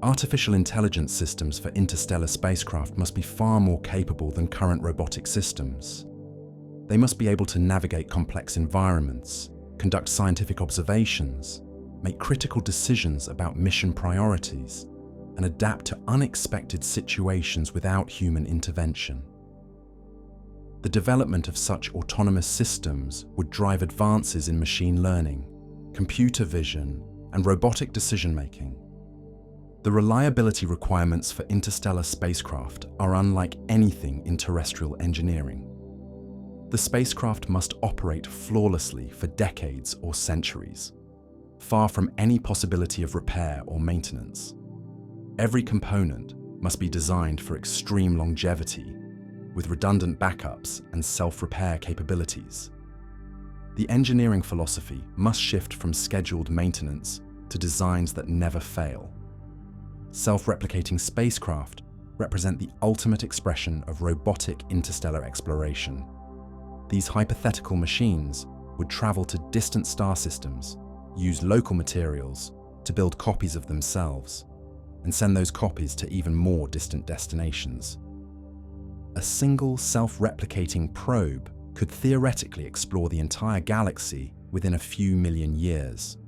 Artificial intelligence systems for interstellar spacecraft must be far more capable than current robotic systems. They must be able to navigate complex environments, conduct scientific observations, make critical decisions about mission priorities, and adapt to unexpected situations without human intervention. The development of such autonomous systems would drive advances in machine learning, computer vision, and robotic decision-making. The reliability requirements for interstellar spacecraft are unlike anything in terrestrial engineering. The spacecraft must operate flawlessly for decades or centuries, far from any possibility of repair or maintenance. Every component must be designed for extreme longevity, with redundant backups and self-repair capabilities. The engineering philosophy must shift from scheduled maintenance to designs that never fail. Self-replicating spacecraft represent the ultimate expression of robotic interstellar exploration. These hypothetical machines would travel to distant star systems, use local materials to build copies of themselves, and send those copies to even more distant destinations. A single self-replicating probe could theoretically explore the entire galaxy within a few million years,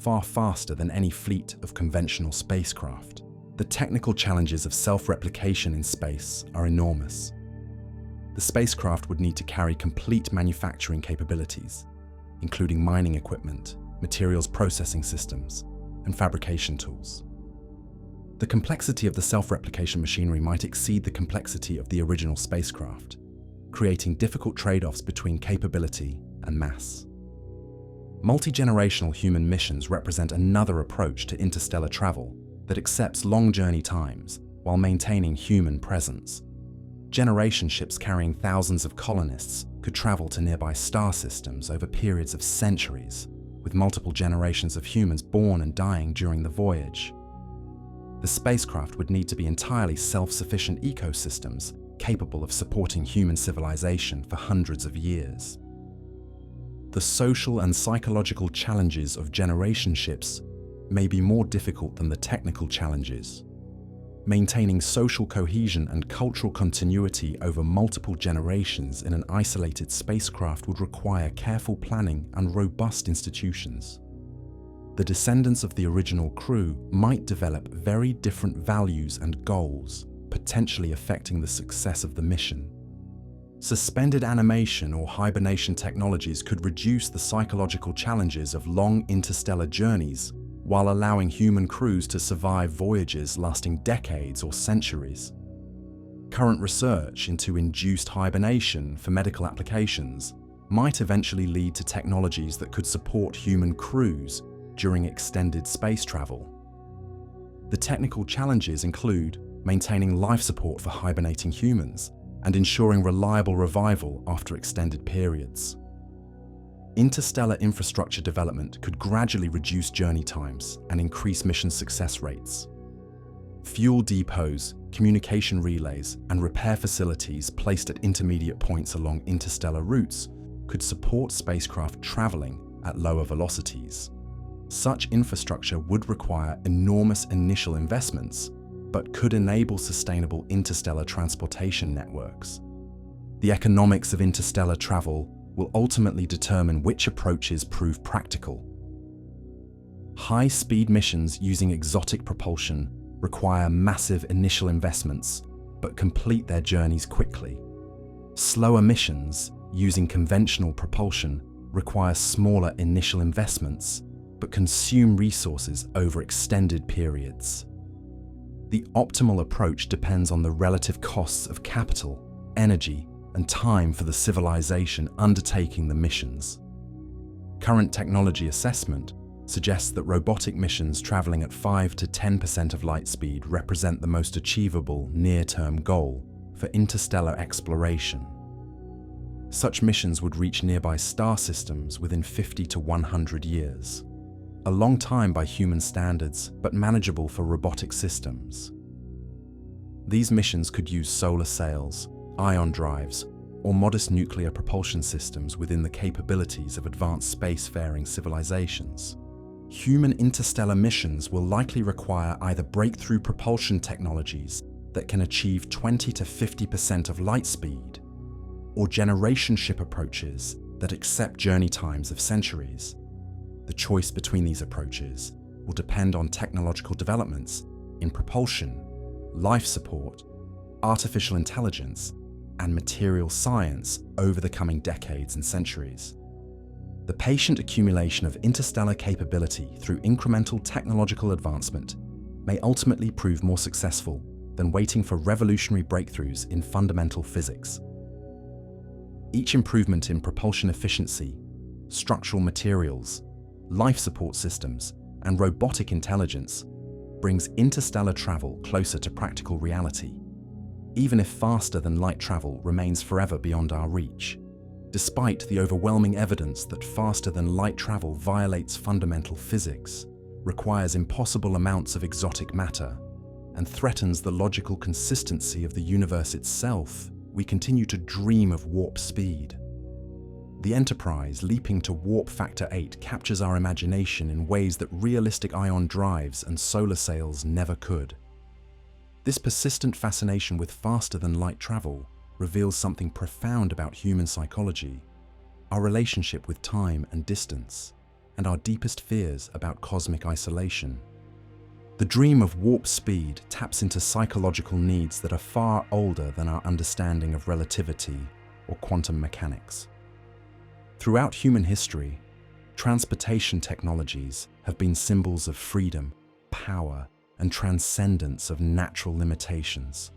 far faster than any fleet of conventional spacecraft. The technical challenges of self-replication in space are enormous. The spacecraft would need to carry complete manufacturing capabilities, including mining equipment, materials processing systems, and fabrication tools. The complexity of the self-replication machinery might exceed the complexity of the original spacecraft, creating difficult trade-offs between capability and mass. Multi-generational human missions represent another approach to interstellar travel that accepts long journey times while maintaining human presence. Generation ships carrying thousands of colonists could travel to nearby star systems over periods of centuries, with multiple generations of humans born and dying during the voyage. The spacecraft would need to be entirely self-sufficient ecosystems capable of supporting human civilization for hundreds of years. The social and psychological challenges of generation ships may be more difficult than the technical challenges. Maintaining social cohesion and cultural continuity over multiple generations in an isolated spacecraft would require careful planning and robust institutions. The descendants of the original crew might develop very different values and goals, potentially affecting the success of the mission. Suspended animation or hibernation technologies could reduce the psychological challenges of long interstellar journeys while allowing human crews to survive voyages lasting decades or centuries. Current research into induced hibernation for medical applications might eventually lead to technologies that could support human crews during extended space travel. The technical challenges include maintaining life support for hibernating humans and ensuring reliable revival after extended periods. Interstellar infrastructure development could gradually reduce journey times and increase mission success rates. Fuel depots, communication relays, and repair facilities placed at intermediate points along interstellar routes could support spacecraft traveling at lower velocities. Such infrastructure would require enormous initial investments, but could enable sustainable interstellar transportation networks. The economics of interstellar travel will ultimately determine which approaches prove practical. High-speed missions using exotic propulsion require massive initial investments, but complete their journeys quickly. Slower missions using conventional propulsion require smaller initial investments, but consume resources over extended periods. The optimal approach depends on the relative costs of capital, energy, and time for the civilization undertaking the missions. Current technology assessment suggests that robotic missions traveling at 5 to 10% of light speed represent the most achievable near-term goal for interstellar exploration. Such missions would reach nearby star systems within 50 to 100 years. A long time by human standards, but manageable for robotic systems. These missions could use solar sails, ion drives, or modest nuclear propulsion systems within the capabilities of advanced spacefaring civilizations. Human interstellar missions will likely require either breakthrough propulsion technologies that can achieve 20 to 50% of light speed, or generation ship approaches that accept journey times of centuries. The choice between these approaches will depend on technological developments in propulsion, life support, artificial intelligence, and material science over the coming decades and centuries. The patient accumulation of interstellar capability through incremental technological advancement may ultimately prove more successful than waiting for revolutionary breakthroughs in fundamental physics. Each improvement in propulsion efficiency, structural materials, life support systems, and robotic intelligence brings interstellar travel closer to practical reality, even if faster than light travel remains forever beyond our reach. Despite the overwhelming evidence that faster than light travel violates fundamental physics, requires impossible amounts of exotic matter, and threatens the logical consistency of the universe itself, we continue to dream of warp speed. The Enterprise, leaping to warp factor 8, captures our imagination in ways that realistic ion drives and solar sails never could. This persistent fascination with faster-than-light travel reveals something profound about human psychology, our relationship with time and distance, and our deepest fears about cosmic isolation. The dream of warp speed taps into psychological needs that are far older than our understanding of relativity or quantum mechanics. Throughout human history, transportation technologies have been symbols of freedom, power, and transcendence of natural limitations.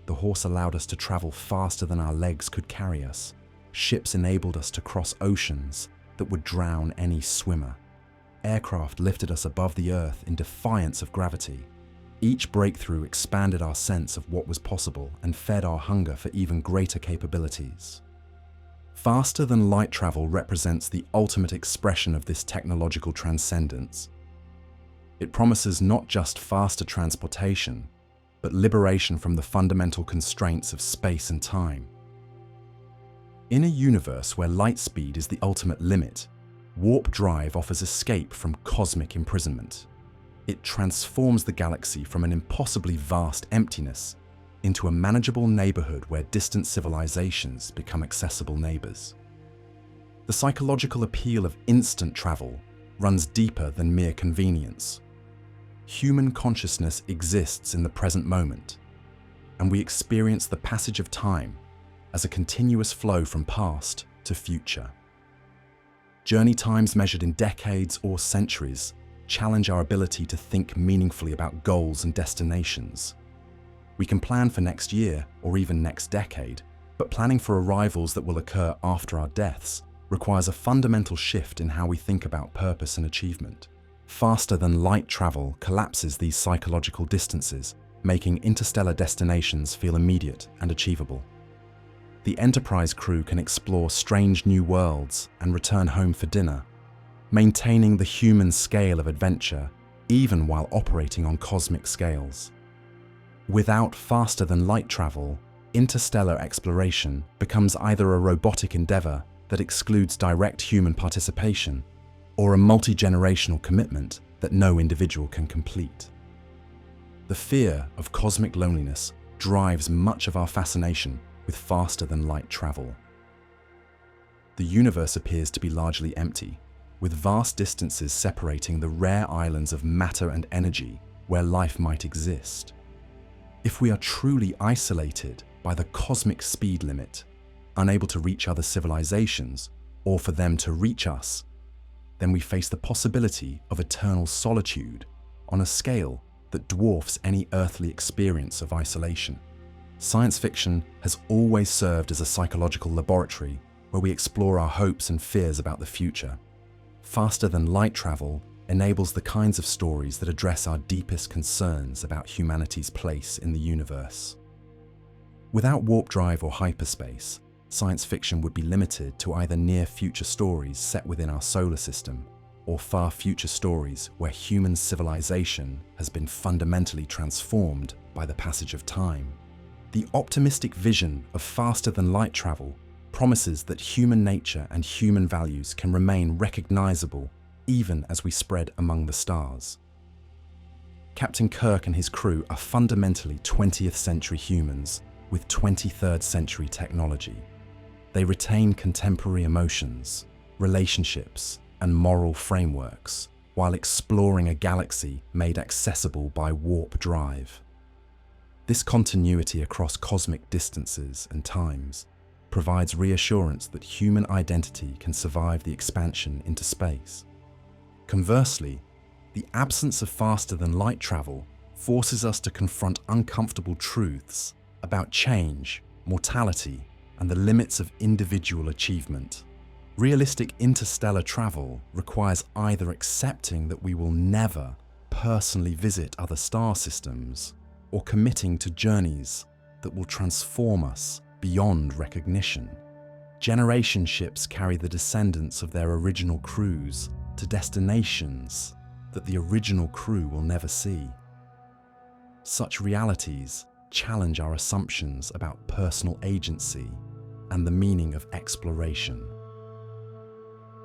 The horse allowed us to travel faster than our legs could carry us. Ships enabled us to cross oceans that would drown any swimmer. Aircraft lifted us above the earth in defiance of gravity. Each breakthrough expanded our sense of what was possible and fed our hunger for even greater capabilities. Faster than light travel represents the ultimate expression of this technological transcendence. It promises not just faster transportation, but liberation from the fundamental constraints of space and time. In a universe where light speed is the ultimate limit, warp drive offers escape from cosmic imprisonment. It transforms the galaxy from an impossibly vast emptiness into a manageable neighborhood where distant civilizations become accessible neighbors. The psychological appeal of instant travel runs deeper than mere convenience. Human consciousness exists in the present moment, and we experience the passage of time as a continuous flow from past to future. Journey times measured in decades or centuries challenge our ability to think meaningfully about goals and destinations. We can plan for next year or even next decade, but planning for arrivals that will occur after our deaths requires a fundamental shift in how we think about purpose and achievement. Faster-than-light travel collapses these psychological distances, making interstellar destinations feel immediate and achievable. The Enterprise crew can explore strange new worlds and return home for dinner, maintaining the human scale of adventure even while operating on cosmic scales. Without faster-than-light travel, interstellar exploration becomes either a robotic endeavor that excludes direct human participation or a multi-generational commitment that no individual can complete. The fear of cosmic loneliness drives much of our fascination with faster-than-light travel. The universe appears to be largely empty, with vast distances separating the rare islands of matter and energy where life might exist. If we are truly isolated by the cosmic speed limit, unable to reach other civilizations, or for them to reach us, then we face the possibility of eternal solitude on a scale that dwarfs any earthly experience of isolation. Science fiction has always served as a psychological laboratory where we explore our hopes and fears about the future. Faster-than-light travel enables the kinds of stories that address our deepest concerns about humanity's place in the universe. Without warp drive or hyperspace, science fiction would be limited to either near-future stories set within our solar system or far-future stories where human civilization has been fundamentally transformed by the passage of time. The optimistic vision of faster-than-light travel promises that human nature and human values can remain recognizable even as we spread among the stars. Captain Kirk and his crew are fundamentally 20th century humans with 23rd century technology. They retain contemporary emotions, relationships, and moral frameworks while exploring a galaxy made accessible by warp drive. This continuity across cosmic distances and times provides reassurance that human identity can survive the expansion into space. Conversely, the absence of faster-than-light travel forces us to confront uncomfortable truths about change, mortality, and the limits of individual achievement. Realistic interstellar travel requires either accepting that we will never personally visit other star systems or committing to journeys that will transform us beyond recognition. Generation ships carry the descendants of their original crews to destinations that the original crew will never see. Such realities challenge our assumptions about personal agency and the meaning of exploration.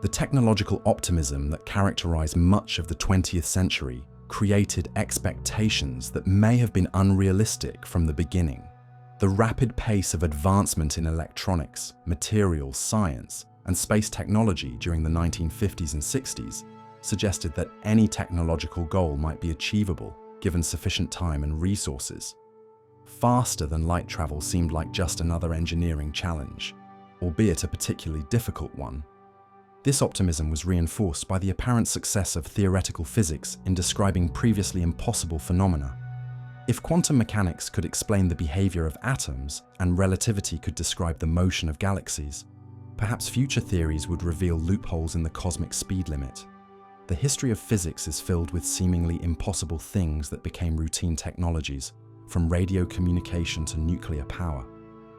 The technological optimism that characterized much of the 20th century created expectations that may have been unrealistic from the beginning. The rapid pace of advancement in electronics, materials science, and space technology during the 1950s and 60s suggested that any technological goal might be achievable given sufficient time and resources. Faster-than-light travel seemed like just another engineering challenge, albeit a particularly difficult one. This optimism was reinforced by the apparent success of theoretical physics in describing previously impossible phenomena. If quantum mechanics could explain the behavior of atoms and relativity could describe the motion of galaxies, perhaps future theories would reveal loopholes in the cosmic speed limit. The history of physics is filled with seemingly impossible things that became routine technologies, from radio communication to nuclear power.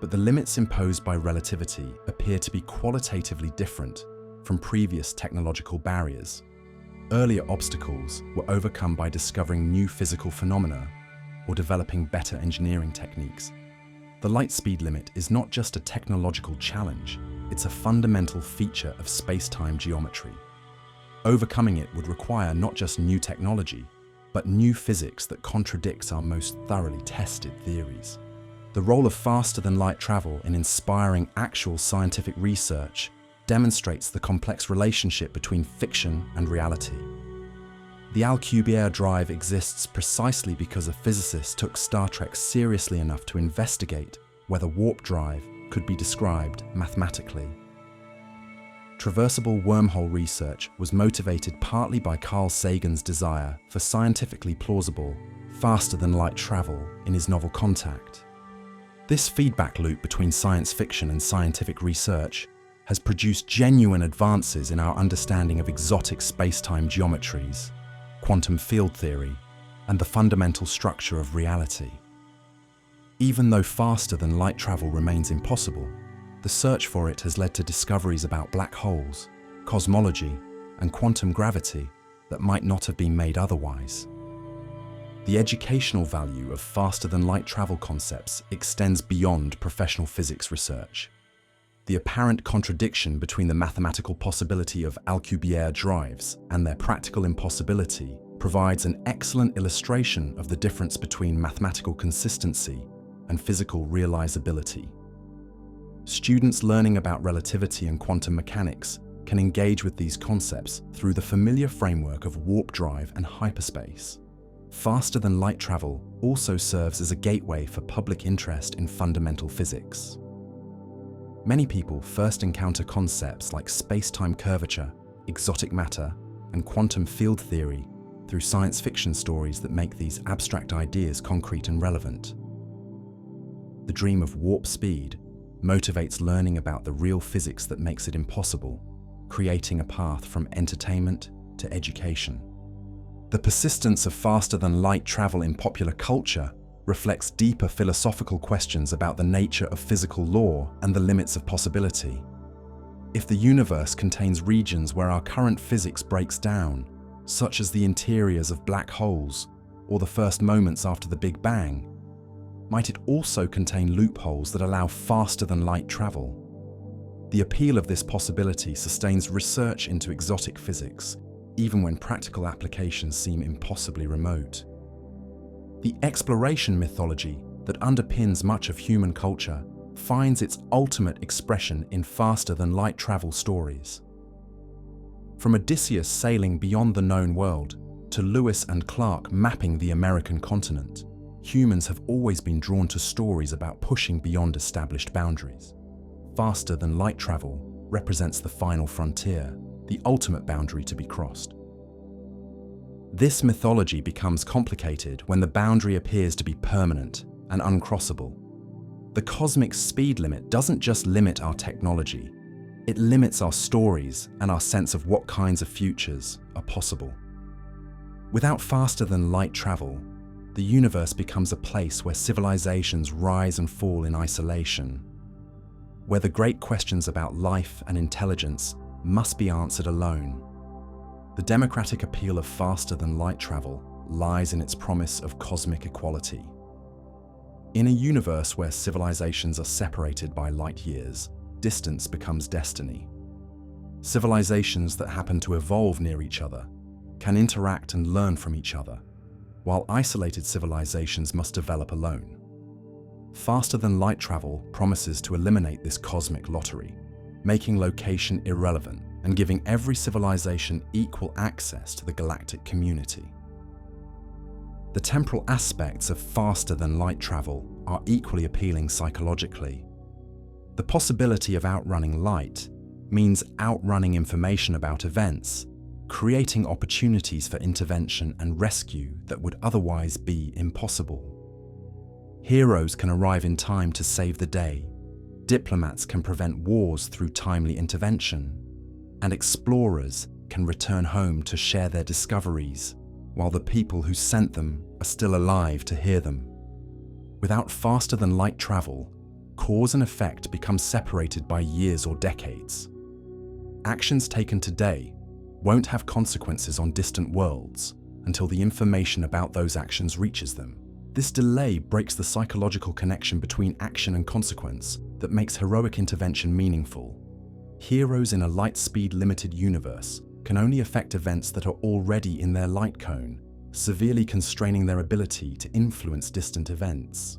But the limits imposed by relativity appear to be qualitatively different from previous technological barriers. Earlier obstacles were overcome by discovering new physical phenomena or developing better engineering techniques. The light speed limit is not just a technological challenge, it's a fundamental feature of space-time geometry. Overcoming it would require not just new technology, but new physics that contradicts our most thoroughly tested theories. The role of faster-than-light travel in inspiring actual scientific research demonstrates the complex relationship between fiction and reality. The Alcubierre drive exists precisely because a physicist took Star Trek seriously enough to investigate whether warp drive could be described mathematically. Traversable wormhole research was motivated partly by Carl Sagan's desire for scientifically plausible, faster-than-light travel in his novel Contact. This feedback loop between science fiction and scientific research has produced genuine advances in our understanding of exotic space-time geometries, quantum field theory, and the fundamental structure of reality. Even though faster-than-light travel remains impossible, the search for it has led to discoveries about black holes, cosmology, and quantum gravity that might not have been made otherwise. The educational value of faster-than-light travel concepts extends beyond professional physics research. The apparent contradiction between the mathematical possibility of Alcubierre drives and their practical impossibility provides an excellent illustration of the difference between mathematical consistency and physical realizability. Students learning about relativity and quantum mechanics can engage with these concepts through the familiar framework of warp drive and hyperspace. Faster-than-light travel also serves as a gateway for public interest in fundamental physics. Many people first encounter concepts like space-time curvature, exotic matter, and quantum field theory through science fiction stories that make these abstract ideas concrete and relevant. The dream of warp speed motivates learning about the real physics that makes it impossible, creating a path from entertainment to education. The persistence of faster-than-light travel in popular culture reflects deeper philosophical questions about the nature of physical law and the limits of possibility. If the universe contains regions where our current physics breaks down, such as the interiors of black holes or the first moments after the Big Bang, might it also contain loopholes that allow faster-than-light travel? The appeal of this possibility sustains research into exotic physics, even when practical applications seem impossibly remote. The exploration mythology that underpins much of human culture finds its ultimate expression in faster-than-light travel stories. From Odysseus sailing beyond the known world to Lewis and Clark mapping the American continent, humans have always been drawn to stories about pushing beyond established boundaries. Faster-than-light travel represents the final frontier, the ultimate boundary to be crossed. This mythology becomes complicated when the boundary appears to be permanent and uncrossable. The cosmic speed limit doesn't just limit our technology, it limits our stories and our sense of what kinds of futures are possible. Without faster-than-light travel, the universe becomes a place where civilizations rise and fall in isolation, where the great questions about life and intelligence must be answered alone. The democratic appeal of faster-than-light travel lies in its promise of cosmic equality. In a universe where civilizations are separated by light years, distance becomes destiny. Civilizations that happen to evolve near each other can interact and learn from each other, while isolated civilizations must develop alone. Faster-than-light travel promises to eliminate this cosmic lottery, making location irrelevant and giving every civilization equal access to the galactic community. The temporal aspects of faster-than-light travel are equally appealing psychologically. The possibility of outrunning light means outrunning information about events, creating opportunities for intervention and rescue that would otherwise be impossible. Heroes can arrive in time to save the day, diplomats can prevent wars through timely intervention, and explorers can return home to share their discoveries, while the people who sent them are still alive to hear them. Without faster-than-light travel, cause and effect become separated by years or decades. Actions taken today won't have consequences on distant worlds until the information about those actions reaches them. This delay breaks the psychological connection between action and consequence that makes heroic intervention meaningful. Heroes in a light-speed limited universe can only affect events that are already in their light cone, severely constraining their ability to influence distant events.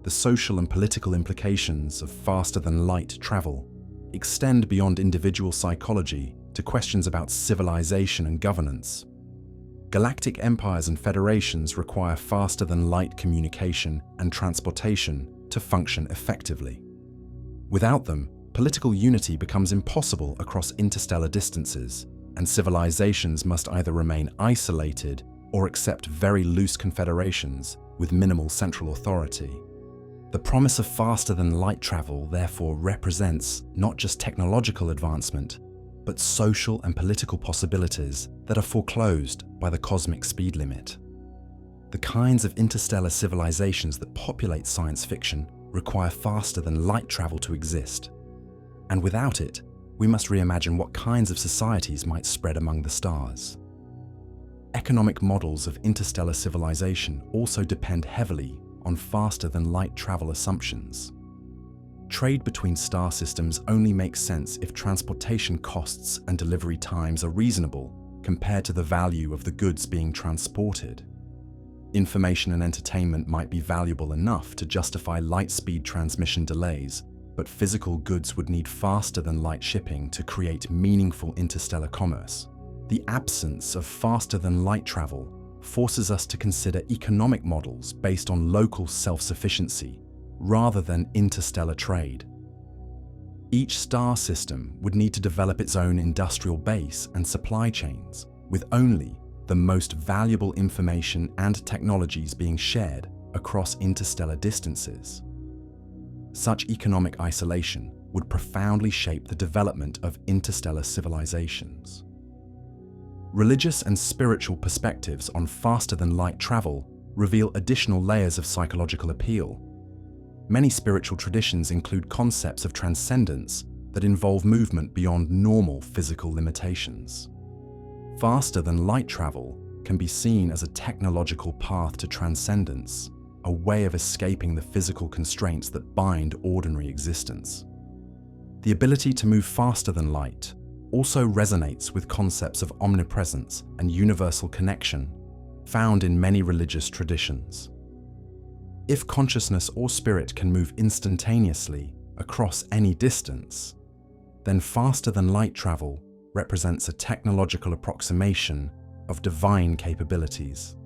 The social and political implications of faster-than-light travel extend beyond individual psychology to questions about civilization and governance. Galactic empires and federations require faster-than-light communication and transportation to function effectively. Without them, political unity becomes impossible across interstellar distances, and civilizations must either remain isolated or accept very loose confederations with minimal central authority. The promise of faster-than-light travel therefore represents not just technological advancement, but social and political possibilities that are foreclosed by the cosmic speed limit. The kinds of interstellar civilizations that populate science fiction require faster-than-light travel to exist. And without it, we must reimagine what kinds of societies might spread among the stars. Economic models of interstellar civilization also depend heavily on faster-than-light travel assumptions. Trade between star systems only makes sense if transportation costs and delivery times are reasonable compared to the value of the goods being transported. Information and entertainment might be valuable enough to justify light-speed transmission delays, but physical goods would need faster-than-light shipping to create meaningful interstellar commerce. The absence of faster-than-light travel forces us to consider economic models based on local self-sufficiency rather than interstellar trade. Each star system would need to develop its own industrial base and supply chains, with only the most valuable information and technologies being shared across interstellar distances. Such economic isolation would profoundly shape the development of interstellar civilizations. Religious and spiritual perspectives on faster-than-light travel reveal additional layers of psychological appeal. Many spiritual traditions include concepts of transcendence that involve movement beyond normal physical limitations. Faster-than-light travel can be seen as a technological path to transcendence, a way of escaping the physical constraints that bind ordinary existence. The ability to move faster than light also resonates with concepts of omnipresence and universal connection found in many religious traditions. If consciousness or spirit can move instantaneously across any distance, then faster-than-light travel represents a technological approximation of divine capabilities.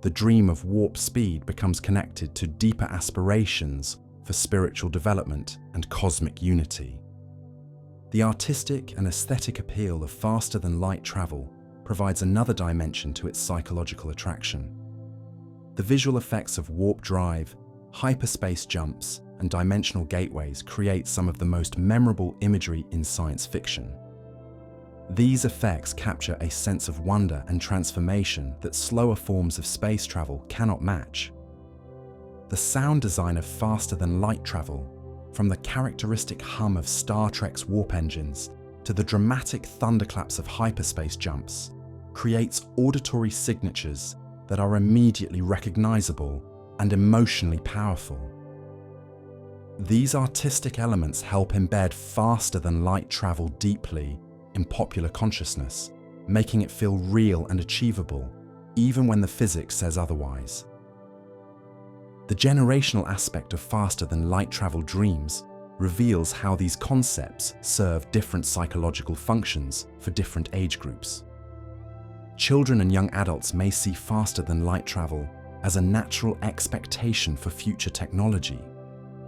The dream of warp speed becomes connected to deeper aspirations for spiritual development and cosmic unity. The artistic and aesthetic appeal of faster-than-light travel provides another dimension to its psychological attraction. The visual effects of warp drive, hyperspace jumps, and dimensional gateways create some of the most memorable imagery in science fiction. These effects capture a sense of wonder and transformation that slower forms of space travel cannot match. The sound design of faster-than-light travel, from the characteristic hum of Star Trek's warp engines to the dramatic thunderclaps of hyperspace jumps, creates auditory signatures that are immediately recognizable and emotionally powerful. These artistic elements help embed faster-than-light travel deeply in popular consciousness, making it feel real and achievable, even when the physics says otherwise. The generational aspect of faster-than-light travel dreams reveals how these concepts serve different psychological functions for different age groups. Children and young adults may see faster-than-light travel as a natural expectation for future technology,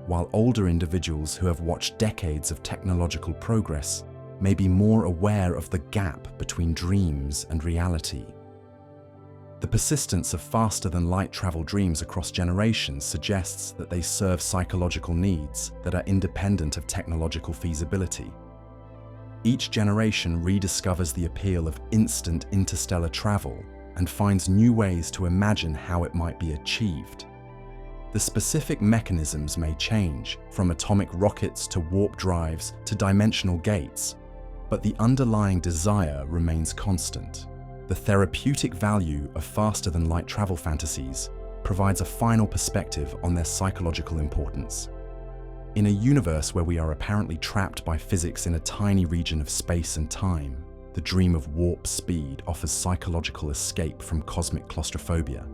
while older individuals who have watched decades of technological progress may be more aware of the gap between dreams and reality. The persistence of faster-than-light travel dreams across generations suggests that they serve psychological needs that are independent of technological feasibility. Each generation rediscovers the appeal of instant interstellar travel and finds new ways to imagine how it might be achieved. The specific mechanisms may change, from atomic rockets to warp drives to dimensional gates, but the underlying desire remains constant. The therapeutic value of faster-than-light travel fantasies provides a final perspective on their psychological importance. In a universe where we are apparently trapped by physics in a tiny region of space and time, the dream of warp speed offers psychological escape from cosmic claustrophobia.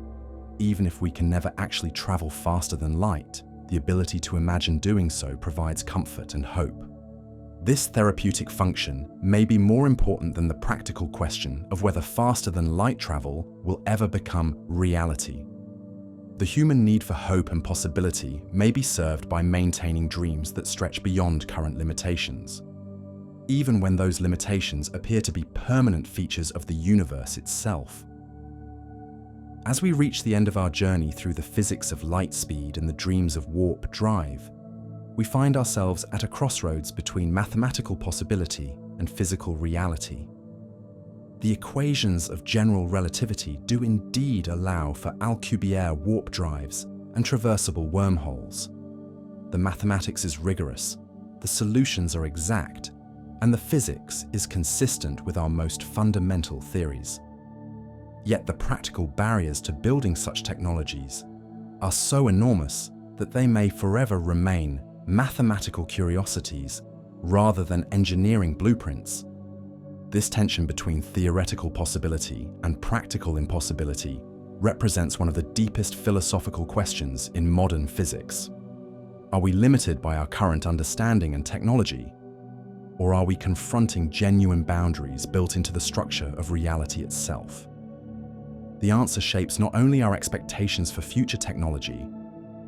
Even if we can never actually travel faster than light, the ability to imagine doing so provides comfort and hope. This therapeutic function may be more important than the practical question of whether faster-than-light travel will ever become reality. The human need for hope and possibility may be served by maintaining dreams that stretch beyond current limitations, even when those limitations appear to be permanent features of the universe itself. As we reach the end of our journey through the physics of light speed and the dreams of warp drive, we find ourselves at a crossroads between mathematical possibility and physical reality. The equations of general relativity do indeed allow for Alcubierre warp drives and traversable wormholes. The mathematics is rigorous, the solutions are exact, and the physics is consistent with our most fundamental theories. Yet the practical barriers to building such technologies are so enormous that they may forever remain mathematical curiosities rather than engineering blueprints. This tension between theoretical possibility and practical impossibility represents one of the deepest philosophical questions in modern physics. Are we limited by our current understanding and technology? Or are we confronting genuine boundaries built into the structure of reality itself? The answer shapes not only our expectations for future technology,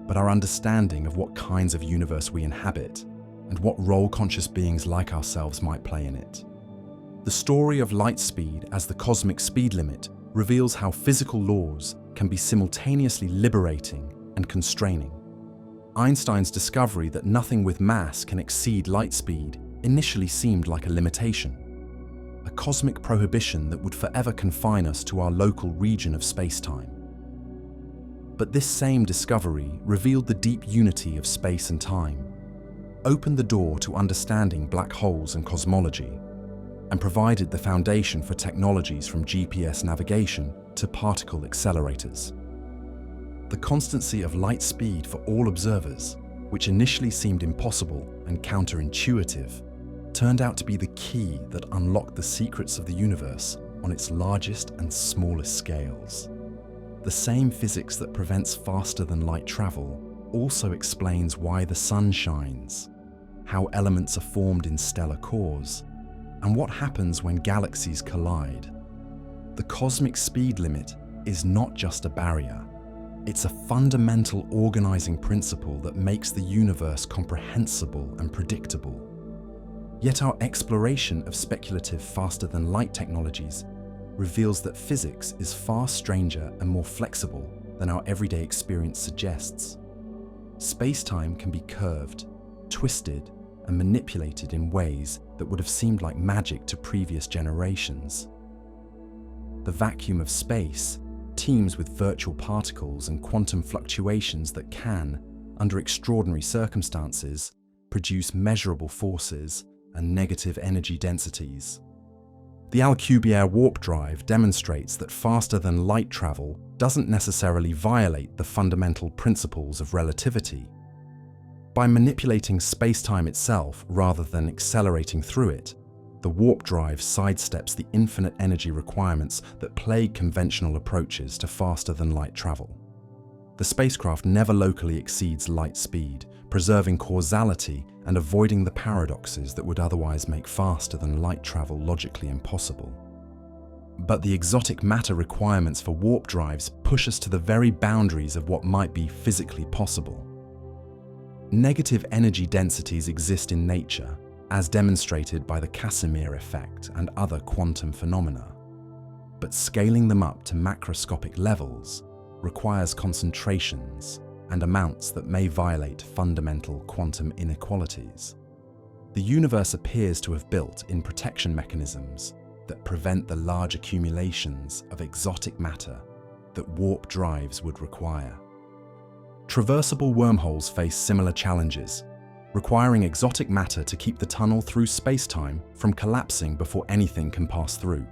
but our understanding of what kinds of universe we inhabit and what role conscious beings like ourselves might play in it. The story of light speed as the cosmic speed limit reveals how physical laws can be simultaneously liberating and constraining. Einstein's discovery that nothing with mass can exceed light speed initially seemed like a limitation, a cosmic prohibition that would forever confine us to our local region of space-time. But this same discovery revealed the deep unity of space and time, opened the door to understanding black holes and cosmology, and provided the foundation for technologies from GPS navigation to particle accelerators. The constancy of light speed for all observers, which initially seemed impossible and counterintuitive, turned out to be the key that unlocked the secrets of the universe on its largest and smallest scales. The same physics that prevents faster-than-light travel also explains why the sun shines, how elements are formed in stellar cores, and what happens when galaxies collide. The cosmic speed limit is not just a barrier. It's a fundamental organizing principle that makes the universe comprehensible and predictable. Yet our exploration of speculative faster-than-light technologies reveals that physics is far stranger and more flexible than our everyday experience suggests. Space-time can be curved, twisted, and manipulated in ways that would have seemed like magic to previous generations. The vacuum of space teems with virtual particles and quantum fluctuations that can, under extraordinary circumstances, produce measurable forces and negative energy densities. The Alcubierre warp drive demonstrates that faster-than-light travel doesn't necessarily violate the fundamental principles of relativity. By manipulating space-time itself rather than accelerating through it, the warp drive sidesteps the infinite energy requirements that plague conventional approaches to faster-than-light travel. The spacecraft never locally exceeds light speed, preserving causality and avoiding the paradoxes that would otherwise make faster-than-light travel logically impossible. But the exotic matter requirements for warp drives push us to the very boundaries of what might be physically possible. Negative energy densities exist in nature, as demonstrated by the Casimir effect and other quantum phenomena. But scaling them up to macroscopic levels requires concentrations and amounts that may violate fundamental quantum inequalities. The universe appears to have built in protection mechanisms that prevent the large accumulations of exotic matter that warp drives would require. Traversable wormholes face similar challenges, requiring exotic matter to keep the tunnel through space-time from collapsing before anything can pass through.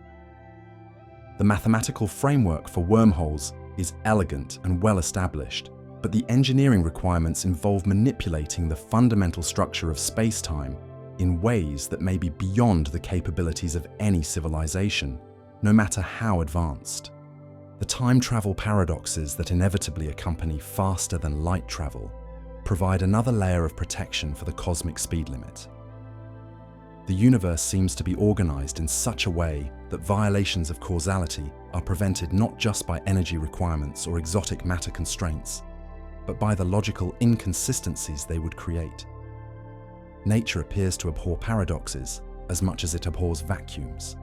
The mathematical framework for wormholes is elegant and well established, but the engineering requirements involve manipulating the fundamental structure of space-time in ways that may be beyond the capabilities of any civilization, no matter how advanced. The time travel paradoxes that inevitably accompany faster-than-light travel provide another layer of protection for the cosmic speed limit. The universe seems to be organized in such a way that violations of causality are prevented not just by energy requirements or exotic matter constraints, but by the logical inconsistencies they would create. Nature appears to abhor paradoxes as much as it abhors vacuums.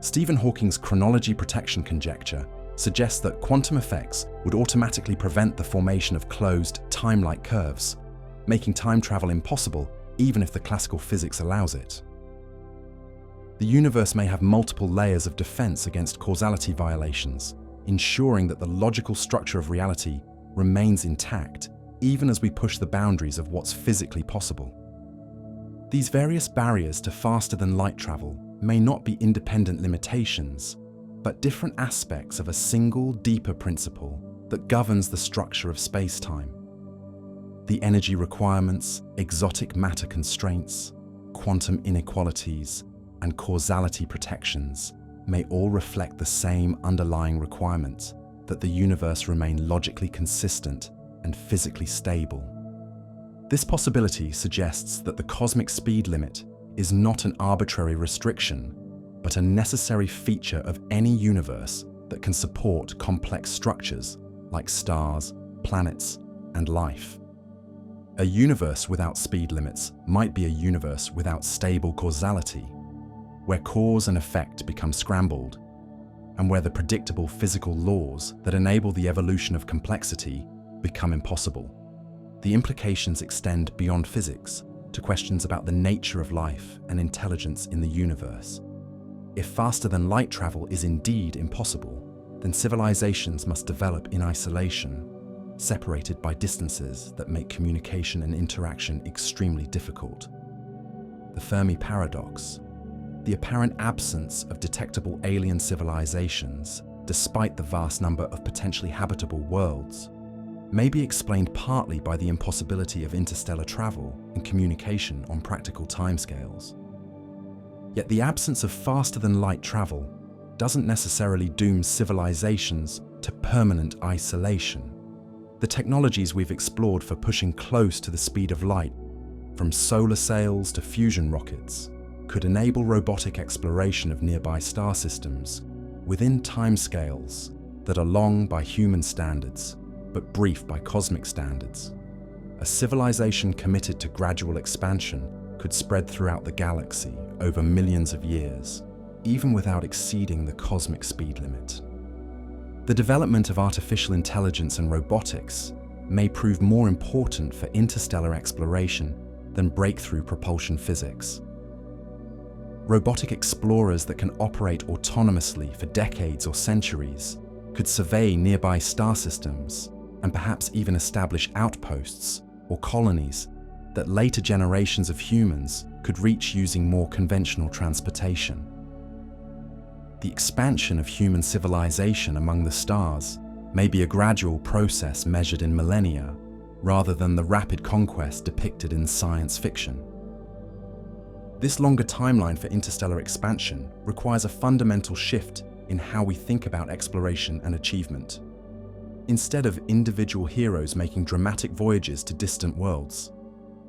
Stephen Hawking's chronology protection conjecture suggests that quantum effects would automatically prevent the formation of closed, time-like curves, making time travel impossible even if the classical physics allows it. The universe may have multiple layers of defense against causality violations, ensuring that the logical structure of reality remains intact even as we push the boundaries of what's physically possible. These various barriers to faster-than-light travel may not be independent limitations, but different aspects of a single, deeper principle that governs the structure of space-time. The energy requirements, exotic matter constraints, quantum inequalities, and causality protections may all reflect the same underlying requirement that the universe remain logically consistent and physically stable. This possibility suggests that the cosmic speed limit is not an arbitrary restriction, but a necessary feature of any universe that can support complex structures like stars, planets, and life. A universe without speed limits might be a universe without stable causality, where cause and effect become scrambled, and where the predictable physical laws that enable the evolution of complexity become impossible. The implications extend beyond physics to questions about the nature of life and intelligence in the universe. If faster-than-light travel is indeed impossible, then civilizations must develop in isolation, separated by distances that make communication and interaction extremely difficult. The Fermi paradox, the apparent absence of detectable alien civilizations, despite the vast number of potentially habitable worlds, may be explained partly by the impossibility of interstellar travel and communication on practical timescales. Yet the absence of faster-than-light travel doesn't necessarily doom civilizations to permanent isolation. The technologies we've explored for pushing close to the speed of light, from solar sails to fusion rockets, could enable robotic exploration of nearby star systems within timescales that are long by human standards, but brief by cosmic standards. A civilization committed to gradual expansion could spread throughout the galaxy over millions of years, even without exceeding the cosmic speed limit. The development of artificial intelligence and robotics may prove more important for interstellar exploration than breakthrough propulsion physics. Robotic explorers that can operate autonomously for decades or centuries could survey nearby star systems and perhaps even establish outposts or colonies that later generations of humans could reach using more conventional transportation. The expansion of human civilization among the stars may be a gradual process measured in millennia, rather than the rapid conquest depicted in science fiction. This longer timeline for interstellar expansion requires a fundamental shift in how we think about exploration and achievement. Instead of individual heroes making dramatic voyages to distant worlds,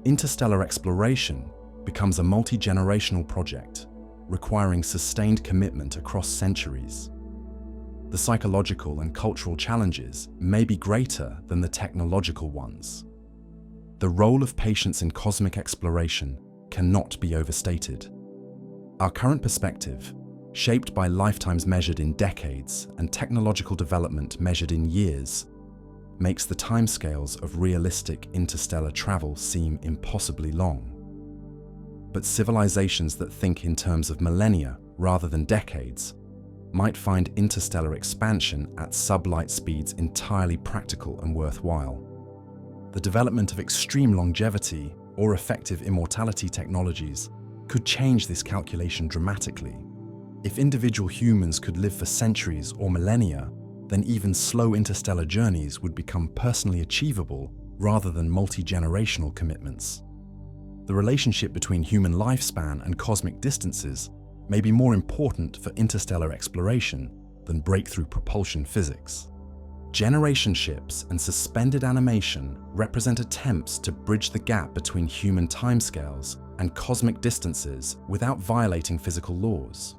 interstellar exploration becomes a multi-generational project, requiring sustained commitment across centuries. The psychological and cultural challenges may be greater than the technological ones. The role of patience in cosmic exploration cannot be overstated. Our current perspective, shaped by lifetimes measured in decades and technological development measured in years, makes the timescales of realistic interstellar travel seem impossibly long. But civilizations that think in terms of millennia rather than decades might find interstellar expansion at sublight speeds entirely practical and worthwhile. The development of extreme longevity or effective immortality technologies could change this calculation dramatically. If individual humans could live for centuries or millennia, then even slow interstellar journeys would become personally achievable rather than multi-generational commitments. The relationship between human lifespan and cosmic distances may be more important for interstellar exploration than breakthrough propulsion physics. Generation ships and suspended animation represent attempts to bridge the gap between human timescales and cosmic distances without violating physical laws.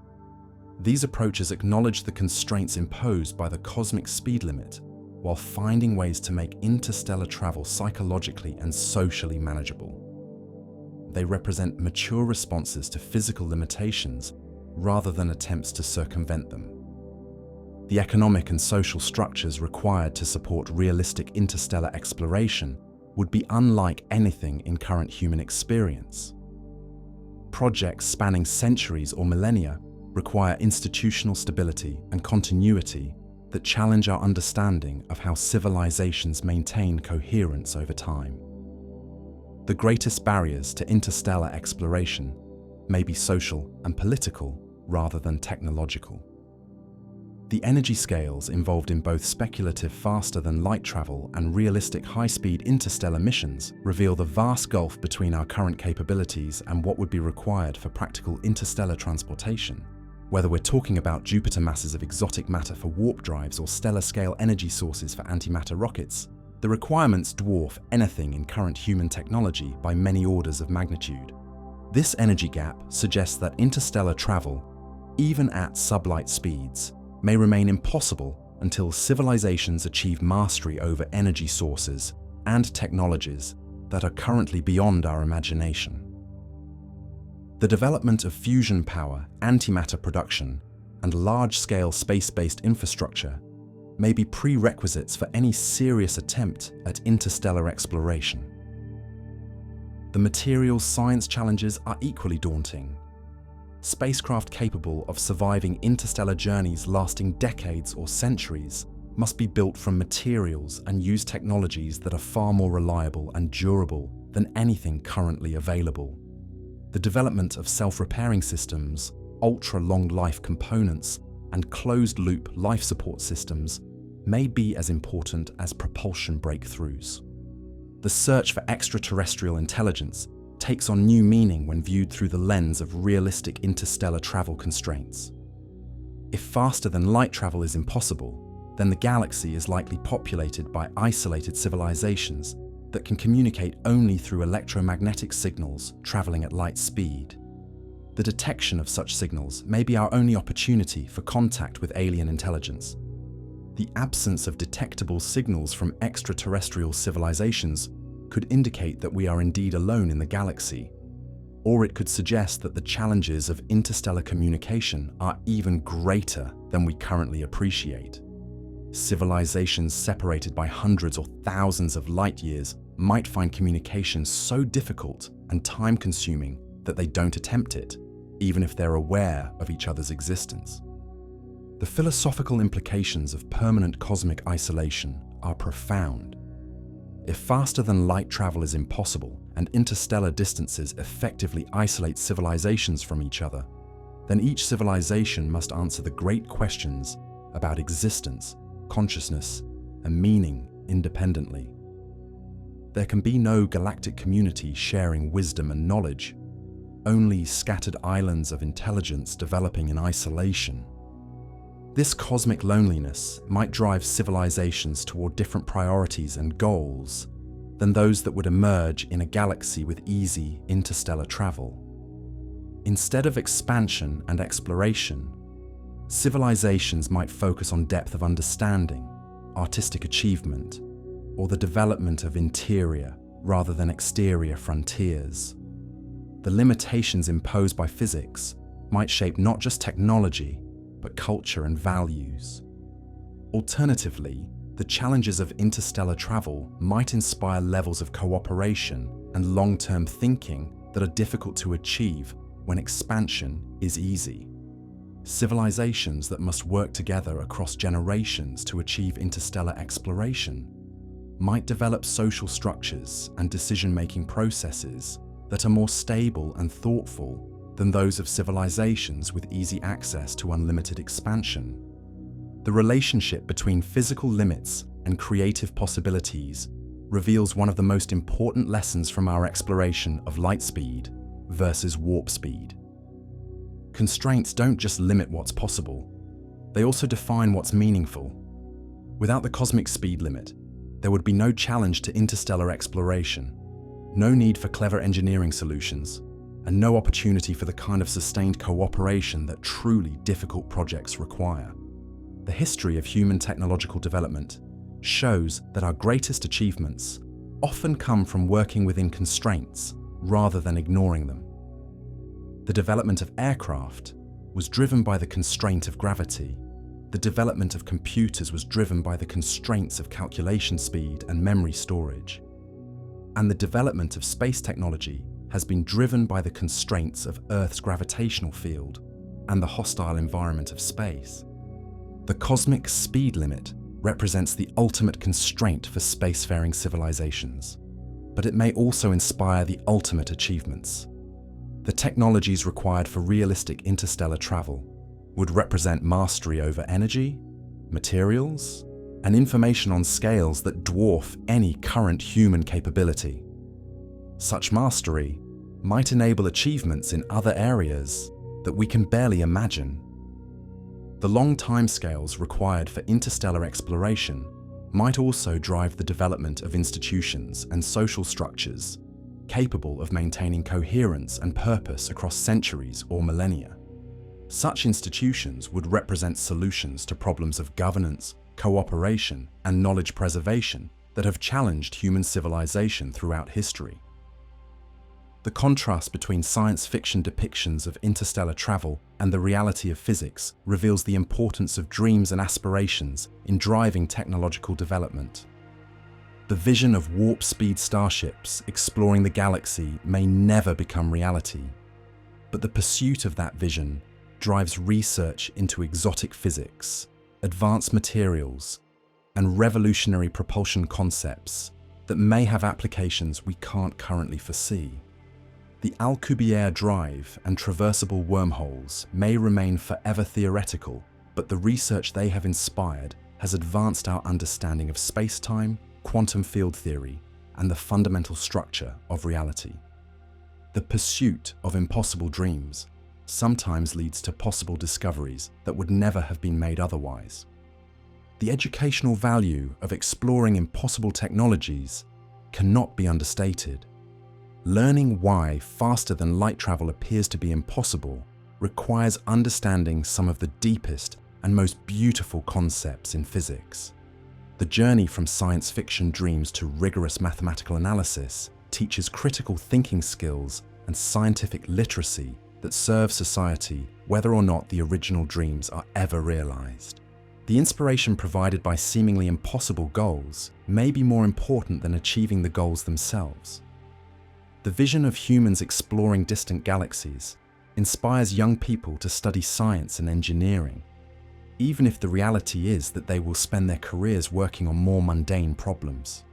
These approaches acknowledge the constraints imposed by the cosmic speed limit while finding ways to make interstellar travel psychologically and socially manageable. They represent mature responses to physical limitations rather than attempts to circumvent them. the economic and social structures required to support realistic interstellar exploration would be unlike anything in current human experience. Projects spanning centuries or millennia require institutional stability and continuity that challenge our understanding of how civilizations maintain coherence over time. The greatest barriers to interstellar exploration may be social and political rather than technological. The energy scales involved in both speculative faster-than-light travel and realistic high-speed interstellar missions reveal the vast gulf between our current capabilities and what would be required for practical interstellar transportation. Whether we're talking about Jupiter masses of exotic matter for warp drives or stellar-scale energy sources for antimatter rockets, the requirements dwarf anything in current human technology by many orders of magnitude. This energy gap suggests that interstellar travel, even at sublight speeds, may remain impossible until civilizations achieve mastery over energy sources and technologies that are currently beyond our imagination. The development of fusion power, antimatter production, and large-scale space-based infrastructure may be prerequisites for any serious attempt at interstellar exploration. The materials science challenges are equally daunting. Spacecraft capable of surviving interstellar journeys lasting decades or centuries must be built from materials and use technologies that are far more reliable and durable than anything currently available. The development of self-repairing systems, ultra-long life components, and closed-loop life support systems may be as important as propulsion breakthroughs. The search for extraterrestrial intelligence takes on new meaning when viewed through the lens of realistic interstellar travel constraints. If faster-than-light travel is impossible, then the galaxy is likely populated by isolated civilizations that can communicate only through electromagnetic signals traveling at light speed. The detection of such signals may be our only opportunity for contact with alien intelligence. The absence of detectable signals from extraterrestrial civilizations could indicate that we are indeed alone in the galaxy, or it could suggest that the challenges of interstellar communication are even greater than we currently appreciate. Civilizations separated by hundreds or thousands of light years might find communication so difficult and time-consuming that they don't attempt it, even if they're aware of each other's existence. The philosophical implications of permanent cosmic isolation are profound. If faster-than-light travel is impossible and interstellar distances effectively isolate civilizations from each other, then each civilization must answer the great questions about existence, consciousness, and meaning independently. There can be no galactic community sharing wisdom and knowledge, only scattered islands of intelligence developing in isolation. This cosmic loneliness might drive civilizations toward different priorities and goals than those that would emerge in a galaxy with easy interstellar travel. Instead of expansion and exploration, civilizations might focus on depth of understanding, artistic achievement, or the development of interior rather than exterior frontiers. The limitations imposed by physics might shape not just technology, but culture and values. Alternatively, the challenges of interstellar travel might inspire levels of cooperation and long-term thinking that are difficult to achieve when expansion is easy. Civilizations that must work together across generations to achieve interstellar exploration might develop social structures and decision-making processes that are more stable and thoughtful than those of civilizations with easy access to unlimited expansion. The relationship between physical limits and creative possibilities reveals one of the most important lessons from our exploration of light speed versus warp speed. Constraints don't just limit what's possible, they also define what's meaningful. Without the cosmic speed limit, there would be no challenge to interstellar exploration, no need for clever engineering solutions, and no opportunity for the kind of sustained cooperation that truly difficult projects require. The history of human technological development shows that our greatest achievements often come from working within constraints rather than ignoring them. The development of aircraft was driven by the constraint of gravity. the development of computers was driven by the constraints of calculation speed and memory storage. And the development of space technology has been driven by the constraints of Earth's gravitational field and the hostile environment of space. The cosmic speed limit represents the ultimate constraint for spacefaring civilizations, but it may also inspire the ultimate achievements. The technologies required for realistic interstellar travel would represent mastery over energy, materials, and information on scales that dwarf any current human capability. Such mastery might enable achievements in other areas that we can barely imagine. The long timescales required for interstellar exploration might also drive the development of institutions and social structures capable of maintaining coherence and purpose across centuries or millennia. Such institutions would represent solutions to problems of governance, cooperation, and knowledge preservation that have challenged human civilization throughout history. The contrast between science fiction depictions of interstellar travel and the reality of physics reveals the importance of dreams and aspirations in driving technological development. The vision of warp-speed starships exploring the galaxy may never become reality, but the pursuit of that vision drives research into exotic physics, advanced materials, and revolutionary propulsion concepts that may have applications we can't currently foresee. The Alcubierre drive and traversable wormholes may remain forever theoretical, but the research they have inspired has advanced our understanding of space-time, quantum field theory, and the fundamental structure of reality. The pursuit of impossible dreams sometimes leads to possible discoveries that would never have been made otherwise. The educational value of exploring impossible technologies cannot be understated. Learning why faster-than-light travel appears to be impossible requires understanding some of the deepest and most beautiful concepts in physics. The journey from science fiction dreams to rigorous mathematical analysis teaches critical thinking skills and scientific literacy that serve society whether or not the original dreams are ever realized. The inspiration provided by seemingly impossible goals may be more important than achieving the goals themselves. The vision of humans exploring distant galaxies inspires young people to study science and engineering, even if the reality is that they will spend their careers working on more mundane problems.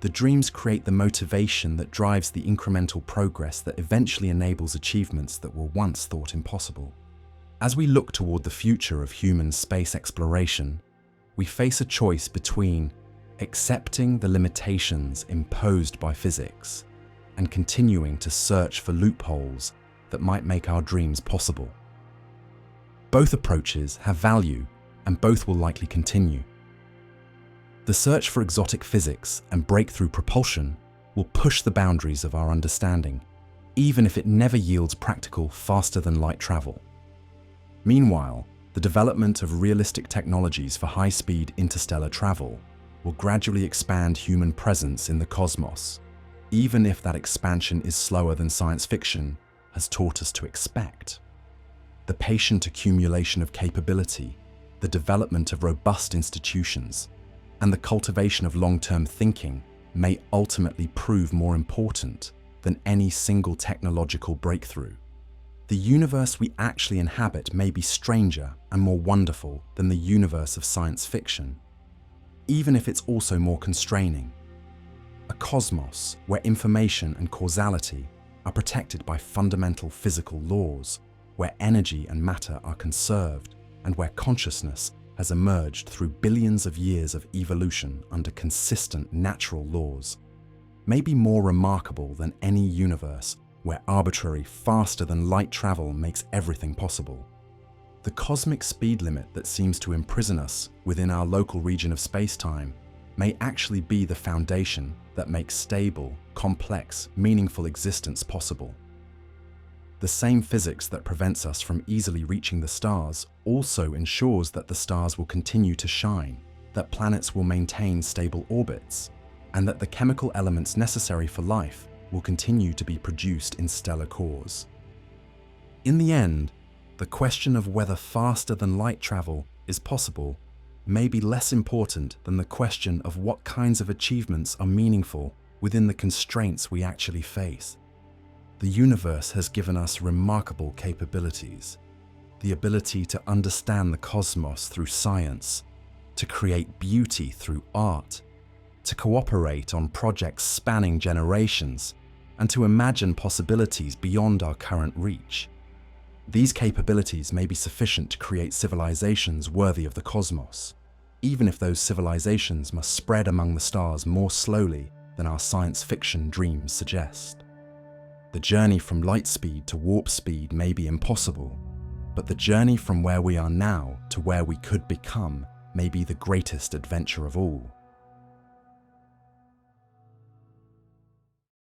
The dreams create the motivation that drives the incremental progress that eventually enables achievements that were once thought impossible. As we look toward the future of human space exploration, we face a choice between accepting the limitations imposed by physics and continuing to search for loopholes that might make our dreams possible. Both approaches have value, and both will likely continue. The search for exotic physics and breakthrough propulsion will push the boundaries of our understanding, even if it never yields practical faster-than-light travel. Meanwhile, the development of realistic technologies for high-speed interstellar travel will gradually expand human presence in the cosmos, even if that expansion is slower than science fiction has taught us to expect. The patient accumulation of capability, the development of robust institutions, and the cultivation of long-term thinking may ultimately prove more important than any single technological breakthrough. The universe we actually inhabit may be stranger and more wonderful than the universe of science fiction, even if it's also more constraining. A cosmos where information and causality are protected by fundamental physical laws, where energy and matter are conserved, and where consciousness has emerged through billions of years of evolution under consistent natural laws, may be more remarkable than any universe where arbitrary, faster-than-light travel makes everything possible. The cosmic speed limit that seems to imprison us within our local region of space-time may actually be the foundation that makes stable, complex, meaningful existence possible. The same physics that prevents us from easily reaching the stars also ensures that the stars will continue to shine, that planets will maintain stable orbits, and that the chemical elements necessary for life will continue to be produced in stellar cores. In the end, the question of whether faster-than-light travel is possible may be less important than the question of what kinds of achievements are meaningful within the constraints we actually face. The universe has given us remarkable capabilities. The ability to understand the cosmos through science, to create beauty through art, to cooperate on projects spanning generations, and to imagine possibilities beyond our current reach. These capabilities may be sufficient to create civilizations worthy of the cosmos, even if those civilizations must spread among the stars more slowly than our science fiction dreams suggest. The journey from light speed to warp speed may be impossible, but the journey from where we are now to where we could become may be the greatest adventure of all.